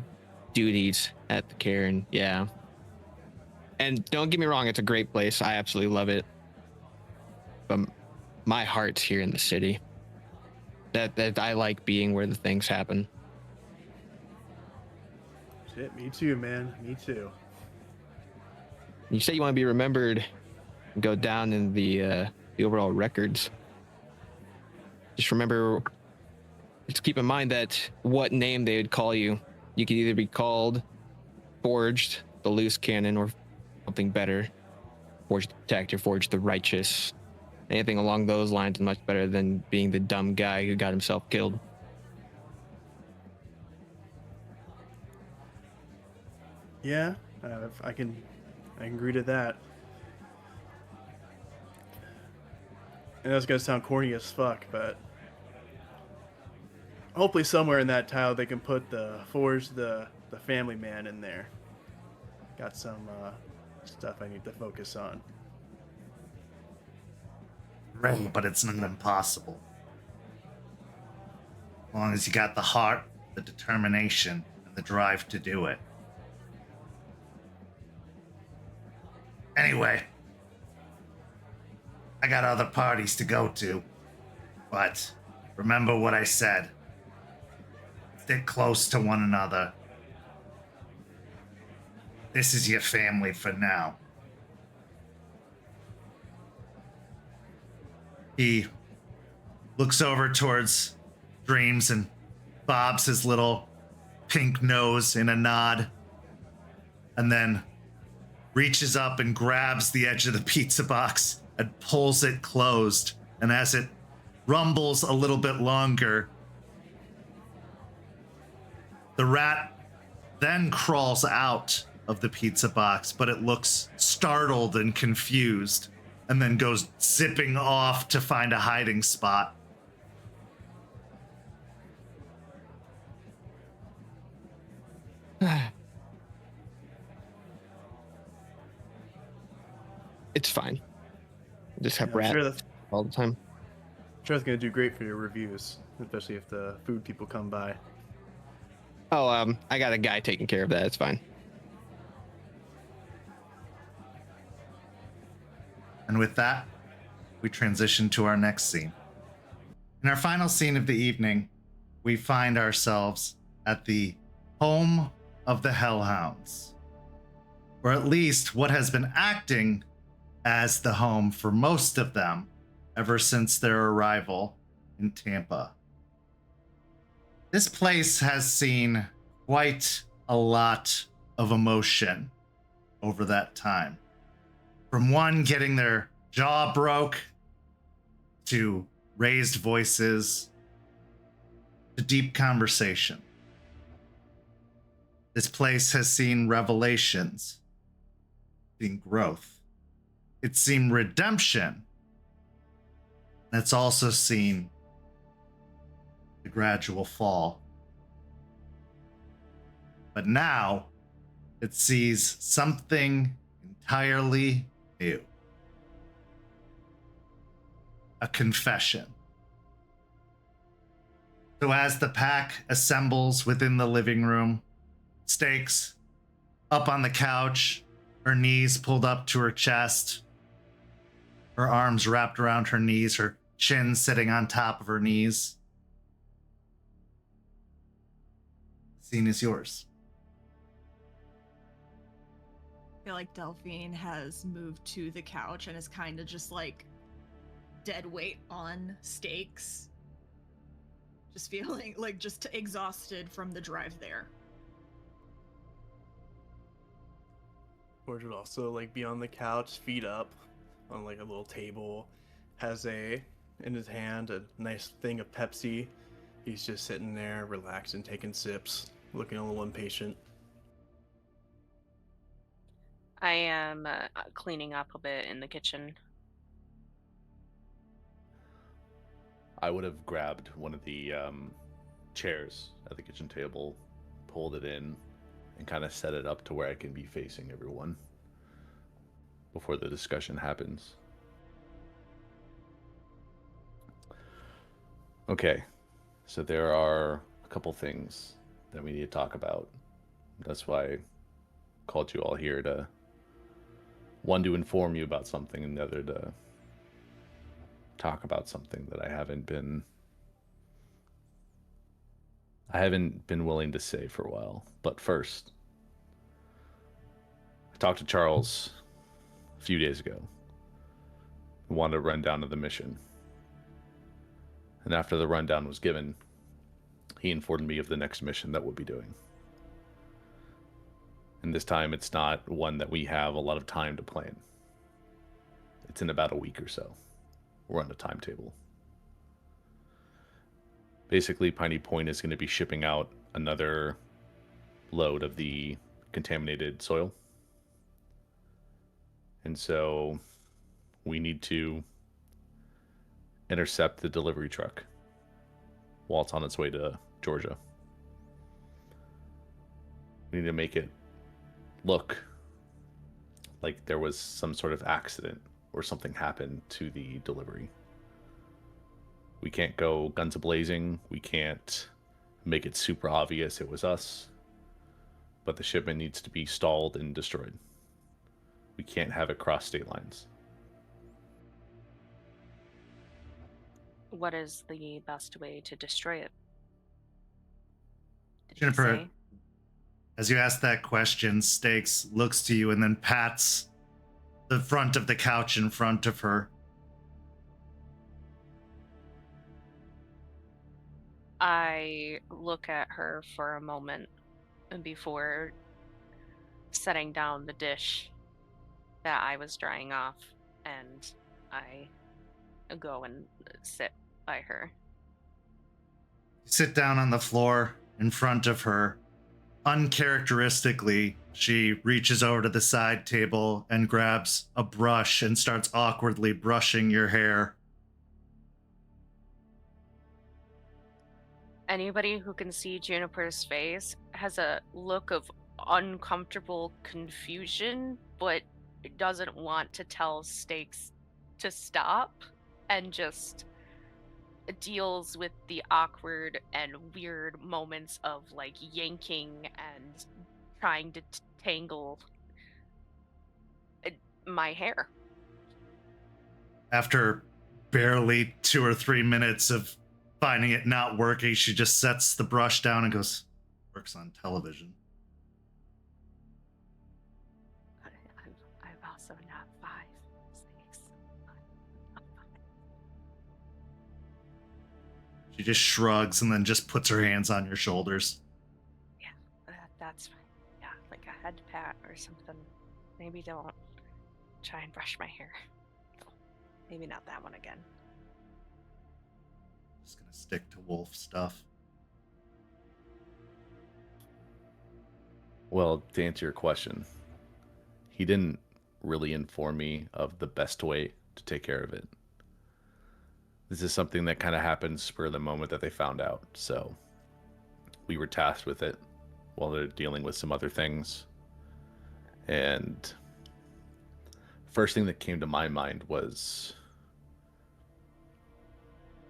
duties at the Caern, yeah. And don't get me wrong, it's a great place. I absolutely love it. But my heart's here in the city. That I like being where the things happen. Shit, me too, man. Me too. You say you want to be remembered and go down in the overall records. Just keep in mind that what name they would call you. You could either be called Forged, the Loose Cannon, or something better. Forged the Protector, Forged the Righteous. Anything along those lines is much better than being the dumb guy who got himself killed. Yeah, I can agree to that. And that's gonna sound corny as fuck, but hopefully somewhere in that tile they can put the family man in there. Got some stuff I need to focus on. Right, but it's not impossible. As long as you got the heart, the determination, and the drive to do it. Anyway, I got other parties to go to, but remember what I said. Stick close to one another. This is your family for now. He looks over towards Dreams and bobs his little pink nose in a nod, and then reaches up and grabs the edge of the pizza box and pulls it closed. And as it rumbles a little bit longer, the rat then crawls out of the pizza box, but it looks startled and confused, and then goes zipping off to find a hiding spot. It's fine. Just have I'm rat sure that's, all the time. I'm sure that's gonna do great for your reviews, especially if the food people come by. Oh, I got a guy taking care of that. It's fine. And with that, we transition to our next scene. In our final scene of the evening, we find ourselves at the home of the Hellhounds, or at least what has been acting as the home for most of them ever since their arrival in Tampa. This place has seen quite a lot of emotion over that time. From one getting their jaw broke, to raised voices, to deep conversation. This place has seen revelations, seen growth. It's seen redemption. And it's also seen the gradual fall. But now it sees something entirely new. A confession. So as the pack assembles within the living room, Stakes up on the couch, her knees pulled up to her chest, her arms wrapped around her knees, her chin sitting on top of her knees. The scene is yours. I feel like Delphine has moved to the couch and is kind of just like dead weight on Stakes. Just feeling like just exhausted from the drive there. George would also like be on the couch, feet up, on like a little table, has in his hand a nice thing of Pepsi. He's just sitting there, relaxed and taking sips, looking a little impatient. I am cleaning up a bit in the kitchen. I would have grabbed one of the chairs at the kitchen table, pulled it in, and kind of set it up to where I can be facing everyone before the discussion happens. Okay, so there are a couple things that we need to talk about. That's why I called you all here to, one, to inform you about something, and the other to talk about something that I haven't been willing to say for a while. But first, I talked to Charles a few days ago. We wanted to run down to the mission. And after the rundown was given, he informed me of the next mission that we'll be doing. And this time it's not one that we have a lot of time to plan. It's in about a week or so. We're on a timetable. Basically, Piney Point is going to be shipping out another load of the contaminated soil. And so we need to intercept the delivery truck while it's on its way to Georgia. We need to make it look like there was some sort of accident or something happened to the delivery. We can't go guns a-blazing. We can't make it super obvious it was us. But the shipment needs to be stalled and destroyed. We can't have it cross state lines. What is the best way to destroy it? Did he Juniper, say? as you ask that question, Stakes looks to you and then pats the front of the couch in front of her. I look at her for a moment before setting down the dish that I was drying off, and I go and sit by her. You sit down on the floor in front of her. Uncharacteristically, she reaches over to the side table and grabs a brush and starts awkwardly brushing your hair. Anybody who can see Juniper's face has a look of uncomfortable confusion, but doesn't want to tell Stakes to stop, and just deals with the awkward and weird moments of like yanking and trying to tangle my hair. After barely 2 or 3 minutes of finding it not working, she just sets the brush down and goes, works on television. I'm also not 5, Stakes. She just shrugs and then just puts her hands on your shoulders. Yeah, that's fine. Yeah, like a head pat or something. Maybe don't try and brush my hair. Maybe not that one again. Just gonna stick to wolf stuff. Well, to answer your question, he didn't really inform me of the best way to take care of it. This is something that kind of happened spur of the moment that they found out. So we were tasked with it while they're dealing with some other things. And first thing that came to my mind was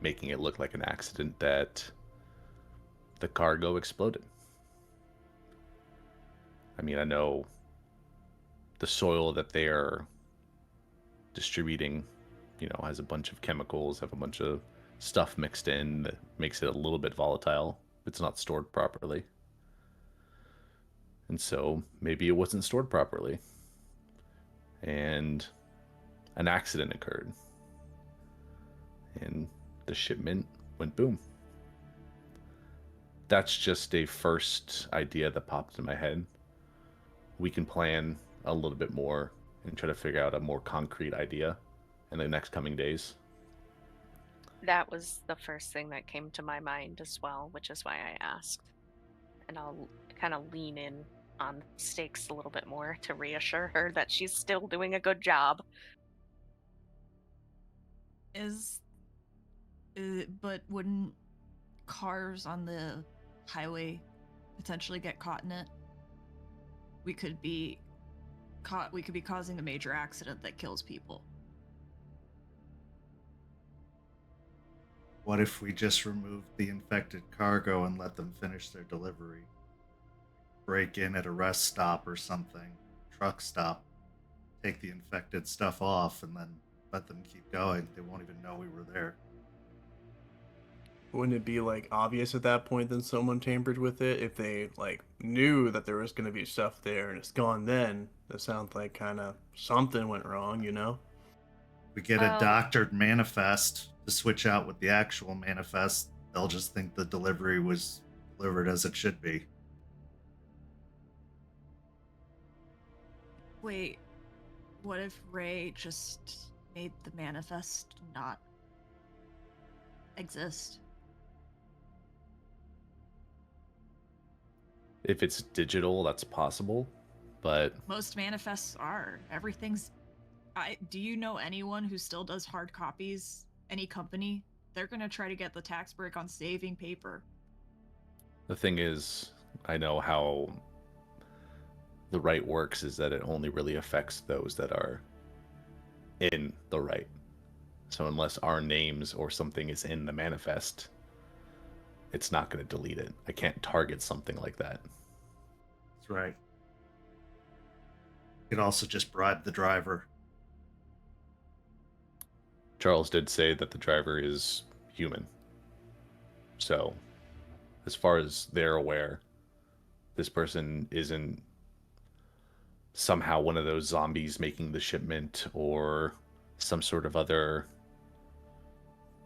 making it look like an accident that the cargo exploded. I mean, I know the soil that they're distributing, you know, has a bunch of chemicals, have a bunch of stuff mixed in that makes it a little bit volatile if it's not stored properly. And so maybe it wasn't stored properly, and an accident occurred, and the shipment went boom. That's just a first idea that popped in my head. We can plan a little bit more and try to figure out a more concrete idea in the next coming days. That was the first thing that came to my mind as well, which is why I asked. And I'll kind of lean in on Stakes a little bit more to reassure her that she's still doing a good job. But wouldn't cars on the highway potentially get caught in it? We could be causing a major accident that kills people. What if we just removed the infected cargo and let them finish their delivery? Break in at a rest stop or something, truck stop, take the infected stuff off, and then let them keep going. They won't even know we were there. Wouldn't it be like obvious at that point that someone tampered with it if they like knew that there was going to be stuff there and it's gone? Then that sounds like kind of something went wrong, you know? We get a doctored manifest to switch out with the actual manifest. They'll just think the delivery was delivered as it should be. Wait, what if Ray just made the manifest not exist? If it's digital, that's possible, but Most manifests are. Everything's... do you know anyone who still does hard copies? Any company? They're gonna try to get the tax break on saving paper. the thing is, I know how the right works is that it only really affects those that are in the right. So unless our names or something is in the manifest, it's not going to delete it. I can't target something like that. That's right. You could also just bribe the driver. Charles did say that the driver is human. So, as far as they're aware, this person isn't somehow one of those zombies making the shipment or some sort of other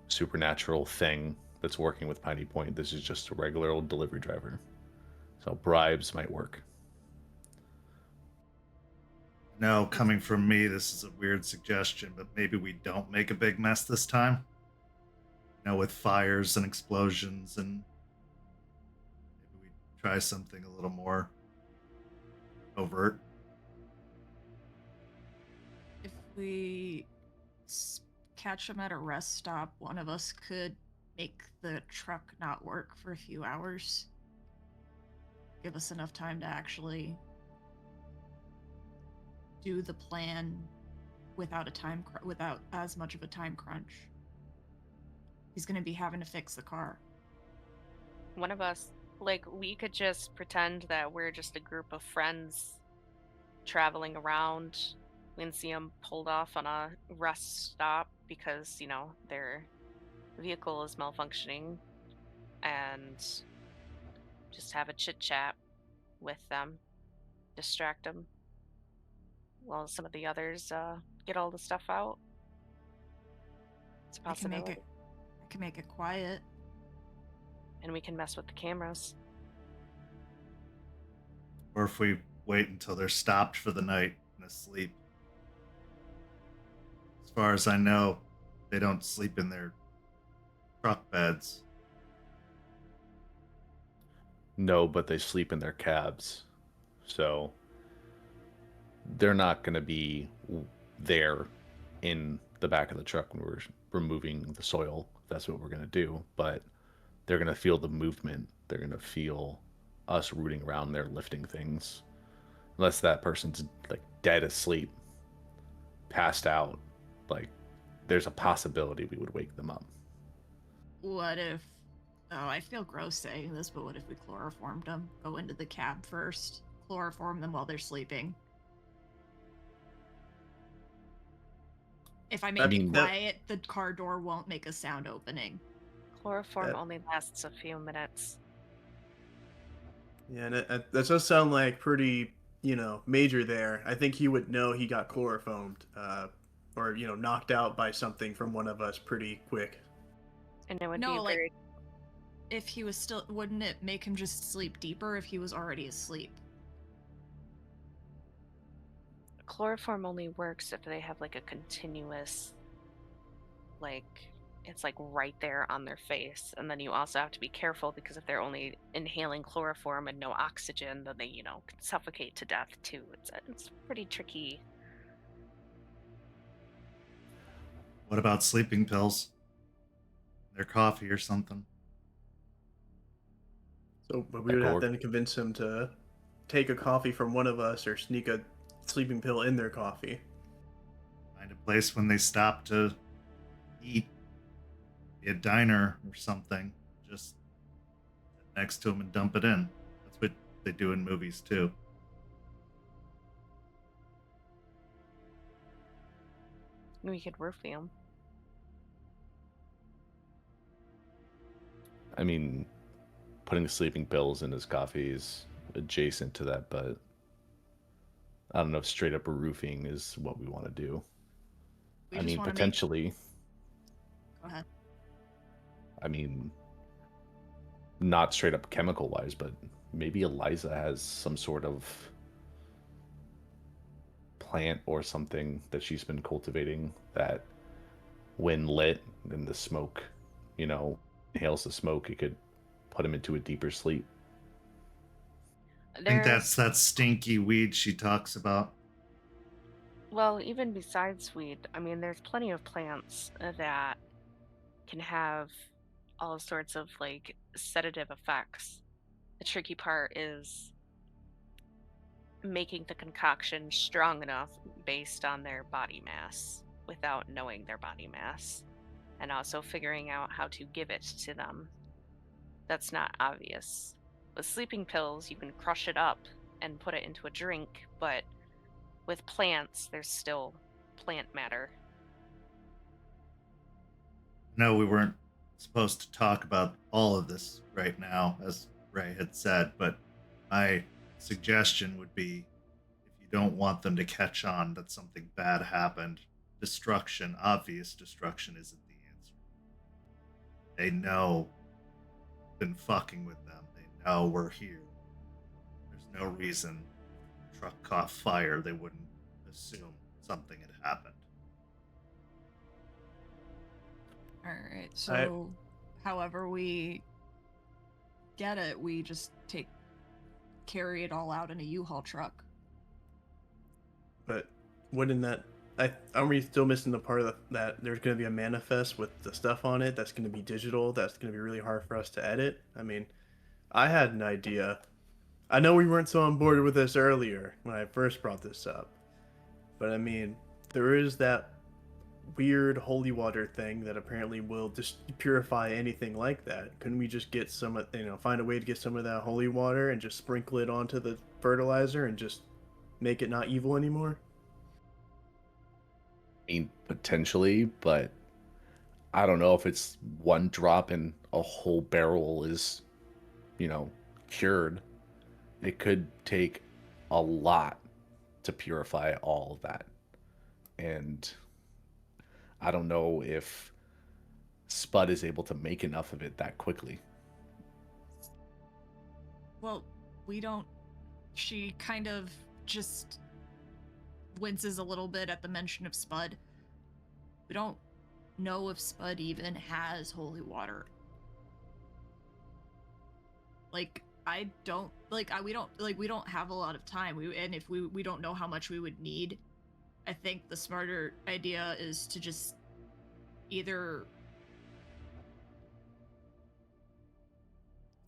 supernatural thing that's working with Piney Point. This is just a regular old delivery driver. So bribes might work. No, coming from me, this is a weird suggestion, but maybe we don't make a big mess this time. With fires and explosions, and maybe we try something a little more overt. If we catch them at a rest stop, one of us could make the truck not work for a few hours. Give us enough time to actually do the plan without as much of a time crunch. He's going to be having to fix the car. One of us, we could just pretend that we're just a group of friends traveling around. We can see them pulled off on a rest stop because, their vehicle is malfunctioning, and just have a chit chat with them, distract them while some of the others get all the stuff out. It's a possibility. I can make it quiet. And we can mess with the cameras. Or if we wait until they're stopped for the night and asleep. As far as I know, they don't sleep in their truck beds. No, but they sleep in their cabs. So they're not going to be there in the back of the truck when we're removing the soil. That's what we're going to do. But they're going to feel the movement. They're going to feel us rooting around there lifting things. Unless that person's dead asleep, passed out, there's a possibility we would wake them up. What if... Oh, I feel gross saying this, but what if we chloroformed them? Go into the cab first, chloroform them while they're sleeping. If I make it quiet, the car door won't make a sound opening. Chloroform only lasts a few minutes. Yeah, and that does sound like pretty, major there. I think he would know he got chloroformed, or, knocked out by something from one of us pretty quick. And it would be very... If he was still... Wouldn't it make him just sleep deeper if he was already asleep? Chloroform only works if they have a continuous, it's right there on their face. And then you also have to be careful because if they're only inhaling chloroform and no oxygen, then they, can suffocate to death too. It's pretty tricky. What about sleeping pills? Their coffee or something? So, but we would have then convince him to take a coffee from one of us or sneak a sleeping pill in their coffee. Find a place when they stop to eat, be a diner or something, just sit next to them and dump it in. That's what they do in movies too. We could roofie them. I mean, putting sleeping pills in his coffee is adjacent to that, but I don't know if straight up roofing is what we want to do. I mean, potentially. Go ahead. I mean, not straight up chemical wise, but maybe Eliza has some sort of plant or something that she's been cultivating that when lit and the smoke, inhales the smoke, it could put him into a deeper sleep. I think that's that stinky weed she talks about. Well, even besides weed, I mean, there's plenty of plants that can have all sorts of sedative effects. The tricky part is making the concoction strong enough based on their body mass without knowing their body mass, and also figuring out how to give it to them. That's not obvious. With sleeping pills, you can crush it up and put it into a drink, but with plants, there's still plant matter. No, we weren't supposed to talk about all of this right now, as Ray had said, but my suggestion would be if you don't want them to catch on that something bad happened, destruction, obvious destruction, isn't the answer. They know we've been fucking with them. They know we're here. There's no reason if the truck caught fire they wouldn't assume something had happened. All right. So, however we get it, we just carry it all out in a U-Haul truck. But wouldn't that? Aren't we still missing the part of that there's going to be a manifest with the stuff on it that's going to be digital? That's going to be really hard for us to edit. I mean, I had an idea. I know we weren't so on board with this earlier when I first brought this up, but I mean, there is that weird holy water thing that apparently will just purify anything like that. Couldn't we just get some, find a way to get some of that holy water and just sprinkle it onto the fertilizer and just make it not evil anymore? I mean, potentially, but I don't know if it's one drop and a whole barrel is, cured. It could take a lot to purify all of that. And I don't know if Spud is able to make enough of it that quickly. Well, we don't. She kind of just winces a little bit at the mention of Spud. We don't know if Spud even has holy water. We don't have a lot of time. If we don't know how much we would need. I think the smarter idea is to just either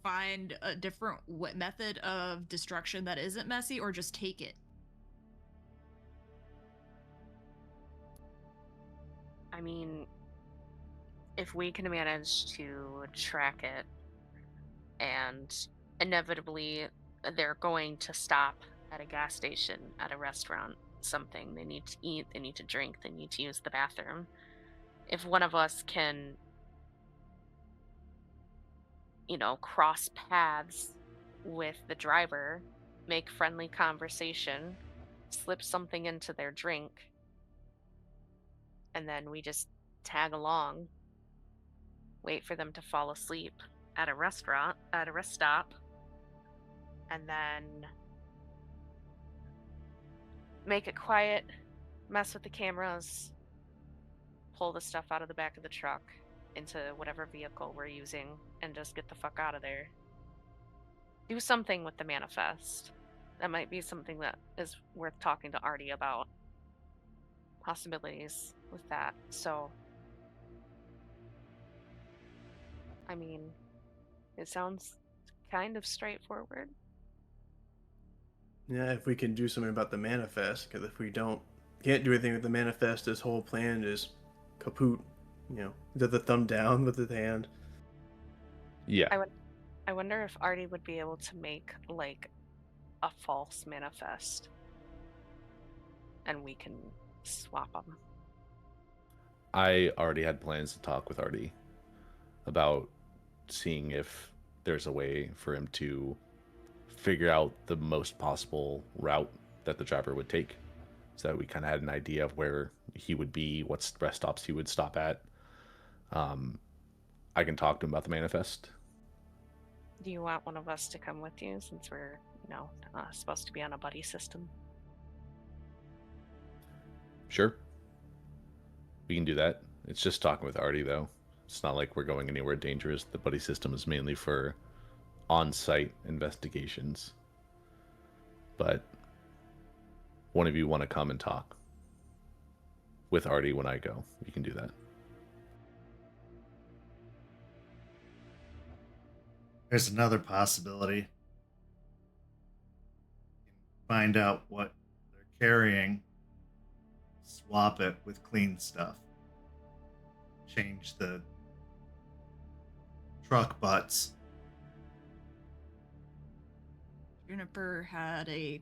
find a different method of destruction that isn't messy, or just take it. I mean, if we can manage to track it, and inevitably they're going to stop at a gas station, at a restaurant, something, they need to eat, they need to drink, they need to use the bathroom. If one of us can, cross paths with the driver, make friendly conversation, slip something into their drink, and then we just tag along, wait for them to fall asleep at a rest stop, and then make it quiet, mess with the cameras, pull the stuff out of the back of the truck into whatever vehicle we're using, and just get the fuck out of there. Do something with the manifest. That might be something that is worth talking to Artie about. Possibilities with that. So, I mean, it sounds kind of straightforward. Yeah, if we can do something about the manifest, because if we can't do anything with the manifest, this whole plan is kaput. The thumb down with the hand. Yeah. I wonder if Artie would be able to make a false manifest, and we can swap them. I already had plans to talk with Artie about seeing if there's a way for him to figure out the most possible route that the driver would take, so that we kind of had an idea of where he would be, what rest stops he would stop at. I can talk to him about the manifest. Do you want one of us to come with you, since we're, supposed to be on a buddy system? Sure. We can do that. It's just talking with Artie, though. It's not like we're going anywhere dangerous. The buddy system is mainly for on-site investigations. But one of you want to come and talk with Artie when I go, you can do that. There's another possibility. Find out what they're carrying, swap it with clean stuff, change the truck butts. Juniper had a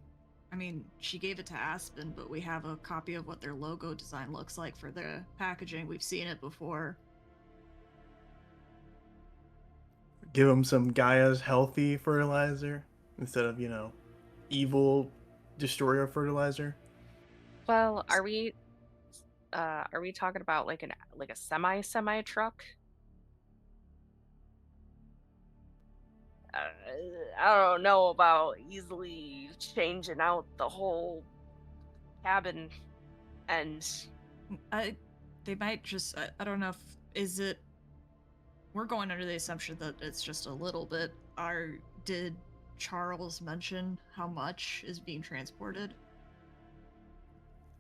I mean, she gave it to Aspen, but we have a copy of what their logo design looks like for the packaging. We've seen it before. Give them some Gaia's healthy fertilizer instead of, evil destroyer fertilizer. Well, are we talking about like a semi truck? I don't know about easily changing out the whole cabin, and They might just. I don't know if is it. We're going under the assumption that it's just a little bit. Did Charles mention how much is being transported?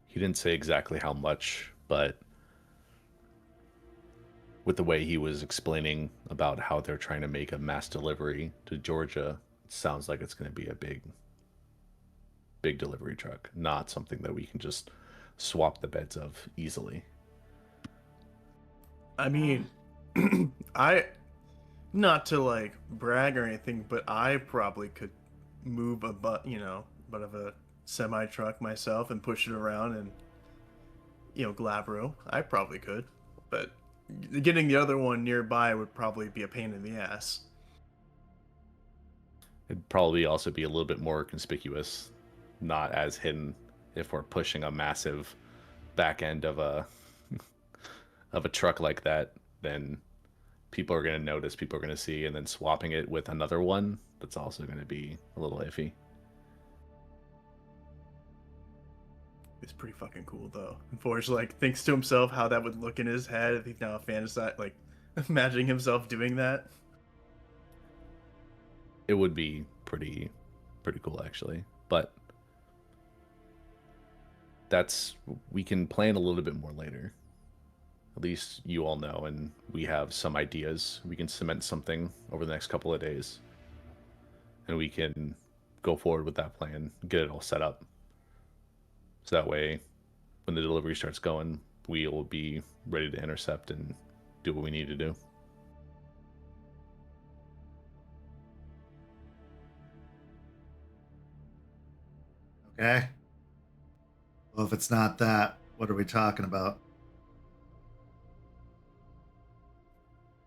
He didn't say exactly how much, but with the way he was explaining about how they're trying to make a mass delivery to Georgia, it sounds like it's going to be a big delivery truck, not something that we can just swap the beds of easily. I mean, not to like brag or anything, but I probably could move a butt of a semi truck myself and push it around and Glabro. I probably could, but getting the other one nearby would probably be a pain in the ass. It'd probably also be a little bit more conspicuous, not as hidden if we're pushing a massive back end of a truck like that. Then people are going to notice, people are going to see, and then swapping it with another one, that's also going to be a little iffy. It's pretty fucking cool though. And Forge thinks to himself how that would look in his head if he's now fantasizing, imagining himself doing that. It would be pretty cool actually, but we can plan a little bit more later. At least you all know, and we have some ideas. We can cement something over the next couple of days, and we can go forward with that plan, get it all set up. So that way, when the delivery starts going, we will be ready to intercept and do what we need to do. Okay. Well, if it's not that, what are we talking about?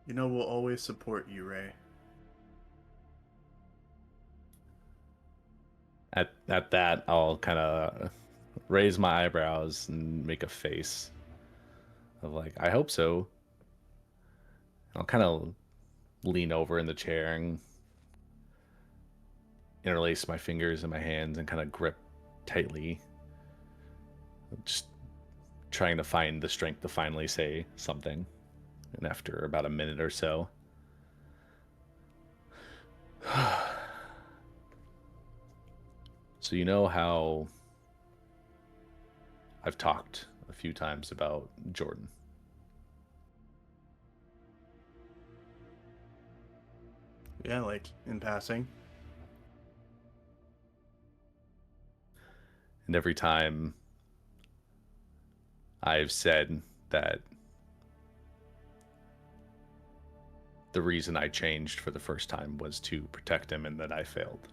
We'll always support you, Ray. At that, I'll kind of raise my eyebrows and make a face of I hope so. I'll kind of lean over in the chair and interlace my fingers in my hands and kind of grip tightly, just trying to find the strength to finally say something. And after about a minute or so, so you know how I've talked a few times about Jordan. Yeah, in passing. And every time I've said that the reason I changed for the first time was to protect him and that I failed.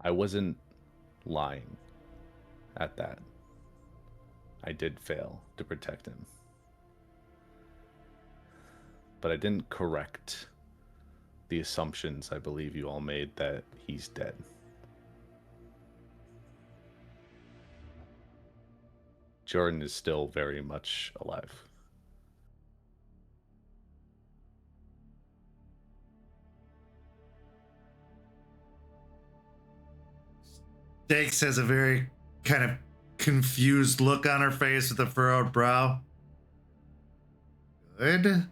I wasn't lying at that. I did fail to protect him. But I didn't correct the assumptions I believe you all made that he's dead. Jordan is still very much alive. Stakes has a very kind of confused look on her face with a furrowed brow. Good.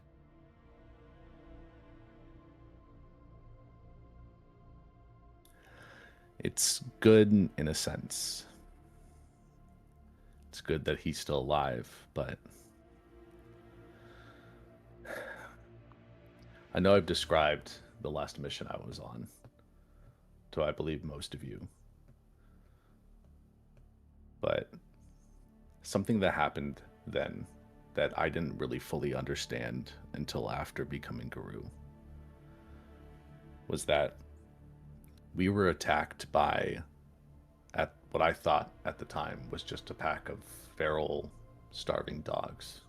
It's good in a sense. It's good that he's still alive, but I know I've described the last mission I was on to, I believe, most of you. But something that happened then that I didn't really fully understand until after becoming Guru was that We were attacked by, at what I thought at the time was just a pack of feral, starving dogs.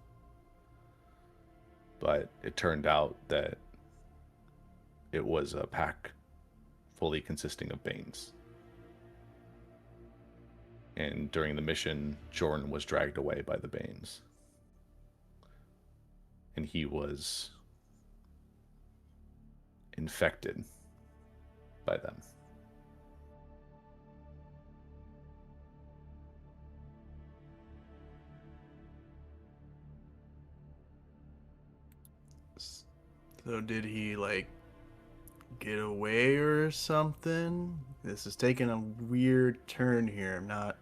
But it turned out that it was a pack fully consisting of Banes. And during the mission, Jordan was dragged away by the Banes. And he was infected by them. So did he like get away or something? This is taking a weird turn here. I'm not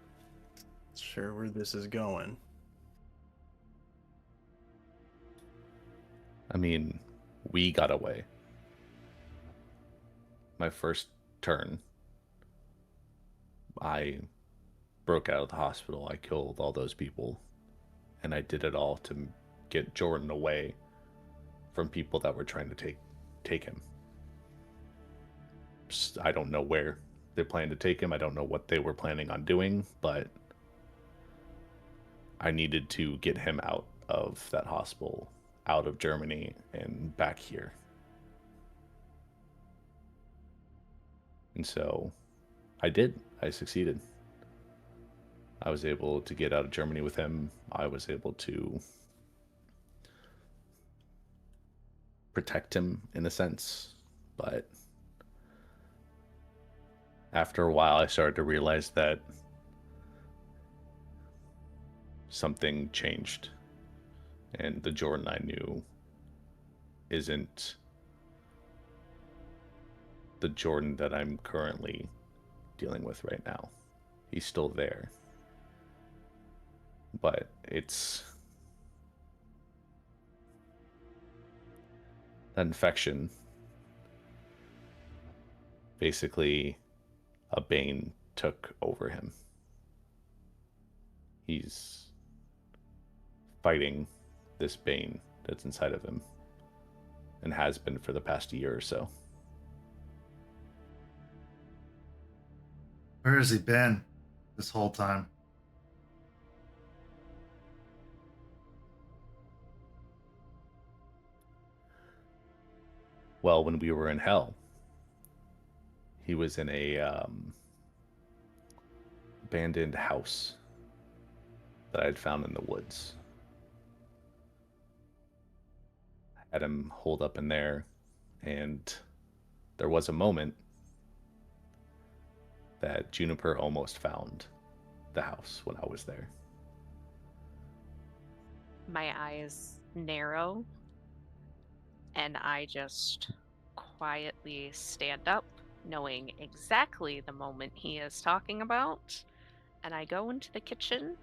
sure where this is going. I mean, we got away. My first turn, I broke out of the hospital. I killed all those people. And I did it all to get Jordan away from people that were trying to take him. I don't know where they planned to take him. I don't know what they were planning on doing, but I needed to get him out of that hospital, out of Germany, and back here. And so I did. I succeeded. I was able to get out of Germany with him. I was able to protect him in a sense, but after a while I started to realize that something changed, and the Jordan I knew isn't the Jordan that I'm currently dealing with right now. He's still there, but it's that infection. Basically, a Bane took over him. He's fighting this Bane that's inside of him, and has been for the past year or so. Where has he been this whole time? Well, when we were in hell, he was in a abandoned house that I had found in the woods. I had him holed up in there, and there was a moment that Juniper almost found the house when I was there. My eyes narrow, and I just quietly stand up, knowing exactly the moment he is talking about. And I go into the kitchen,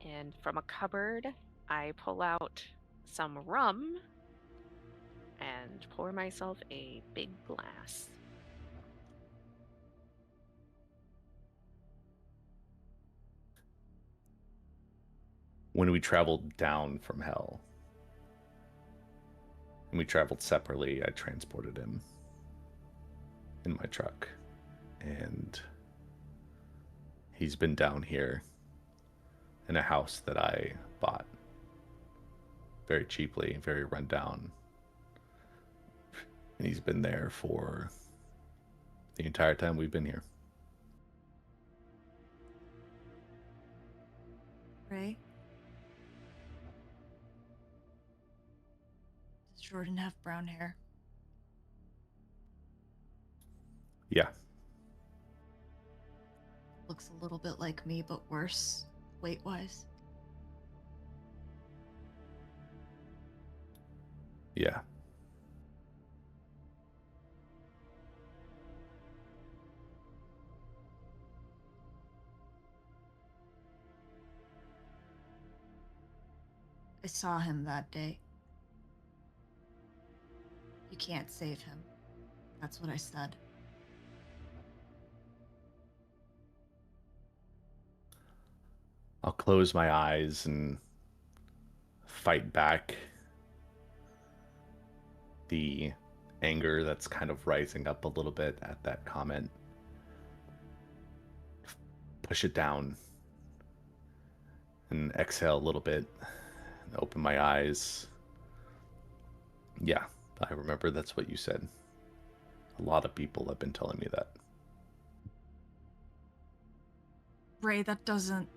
and from a cupboard, I pull out some rum and pour myself a big glass. When we traveled down from hell, and we traveled separately, I transported him in my truck, and he's been down here in a house that I bought very cheaply, very run down, and he's been there for the entire time we've been here. Ray? Does Jordan have brown hair? Yeah. Looks a little bit like me, but worse, weight-wise. Yeah. I saw him that day. You can't save him. That's what I said. I'll close my eyes and fight back the anger that's kind of rising up a little bit at that comment. Push it down and exhale a little bit and open my eyes. Yeah, I remember that's what you said. A lot of people have been telling me that. Ray, that doesn't...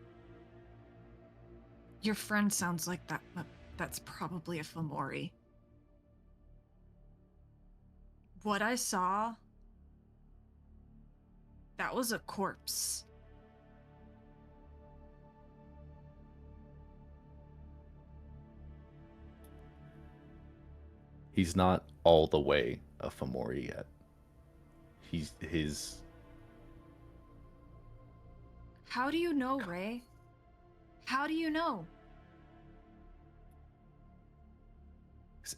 Your friend sounds like that, but that's probably a Fomori. What I saw... That was a corpse. He's not all the way a Fomori yet. His... How do you know, Ray? How do you know?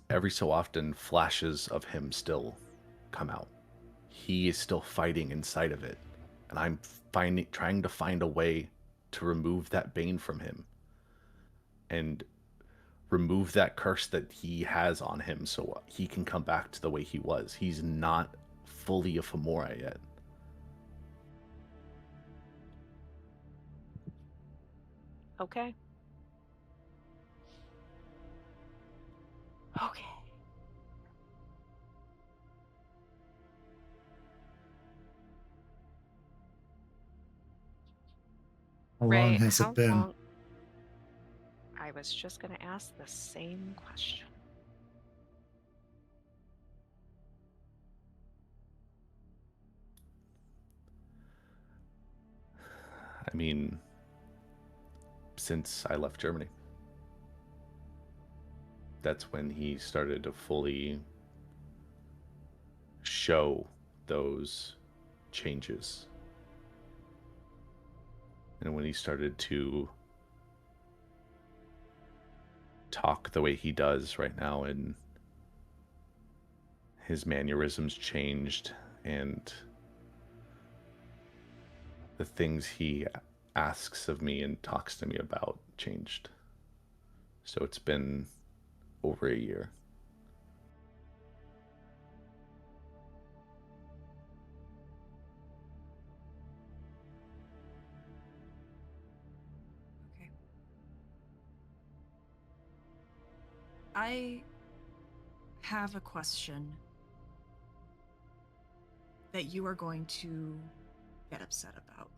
Every so often, flashes of him still come out. He is still fighting inside of it, and I'm trying to find a way to remove that bane from him and remove that curse that he has on him so he can come back to the way he was. He's not fully a Fomori yet. Okay. Okay. How Ray, long has how it been? long- I was just going to ask the same question. I mean, since I left Germany. That's when he started to fully show those changes. And when he started to talk the way he does right now, and his mannerisms changed, and the things he asks of me and talks to me about changed. So it's been over a year. Okay. I have a question that you are going to get upset about.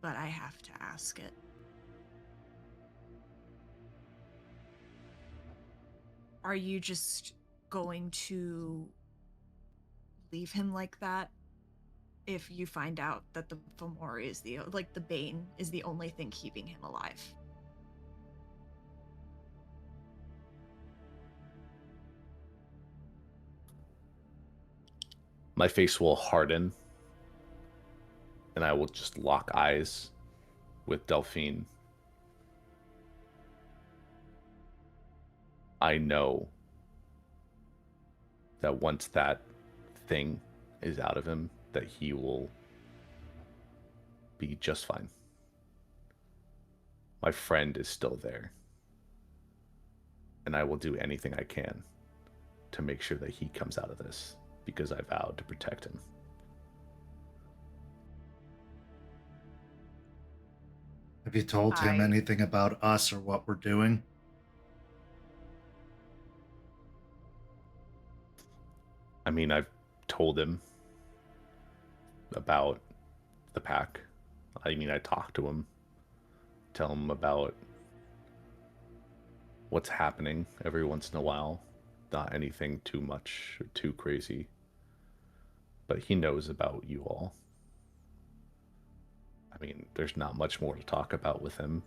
But I have to ask it. Are you just going to leave him like that if you find out that the Fomori is the Bane is the only thing keeping him alive? My face will harden, and I will just lock eyes with Delphine. I know that once that thing is out of him, that he will be just fine. My friend is still there, and I will do anything I can to make sure that he comes out of this, because I vowed to protect him. Have you told him I- anything about us or what we're doing? I mean, I've told him about the pack. I mean, I talk to him, tell him about what's happening every once in a while. Not anything too much or too crazy. But he knows about you all. I mean, there's not much more to talk about with him.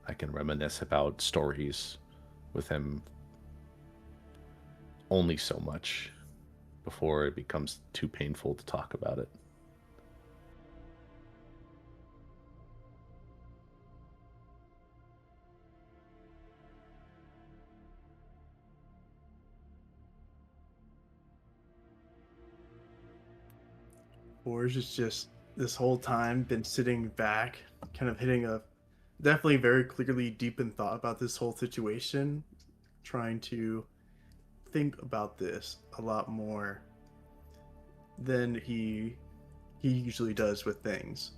I can reminisce about stories with him only so much before it becomes too painful to talk about it. Forge is just this whole time been sitting back, kind of hitting a definitely very clearly deep in thought about this whole situation, trying to think about this a lot more than he usually does with things.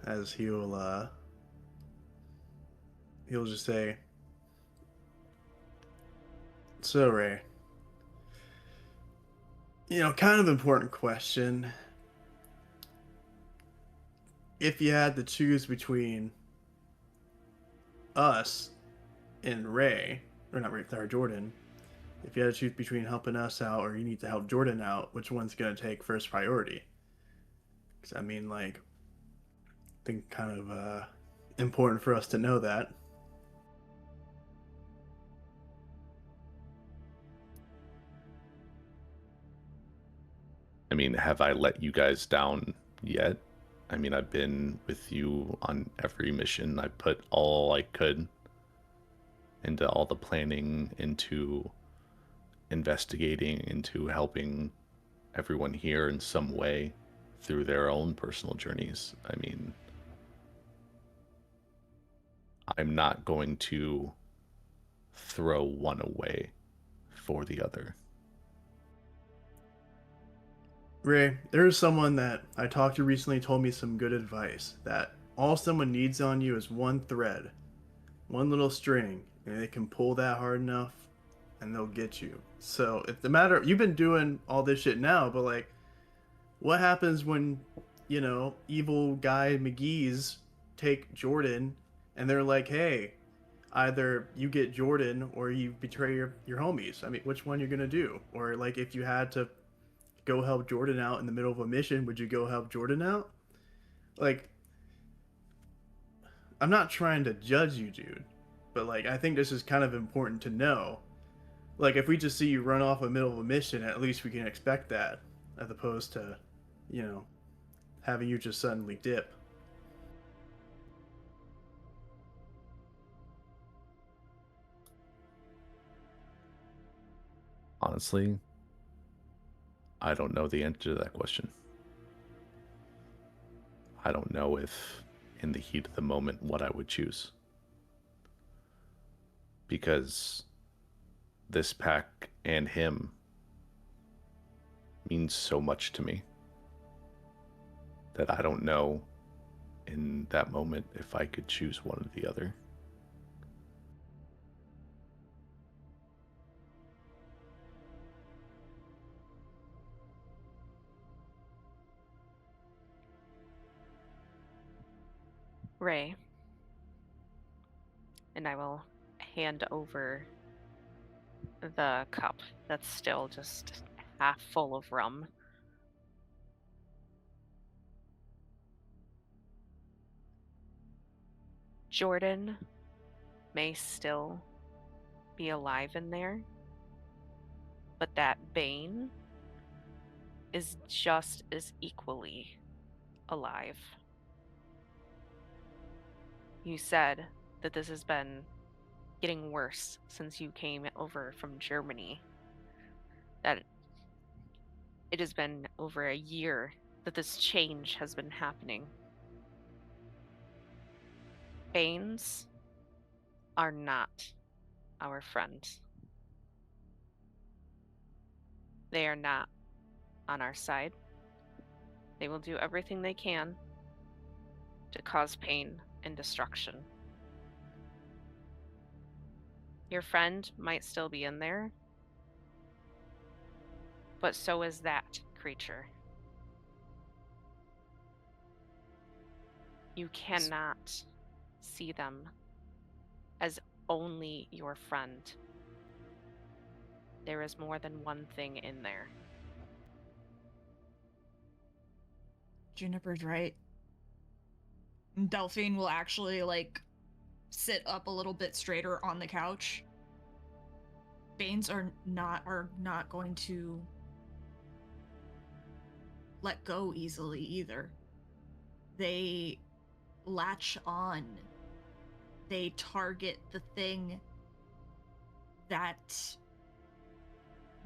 As he'll just say, "So, Ray, kind of important question. If you had to choose between us and Ray, or not Ray, or Jordan, if you had to choose between helping us out or you need to help Jordan out, which one's going to take first priority?" Because, I mean, like, I think kind of important for us to know that. I mean, have I let you guys down yet? I mean, I've been with you on every mission. I put all I could into all the planning, into investigating, into helping everyone here in some way through their own personal journeys. I mean, I'm not going to throw one away for the other. Ray, there is someone that I talked to recently told me some good advice, that all someone needs on you is one thread, one little string, and they can pull that hard enough and they'll get you. So if the matter, you've been doing all this shit now, but like, what happens when, evil guy McGee's take Jordan and they're like, hey, either you get Jordan or you betray your homies? I mean, which one you're gonna do? Or like, if you had to go help Jordan out in the middle of a mission, would you go help Jordan out? Like, I'm not trying to judge you, dude, but like, I think this is kind of important to know. Like, if we just see you run off in the middle of a mission, at least we can expect that, as opposed to, having you just suddenly dip. Honestly, I don't know the answer to that question. I don't know if, in the heat of the moment, what I would choose. Because this pack and him means so much to me that I don't know in that moment if I could choose one or the other. Ray, and I will hand over the cup that's still just half full of rum. Jordan may still be alive in there, but that Bane is just as equally alive. You said that this has been getting worse since you came over from Germany. That it has been over a year that this change has been happening. Banes are not our friends. They are not on our side. They will do everything they can to cause pain and destruction. Your friend might still be in there, but so is that creature. You cannot see them as only your friend. There is more than one thing in there. Juniper's right. Delphine will actually sit up a little bit straighter on the couch. Banes are not going to let go easily either. They latch on. They target the thing that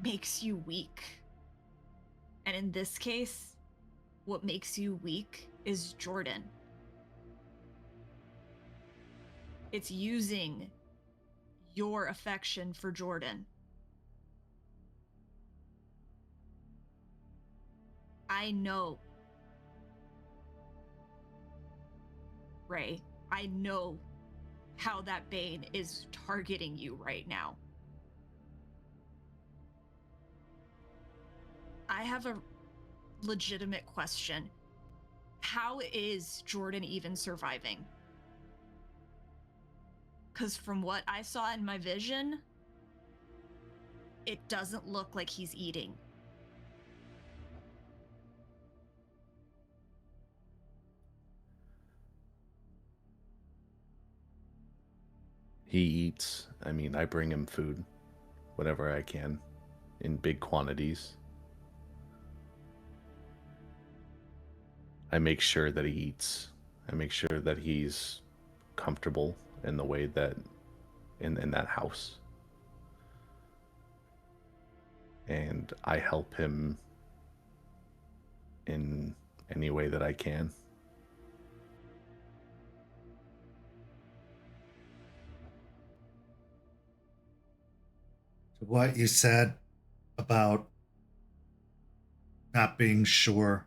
makes you weak. And in this case, what makes you weak is Jordan. It's using your affection for Jordan I know. Ray, I know how that Bane is targeting you right now. I have a legitimate question. How is Jordan even surviving? Because from what I saw in my vision, it doesn't look like he's eating. He eats. I mean, I bring him food whenever I can in big quantities. I make sure that he eats. I make sure that he's comfortable in the way that in that house. And I help him in any way that I can. To what you said about not being sure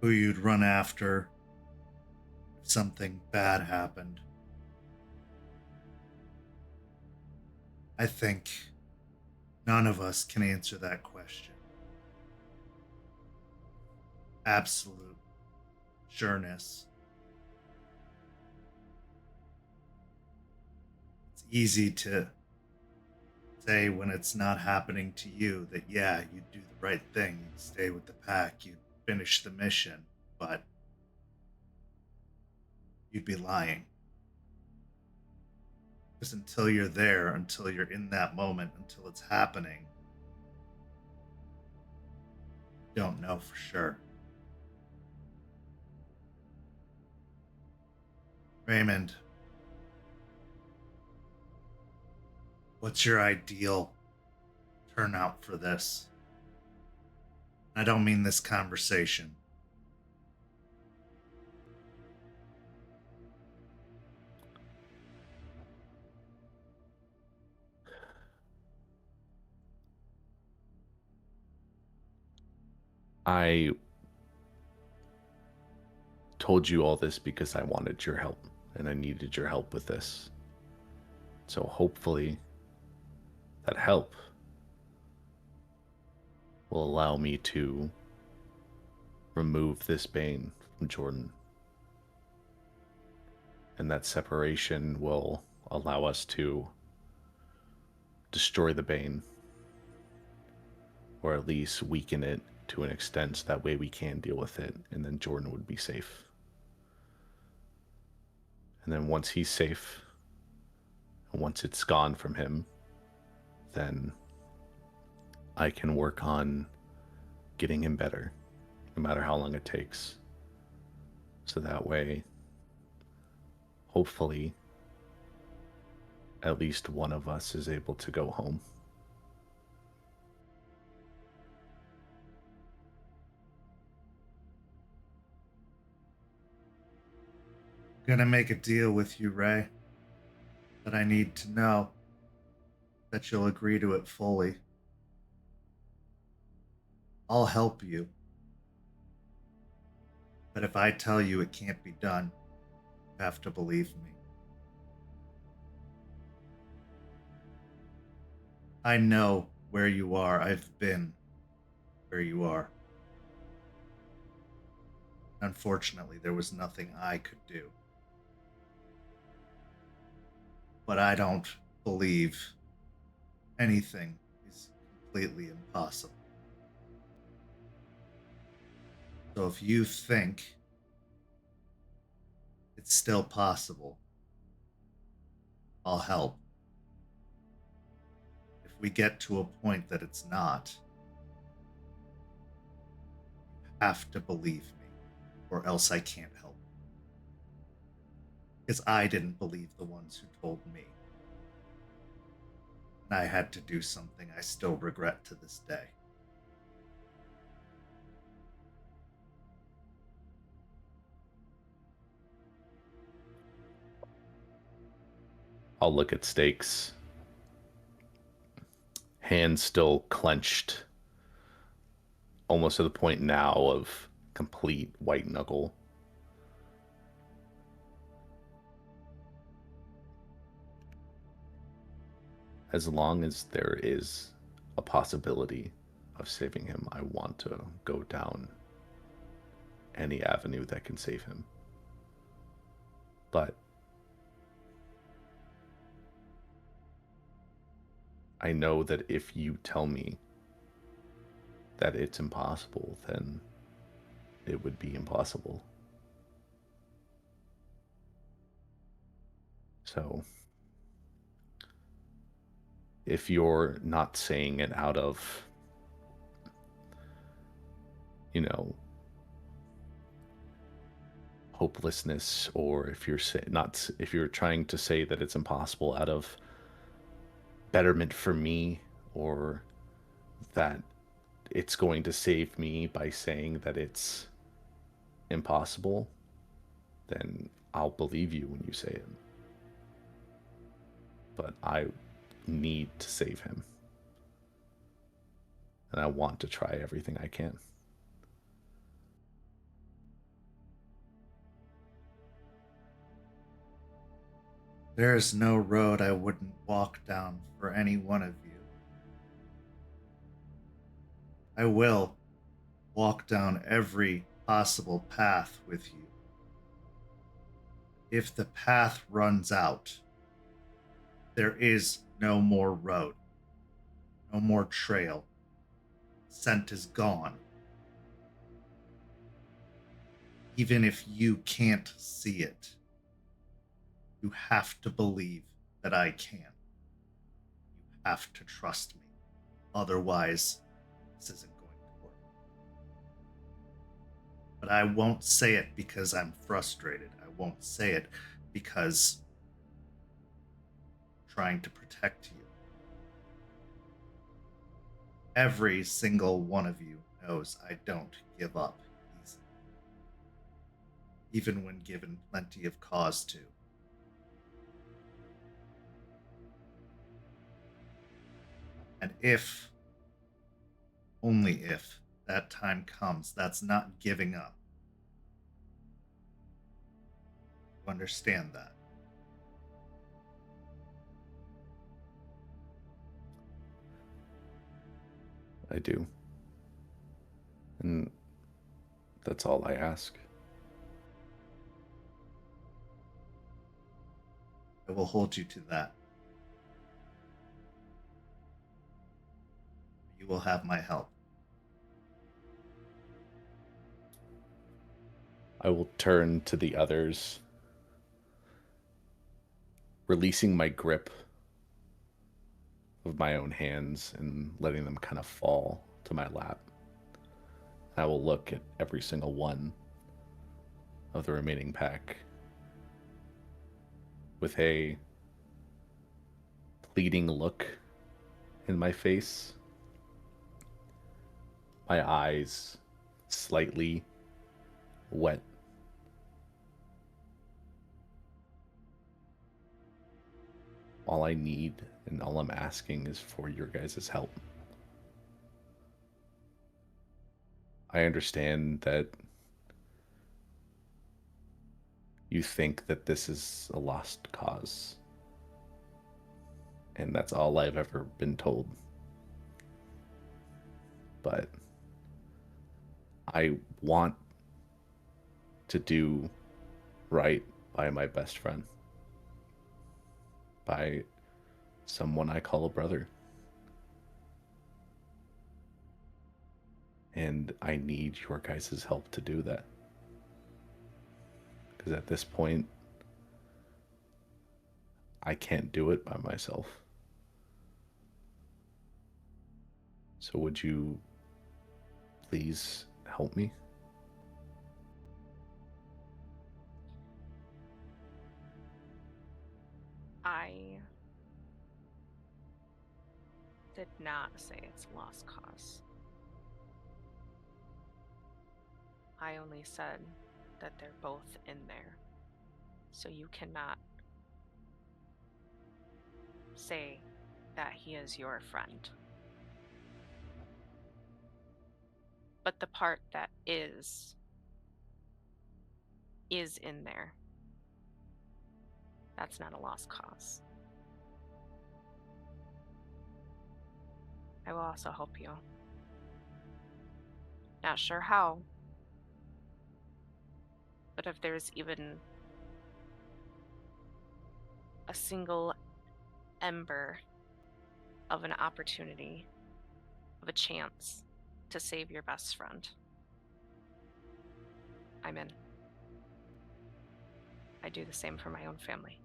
who you'd run after if something bad happened, I think none of us can answer that question. Absolute sureness. It's easy to say when it's not happening to you that, yeah, you do the right thing, you stay with the pack, you finish the mission, but you'd be lying. Because until you're there, until you're in that moment, until it's happening, you don't know for sure. Raymond, what's your ideal turnout for this? I don't mean this conversation. I told you all this because I wanted your help and I needed your help with this. So hopefully that help will allow me to remove this Bane from Jordan. And that separation will allow us to destroy the Bane, or at least weaken it to an extent so that way we can deal with it, and then Jordan would be safe. And then once he's safe, and once it's gone from him, then I can work on getting him better, no matter how long it takes. So that way, hopefully, at least one of us is able to go home. I'm gonna make a deal with you, Ray, but I need to know that you'll agree to it fully. I'll help you. But if I tell you it can't be done, you have to believe me. I know where you are. I've been where you are. Unfortunately, there was nothing I could do. But I don't believe anything is completely impossible. So if you think it's still possible, I'll help. If we get to a point that it's not, you have to believe me, or else I can't help. Because I didn't believe the ones who told me. And I had to do something I still regret to this day. I'll look at Stakes, hands still clenched, almost to the point now of complete white knuckle. As long as there is a possibility of saving him, I want to go down any avenue that can save him. But I know that if you tell me that it's impossible, then it would be impossible. So, if you're not saying it out of, you know, hopelessness, or if you're if you're trying to say that it's impossible out of betterment for me, or that it's going to save me by saying that it's impossible, then I'll believe you when you say it. But I need to save him. And I want to try everything I can. There is no road I wouldn't walk down for any one of you. I will walk down every possible path with you. If the path runs out, there is no more road, no more trail. Scent is gone. Even if you can't see it, you have to believe that I can. You have to trust me. Otherwise, this isn't going to work. But I won't say it because I'm frustrated. I won't say it because I'm trying to protect you. Every single one of you knows I don't give up easily, even when given plenty of cause to. And if, only if, that time comes, that's not giving up. You understand that? I do. And that's all I ask. I will hold you to that. You will have my help. I will turn to the others, releasing my grip of my own hands and letting them kind of fall to my lap. I will look at every single one of the remaining pack with a pleading look in my face, my eyes slightly wet. All I need and all I'm asking is for your guys' help. I understand that you think that this is a lost cause, and that's all I've ever been told. But I want to do right by my best friend, by someone I call a brother. And I need your guys' help to do that. Because at this point, I can't do it by myself. So would you please help me? I did not say it's a lost cause. I only said that they're both in there. So you cannot say that he is your friend. But the part that is in there. That's not a lost cause. I will also help you. Not sure how, but if there's even a single ember of an opportunity, of a chance to save your best friend, I'm in. I do the same for my own family.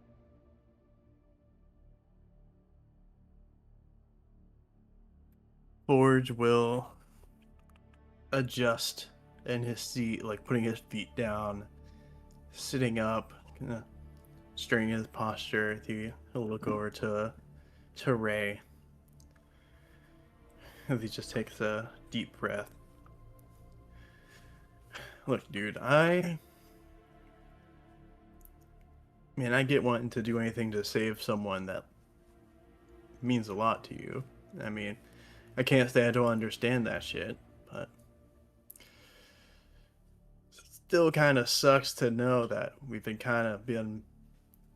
Forge will adjust in his seat, like putting his feet down, sitting up, kind of straightening his posture. He'll look over to Ray as he just takes a deep breath. Look, dude, I get wanting to do anything to save someone that means a lot to you. I mean, I can't say I don't understand that shit, but still kind of sucks to know that we've been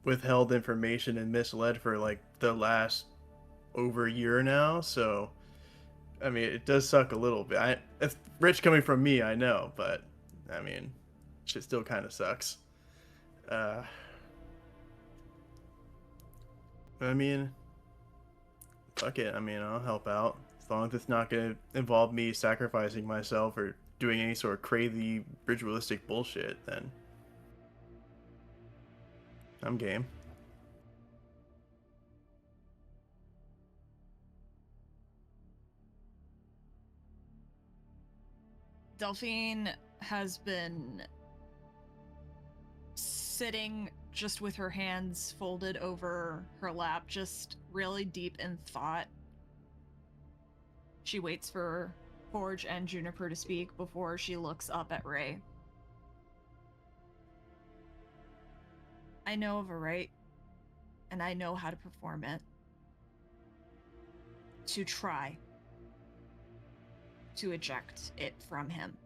withheld information and misled for like the last over a year now. So, I mean, it does suck a little bit. It's rich coming from me, I know, but I mean, shit still kind of sucks. I mean, fuck it. I mean, I'll help out as long as it's not gonna involve me sacrificing myself or doing any sort of crazy ritualistic bullshit. Then I'm game. Delphine has been sitting just with her hands folded over her lap, just really deep in thought. She waits for Forge and Juniper to speak before she looks up at Ray. I know of a right, and I know how to perform it. To try to eject it from him.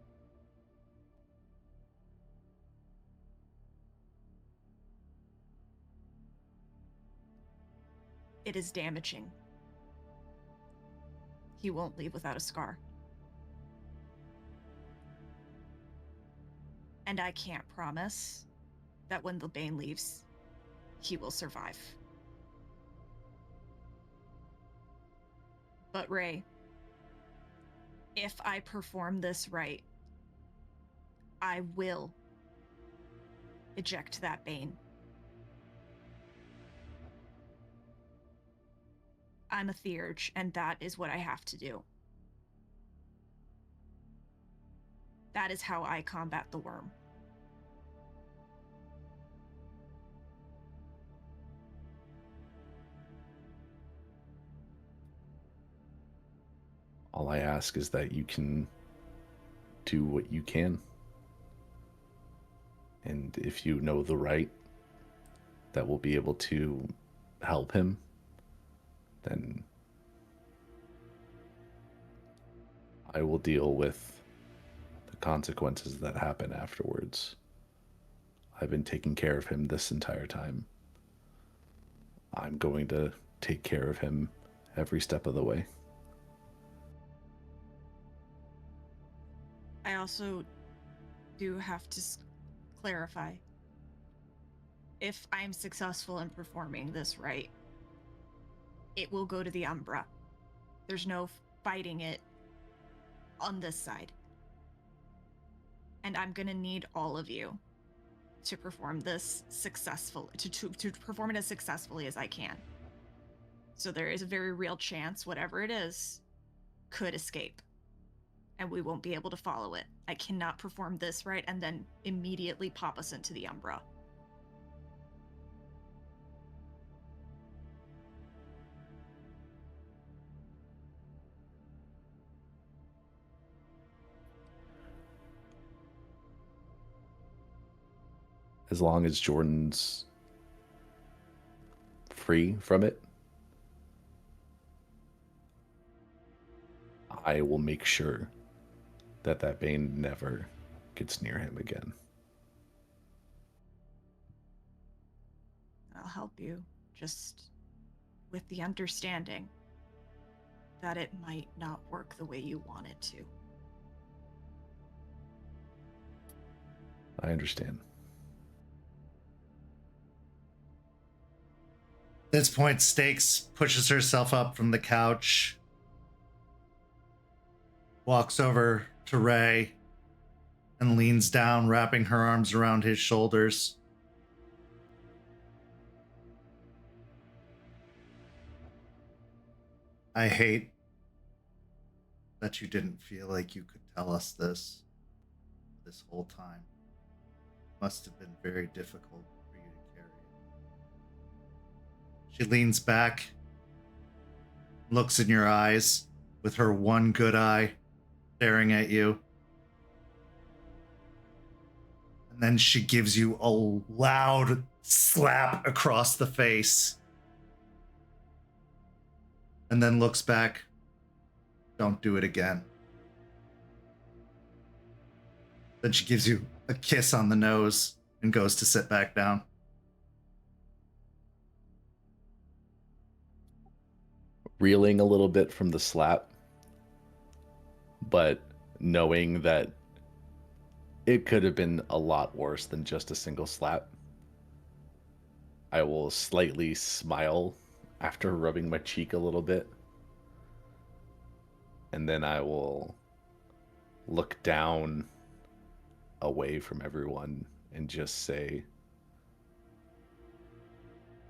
It is damaging. He won't leave without a scar. And I can't promise that when the Bane leaves, he will survive. But Ray, if I perform this right, I will eject that Bane. I'm a Theurge, and that is what I have to do. That is how I combat the worm. All I ask is that you can do what you can. And if you know the right that will be able to help him, then I will deal with the consequences that happen afterwards. I've been taking care of him this entire time. I'm going to take care of him every step of the way. I also do have to clarify. If I'm successful in performing this right, it will go to the Umbra. There's no fighting it on this side. And I'm gonna need all of you to perform this successfully, to perform it as successfully as I can. So there is a very real chance whatever it is could escape. And we won't be able to follow it. I cannot perform this right and then immediately pop us into the Umbra. As long as Jordan's free from it, I will make sure that Bane never gets near him again. I'll help you, just with the understanding that it might not work the way you want it to. I understand. At this point, Stakes pushes herself up from the couch, walks over to Ray, and leans down, wrapping her arms around his shoulders. I hate that you didn't feel like you could tell us this whole time. Must have been very difficult for you to carry. She leans back, looks in your eyes with her one good eye, staring at you. And then she gives you a loud slap across the face. And then looks back. Don't do it again. Then she gives you a kiss on the nose and goes to sit back down. Reeling a little bit from the slap, but knowing that it could have been a lot worse than just a single slap, I will slightly smile after rubbing my cheek a little bit. And then I will look down away from everyone and just say,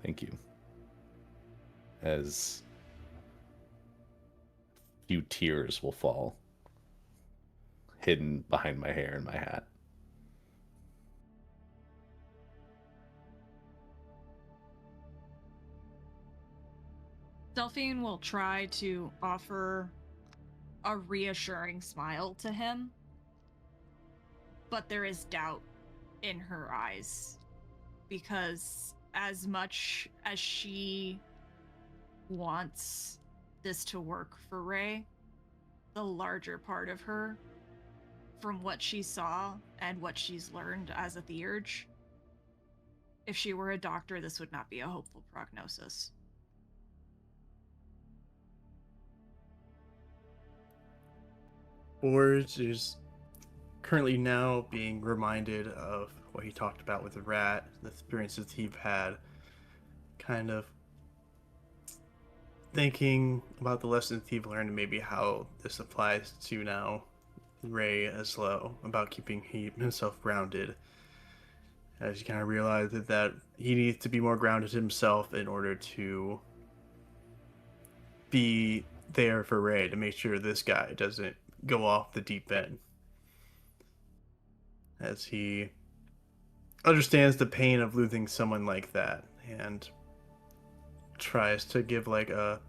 thank you. As a few tears will fall, hidden behind my hair and my hat. Delphine will try to offer a reassuring smile to him, but there is doubt in her eyes, because as much as she wants this to work for Ray, the larger part of her, from what she saw and what she's learned as a theurge, if she were a doctor, this would not be a hopeful prognosis. Forge is currently now being reminded of what he talked about with the rat, the experiences he've had, kind of thinking about the lessons he've learned and maybe how this applies to now Ray as well, about keeping himself grounded. As he kind of realized that he needs to be more grounded himself in order to be there for Ray, to make sure this guy doesn't go off the deep end. As he understands the pain of losing someone like that and tries to give like a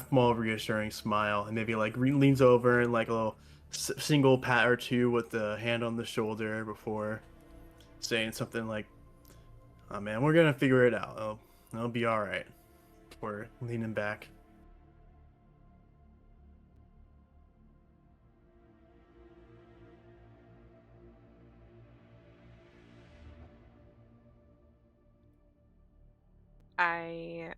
small reassuring smile, and maybe like leans over and like a little single pat or two with the hand on the shoulder before saying something like, "Oh man, we're gonna figure it out. It'll be all right." Before leaning back. I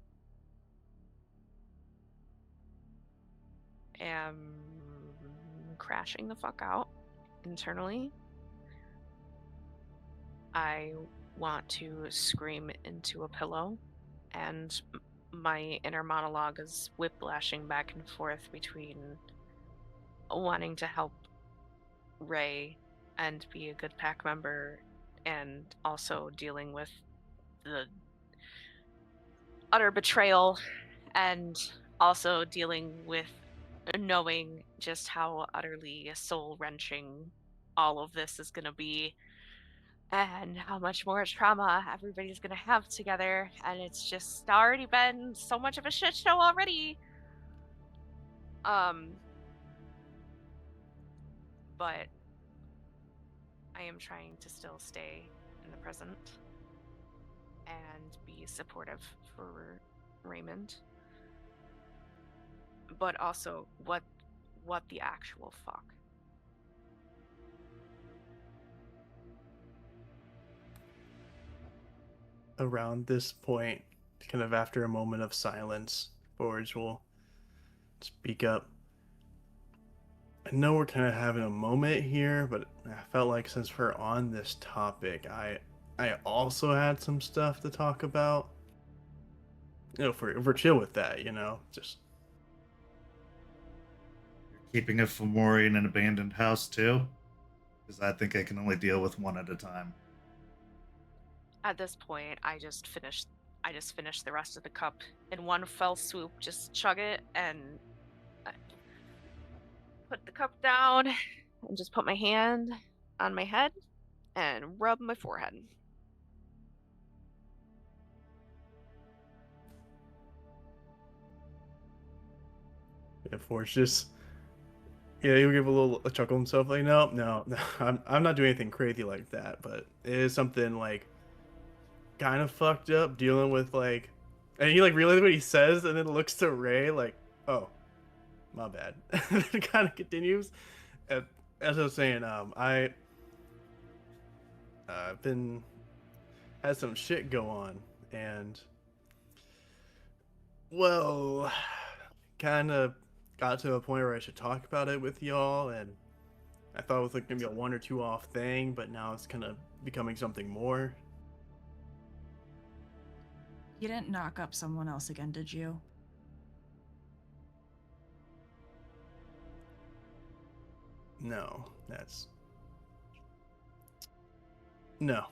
am crashing the fuck out internally. I want to scream into a pillow, and my inner monologue is whiplashing back and forth between wanting to help Ray and be a good pack member, and also dealing with the utter betrayal, and also dealing with knowing just how utterly soul-wrenching all of this is going to be, and how much more trauma everybody's going to have together, and it's just already been so much of a shit show already. But I am trying to still stay in the present and be supportive for Raymond. But also, what the actual fuck? around this point, kind of after a moment of silence, Forge will speak up. I know we're kind of having a moment here, but I felt like since we're on this topic, I also had some stuff to talk about. You know, if we're chill with that, just Keeping a Fomori in an abandoned house too? Because I think I can only deal with one at a time. At this point, I just finished the rest of the cup in one fell swoop. Just chug it and put the cup down and just put my hand on my head and rub my forehead. Yeah, Forge just he'll give a chuckle himself like no, I'm not doing anything crazy like that, but it is something like kind of fucked up dealing with like, and he like realizes what he says and then looks to Ray like, oh, my bad. And then kind of continues. As I was saying, I've had some shit go on, and well, kind of got to a point where I should talk about it with y'all, and I thought it was like gonna be a 1 or 2 off thing, but now it's kind of becoming something more. You didn't knock up someone else again, did you? No, no.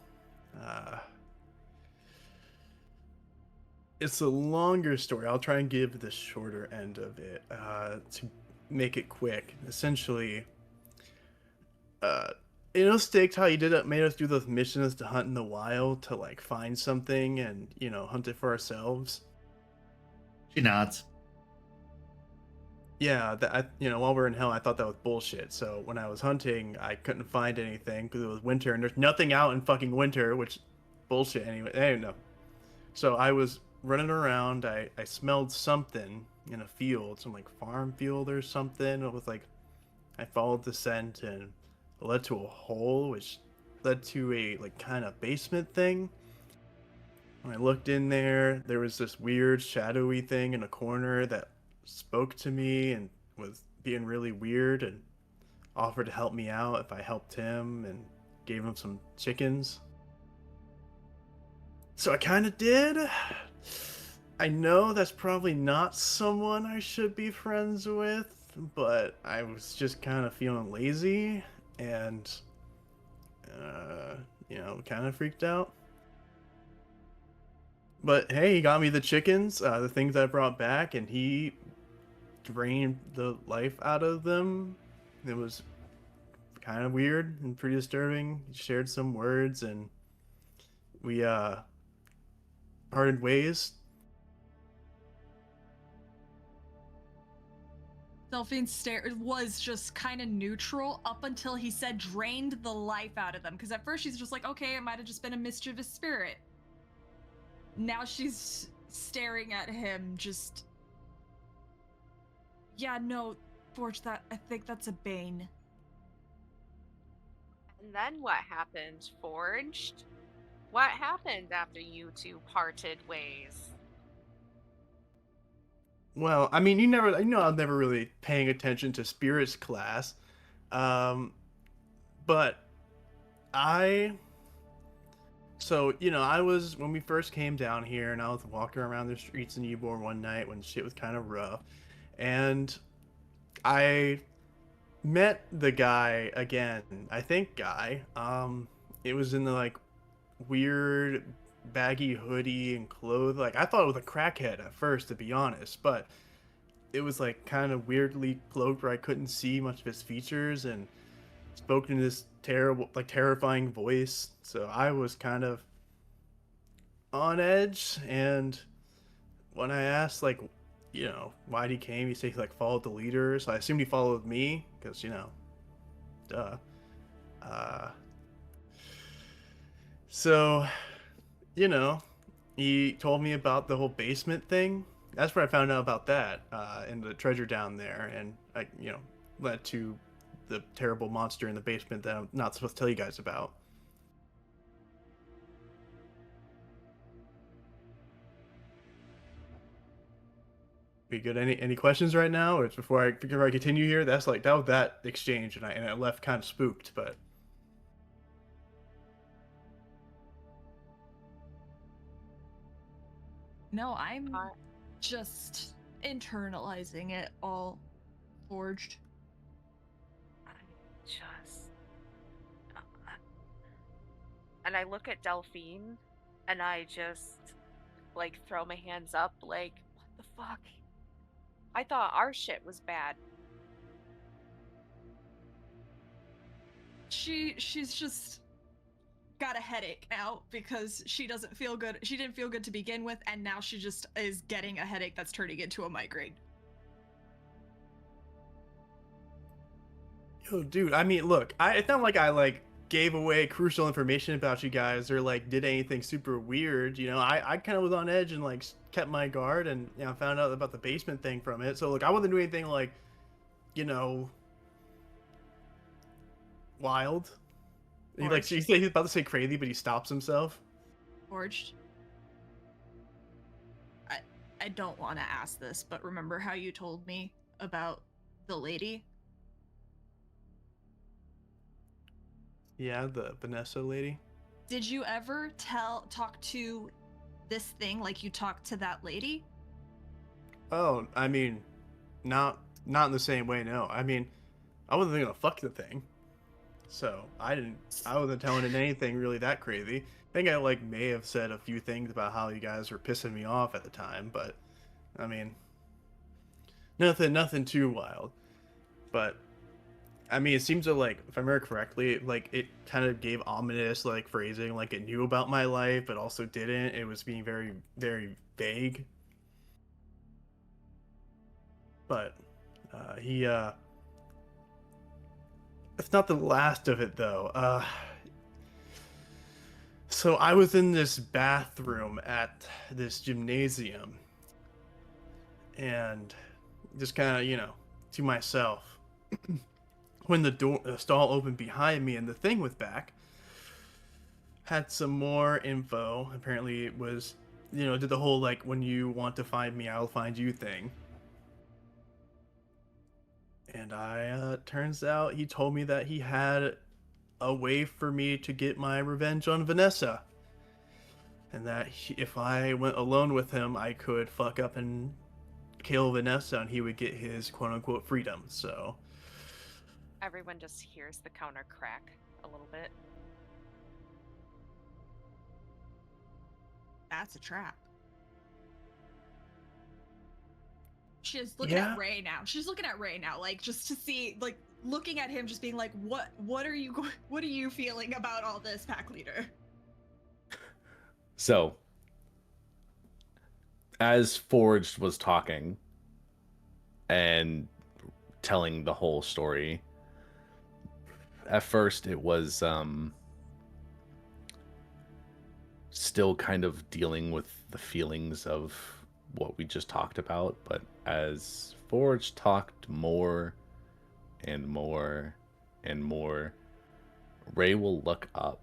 It's a longer story. I'll try and give the shorter end of it to make it quick. Essentially, Staked, how you made us do those missions to hunt in the wild to like find something and hunt it for ourselves. She nods. Yeah, while we were in hell, I thought that was bullshit. So when I was hunting, I couldn't find anything because it was winter, and there's nothing out in fucking winter, which bullshit anyway. I don't know. So I was running around. I smelled something in a field, some like farm field or something. It was like I followed the scent and it led to a hole, which led to a like kind of basement thing. When I looked in there, there was this weird shadowy thing in a corner that spoke to me and was being really weird and offered to help me out if I helped him and gave him some chickens. So I kind of did. I know that's probably not someone I should be friends with, but I was just kind of feeling lazy and, kind of freaked out. But hey, he got me the chickens, the things I brought back, and he drained the life out of them. It was kind of weird and pretty disturbing. He shared some words, and we parted ways. Delphine's stare was just kind of neutral up until he said drained the life out of them. Because at first she's just like, okay, it might have just been a mischievous spirit. Now she's staring at him just... Yeah, no, Forge, I think that's a bane. And then what happened, Forged? What happened after you two parted ways? Well, I mean, I'm never really paying attention to spirits class. But I was, when we first came down here and I was walking around the streets in Newborn one night when shit was kind of rough, and I met the guy again. I think guy. It was in the like weird baggy hoodie and clothes. Like I thought it was a crackhead at first, to be honest, but it was like kind of weirdly cloaked where I couldn't see much of his features and spoke in this terrifying voice. So I was kind of on edge, and when I asked why'd he came, he said he like followed the leader, so I assumed he followed me because duh. So he told me about the whole basement thing. That's where I found out about that and the treasure down there, and led to the terrible monster in the basement that I'm not supposed to tell you guys about. We good? Any questions right now, or before I continue here? That's like that was that exchange, and I left kind of spooked, but No, I'm Uh, just internalizing it all, Forged. I just. uh, And I look at Delphine, and I just, like, throw my hands up, like, what the fuck? I thought our shit was bad. She's just got a headache now because she doesn't feel good. She didn't feel good to begin with, and now she just is getting a headache that's turning into a migraine. yo, dude. I mean, look, it's not like I like gave away crucial information about you guys or like did anything super weird. You know, I kind of was on edge and like kept my guard and found out about the basement thing from it. So look, I wasn't doing anything like, you know, wild. He like he's about to say crazy, but he stops himself. Forged. I don't want to ask this, but remember how you told me about the lady? Yeah, the Vanessa lady. Did you ever talk to this thing like you talked to that lady? Oh, I mean, not in the same way. No, I mean, I wasn't gonna fuck the thing, so I wasn't telling it anything really that crazy. I think I like may have said a few things about how you guys were pissing me off at the time, but I mean, nothing too wild. But I mean, it seems to like, if I remember correctly, like it kind of gave ominous like phrasing, like it knew about my life, but also didn't. It was being very, very vague. But it's not the last of it though. So I was in this bathroom at this gymnasium, and just kind of, to myself. When the stall opened behind me and the thing was back, had some more info. Apparently it was, did the whole like, when you want to find me, I'll find you thing. And turns out he told me that he had a way for me to get my revenge on Vanessa. And that if I went alone with him, I could fuck up and kill Vanessa and he would get his quote unquote freedom. So Everyone just hears the counter crack a little bit. That's a trap. She's looking at Ray now. She's looking at Ray now, like just to see, like looking at him, just being like, what are you feeling about all this, pack leader? So, as Forged was talking and telling the whole story, at first it was still kind of dealing with the feelings of what we just talked about, but as Forge talked more and more and more, Ray will look up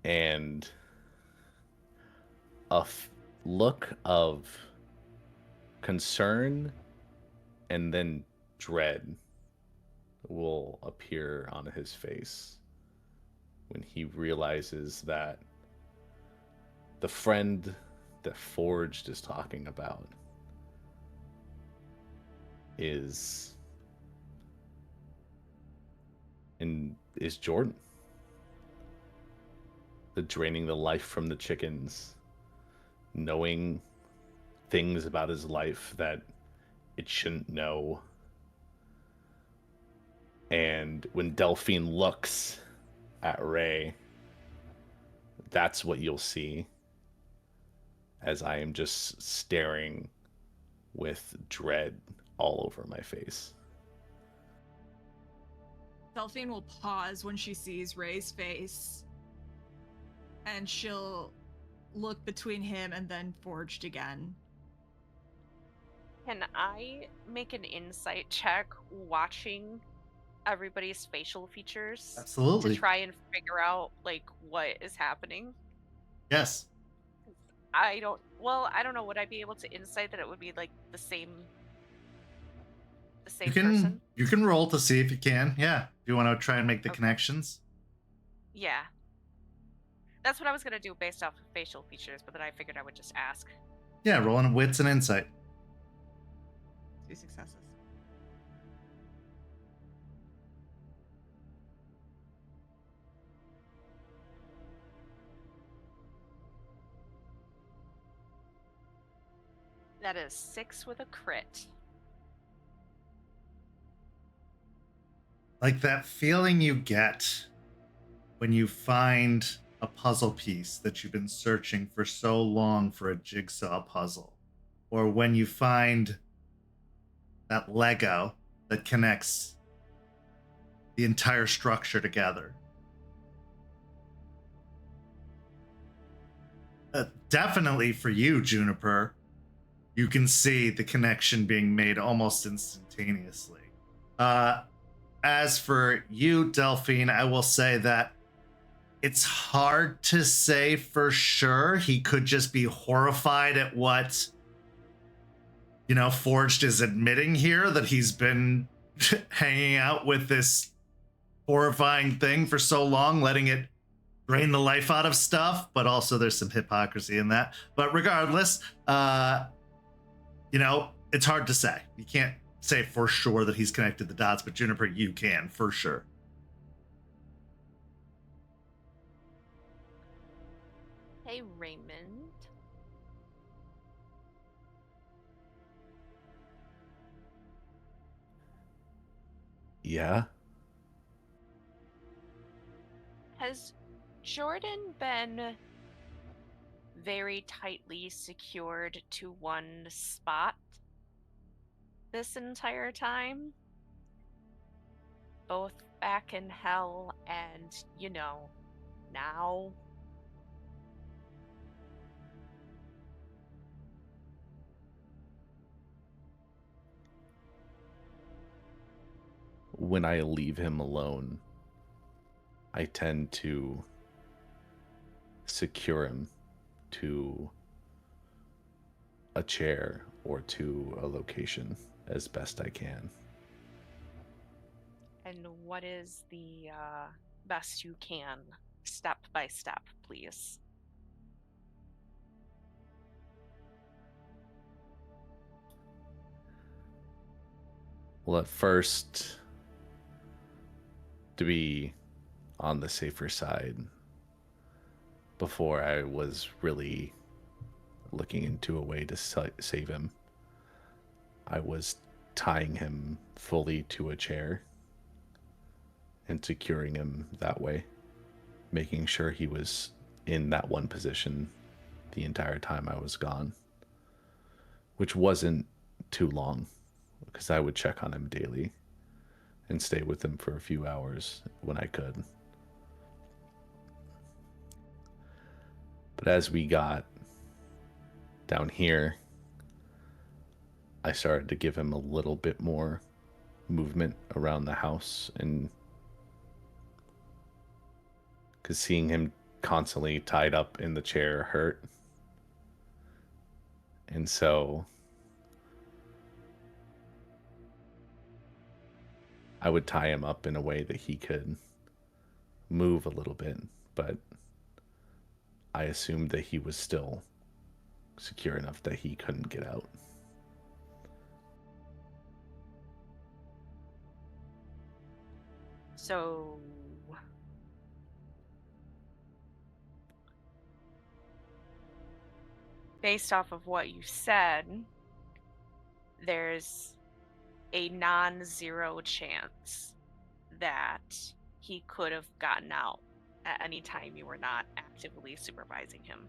and a look of concern and then dread will appear on his face when he realizes that the friend that Forged is talking about is Jordan. The draining the life from the chickens, knowing things about his life that it shouldn't know. And when Delphine looks at Ray, that's what you'll see, as I am just staring with dread all over my face. Delphine will pause when she sees Ray's face, and she'll look between him and then Forged again. Can I make an insight check watching everybody's facial features? Absolutely. To try and figure out like what is happening? Yes. I don't. Well, I don't know. Would I be able to insight that it would be like the same person? You can roll to see if you can. Yeah. Do you want to try and make the Okay. connections? Yeah. That's what I was gonna do based off of facial features, but then I figured I would just ask. Yeah, rolling wits and insight. 2 successes. That is 6 with a crit. Like that feeling you get when you find a puzzle piece that you've been searching for so long for a jigsaw puzzle, or when you find that Lego that connects the entire structure together. Definitely for you, Juniper, you can see the connection being made almost instantaneously. As for you, Delphine, I will say that it's hard to say for sure. He could just be horrified at what, Forged is admitting here, that he's been hanging out with this horrifying thing for so long, letting it drain the life out of stuff, but also there's some hypocrisy in that. But regardless, it's hard to say. You can't say for sure that he's connected the dots, but Juniper, you can for sure. Hey, Raymond. Yeah. Has Jordan been very tightly secured to one spot this entire time? Both back in hell and, now? When I leave him alone, I tend to secure him to a chair or to a location as best I can. And what is the best you can, step by step, please? Well, at first, to be on the safer side, before I was really looking into a way to save him, I was tying him fully to a chair and securing him that way, making sure he was in that one position the entire time I was gone, which wasn't too long because I would check on him daily and stay with him for a few hours when I could. But as we got down here, I started to give him a little bit more movement around the house, and because seeing him constantly tied up in the chair hurt. And so I would tie him up in a way that he could move a little bit, but I assumed that he was still secure enough that he couldn't get out. So based off of what you said, there's a non-zero chance that he could have gotten out at any time you were not actively supervising him.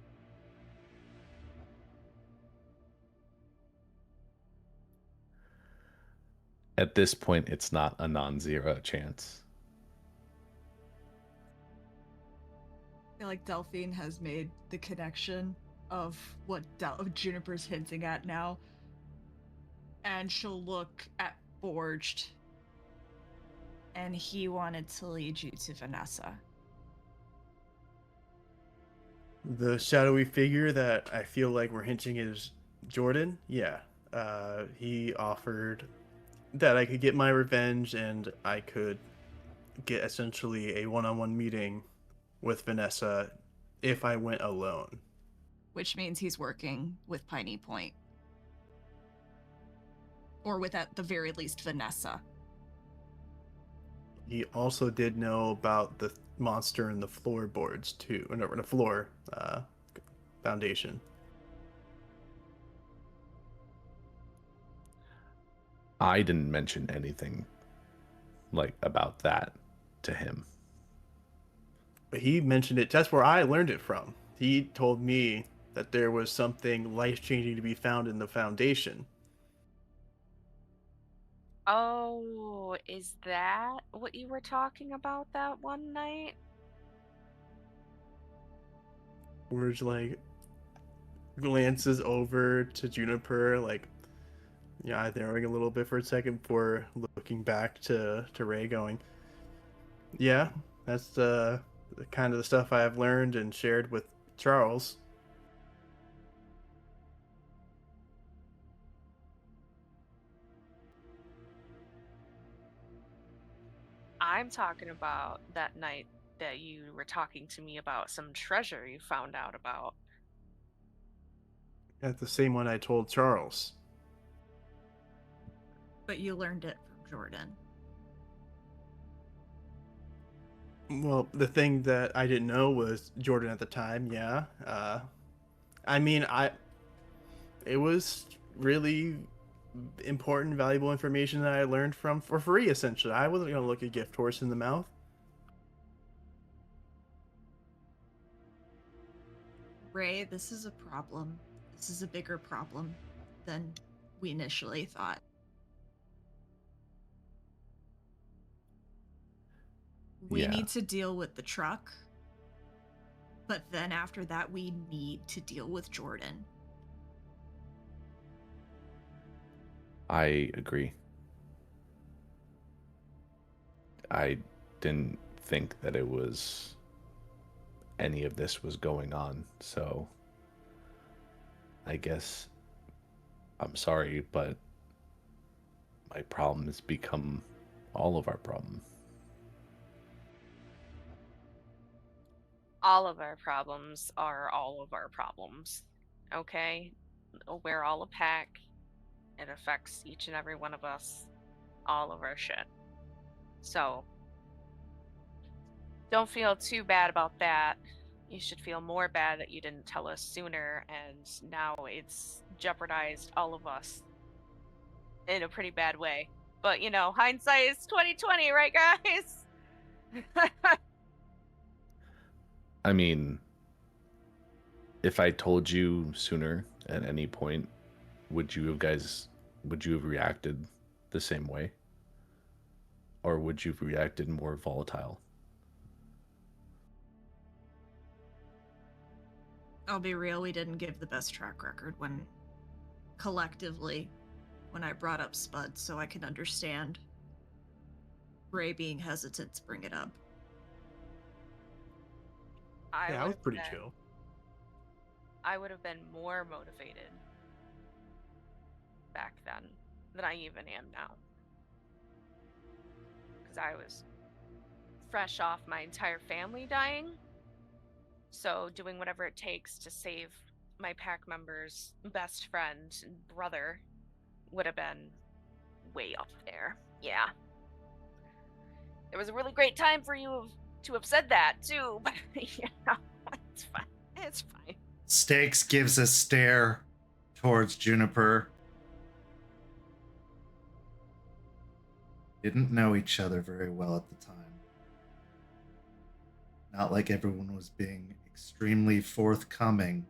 At this point, it's not a non-zero chance. I feel like Delphine has made the connection of what Juniper's hinting at now. And she'll look at Forged. And he wanted to lead you to Vanessa. The shadowy figure that I feel like we're hinting is Jordan. Yeah. He offered that I could get my revenge and I could get essentially a one-on-one meeting with Vanessa if I went alone. Which means he's working with Piney Point. Or with, at the very least, Vanessa. He also did know about the monster in the floorboards too, or no, in the floor foundation. I didn't mention anything like about that to him. But he mentioned it. That's where I learned it from. He told me that there was something life-changing to be found in the foundation. Oh, is that what you were talking about that one night? Where's like glances over to Juniper, like, yeah, narrowing a little bit for a second before looking back to Ray, going, yeah, that's the kind of the stuff I have learned and shared with Charles. I'm talking about that night that you were talking to me about some treasure you found out about. That's the same one I told Charles. But you learned it from Jordan. Well, the thing that I didn't know was Jordan at the time, yeah. I mean, it was really important, valuable information that I learned from for free, essentially. I wasn't going to look a gift horse in the mouth. Ray, this is a problem. This is a bigger problem than we initially thought. We need to deal with the truck. But then after that, we need to deal with Jordan. I agree. I didn't think that it was any of this was going on, so I guess I'm sorry, but my problem has become all of our problem. All of our problems are all of our problems. Okay? We're all a pack. It affects each and every one of us. All of our shit. So, don't feel too bad about that. You should feel more bad that you didn't tell us sooner, and now it's jeopardized all of us in a pretty bad way. But you know, hindsight is 20/20, right, guys? I mean, if I told you sooner at any point, would you have reacted the same way? Or would you have reacted more volatile? I'll be real, we didn't give the best track record when I brought up Spud, so I can understand Ray being hesitant to bring it up. I was pretty chill. I would have been more motivated back then than I even am now. Because I was fresh off my entire family dying. So doing whatever it takes to save my pack member's best friend and brother would have been way up there. Yeah. It was a really great time for you to have said that too, but you know, it's fine. It's fine. Stakes gives a stare towards Juniper. Didn't know each other very well at the time. Not like everyone was being extremely forthcoming.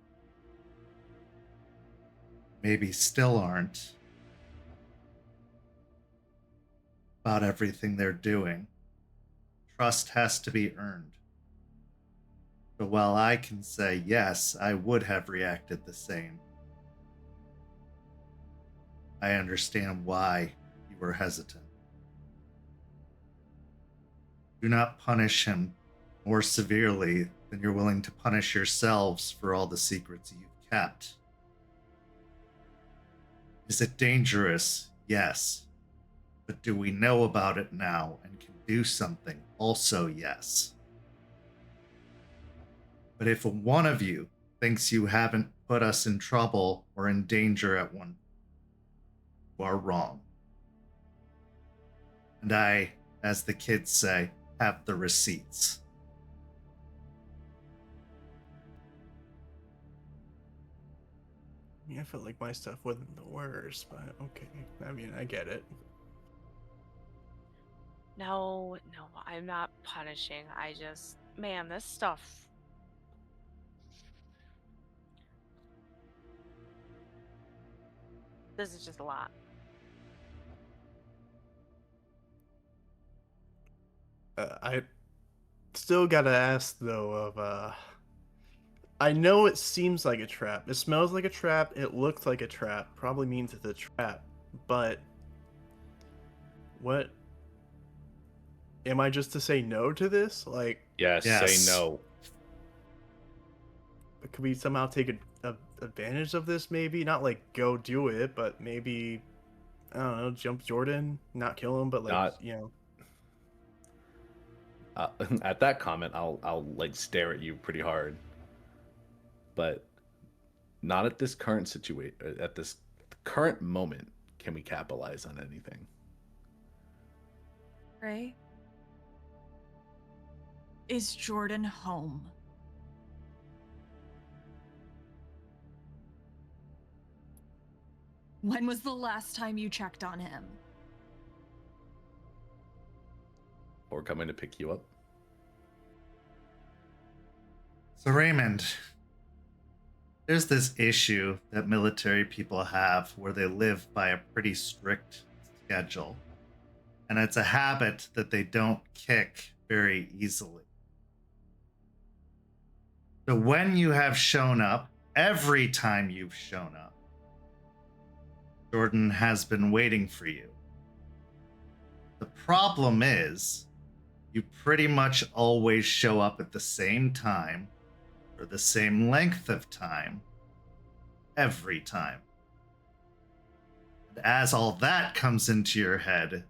Maybe still aren't about everything they're doing. Trust has to be earned. But while I can say, yes, I would have reacted the same, I understand why you were hesitant. Do not punish him more severely then you're willing to punish yourselves for all the secrets you've kept. Is it dangerous? Yes. But do we know about it now and can do something? Also, yes. But if one of you thinks you haven't put us in trouble or in danger at one, you are wrong. And I, as the kids say, have the receipts. I felt like my stuff wasn't the worst, but okay. I mean, I get it. No, I'm not punishing. I just, man, this stuff. This is just a lot. I still gotta ask though of I know it seems like a trap. It smells like a trap. It looks like a trap. Probably means it's a trap. But what am I just to say no to this? Like, Yes, Yes. say no. could we somehow take advantage of this? Maybe not like go do it, but maybe I don't know, jump Jordan, not kill him, but like Not- you know. At that comment, I'll like stare at you pretty hard. But not at this current situation. At this current moment, can we capitalize on anything? Ray? Is Jordan home? When was the last time you checked on him? Or coming to pick you up? So Raymond, there's this issue that military people have where they live by a pretty strict schedule. And it's a habit that they don't kick very easily. So when you have shown up, every time you've shown up, Jordan has been waiting for you. The problem is, you pretty much always show up at the same time for the same length of time every time. And as all that comes into your head,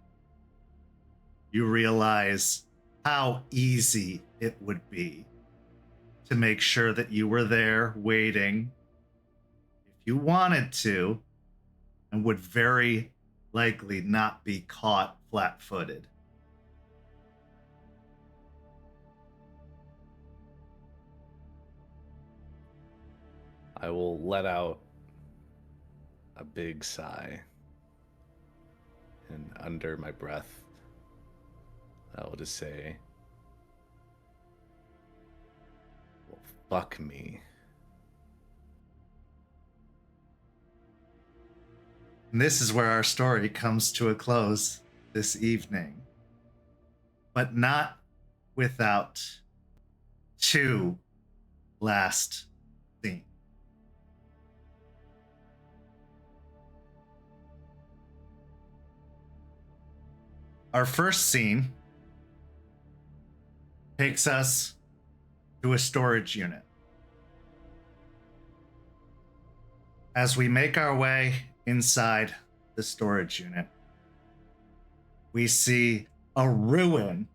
you realize how easy it would be to make sure that you were there waiting if you wanted to, and would very likely not be caught flat-footed. I will let out a big sigh. And under my breath, I will just say, well, fuck me. And this is where our story comes to a close this evening. But not without two last scenes. Our first scene takes us to a storage unit. As we make our way inside the storage unit, we see a ruin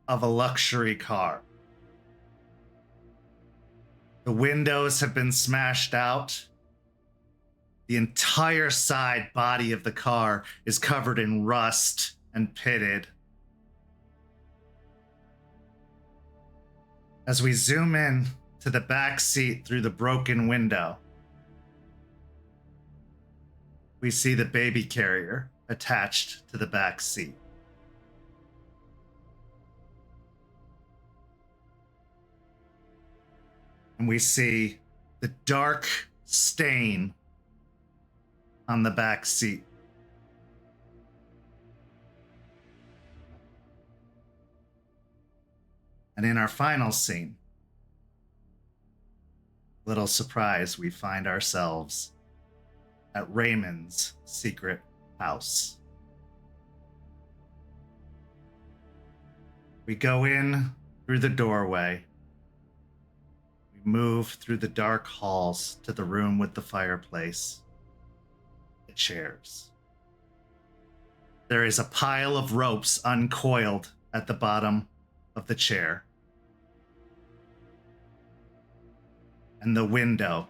of a luxury car. The windows have been smashed out. The entire side body of the car is covered in rust and pitted. As we zoom in to the back seat through the broken window, we see the baby carrier attached to the back seat. And we see the dark stain on the back seat. And in our final scene, little surprise, we find ourselves at Raymond's secret house. We go in through the doorway, move through the dark halls to the room with the fireplace, the chairs. There is a pile of ropes uncoiled at the bottom of the chair. And the window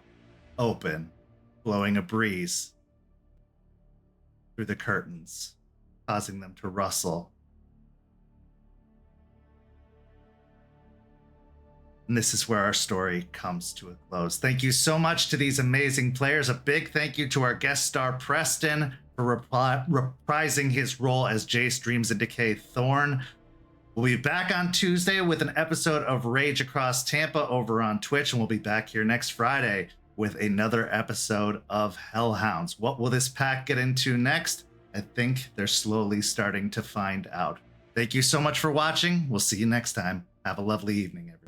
open, blowing a breeze through the curtains, causing them to rustle. And this is where our story comes to a close. Thank you so much to these amazing players. A big thank you to our guest star, Preston, for reprising his role as Jace Dreams and Decay Thorn. We'll be back on Tuesday with an episode of Rage Across Tampa over on Twitch, and we'll be back here next Friday with another episode of Hellhounds. What will this pack get into next? I think they're slowly starting to find out. Thank you so much for watching. We'll see you next time. Have a lovely evening, everyone.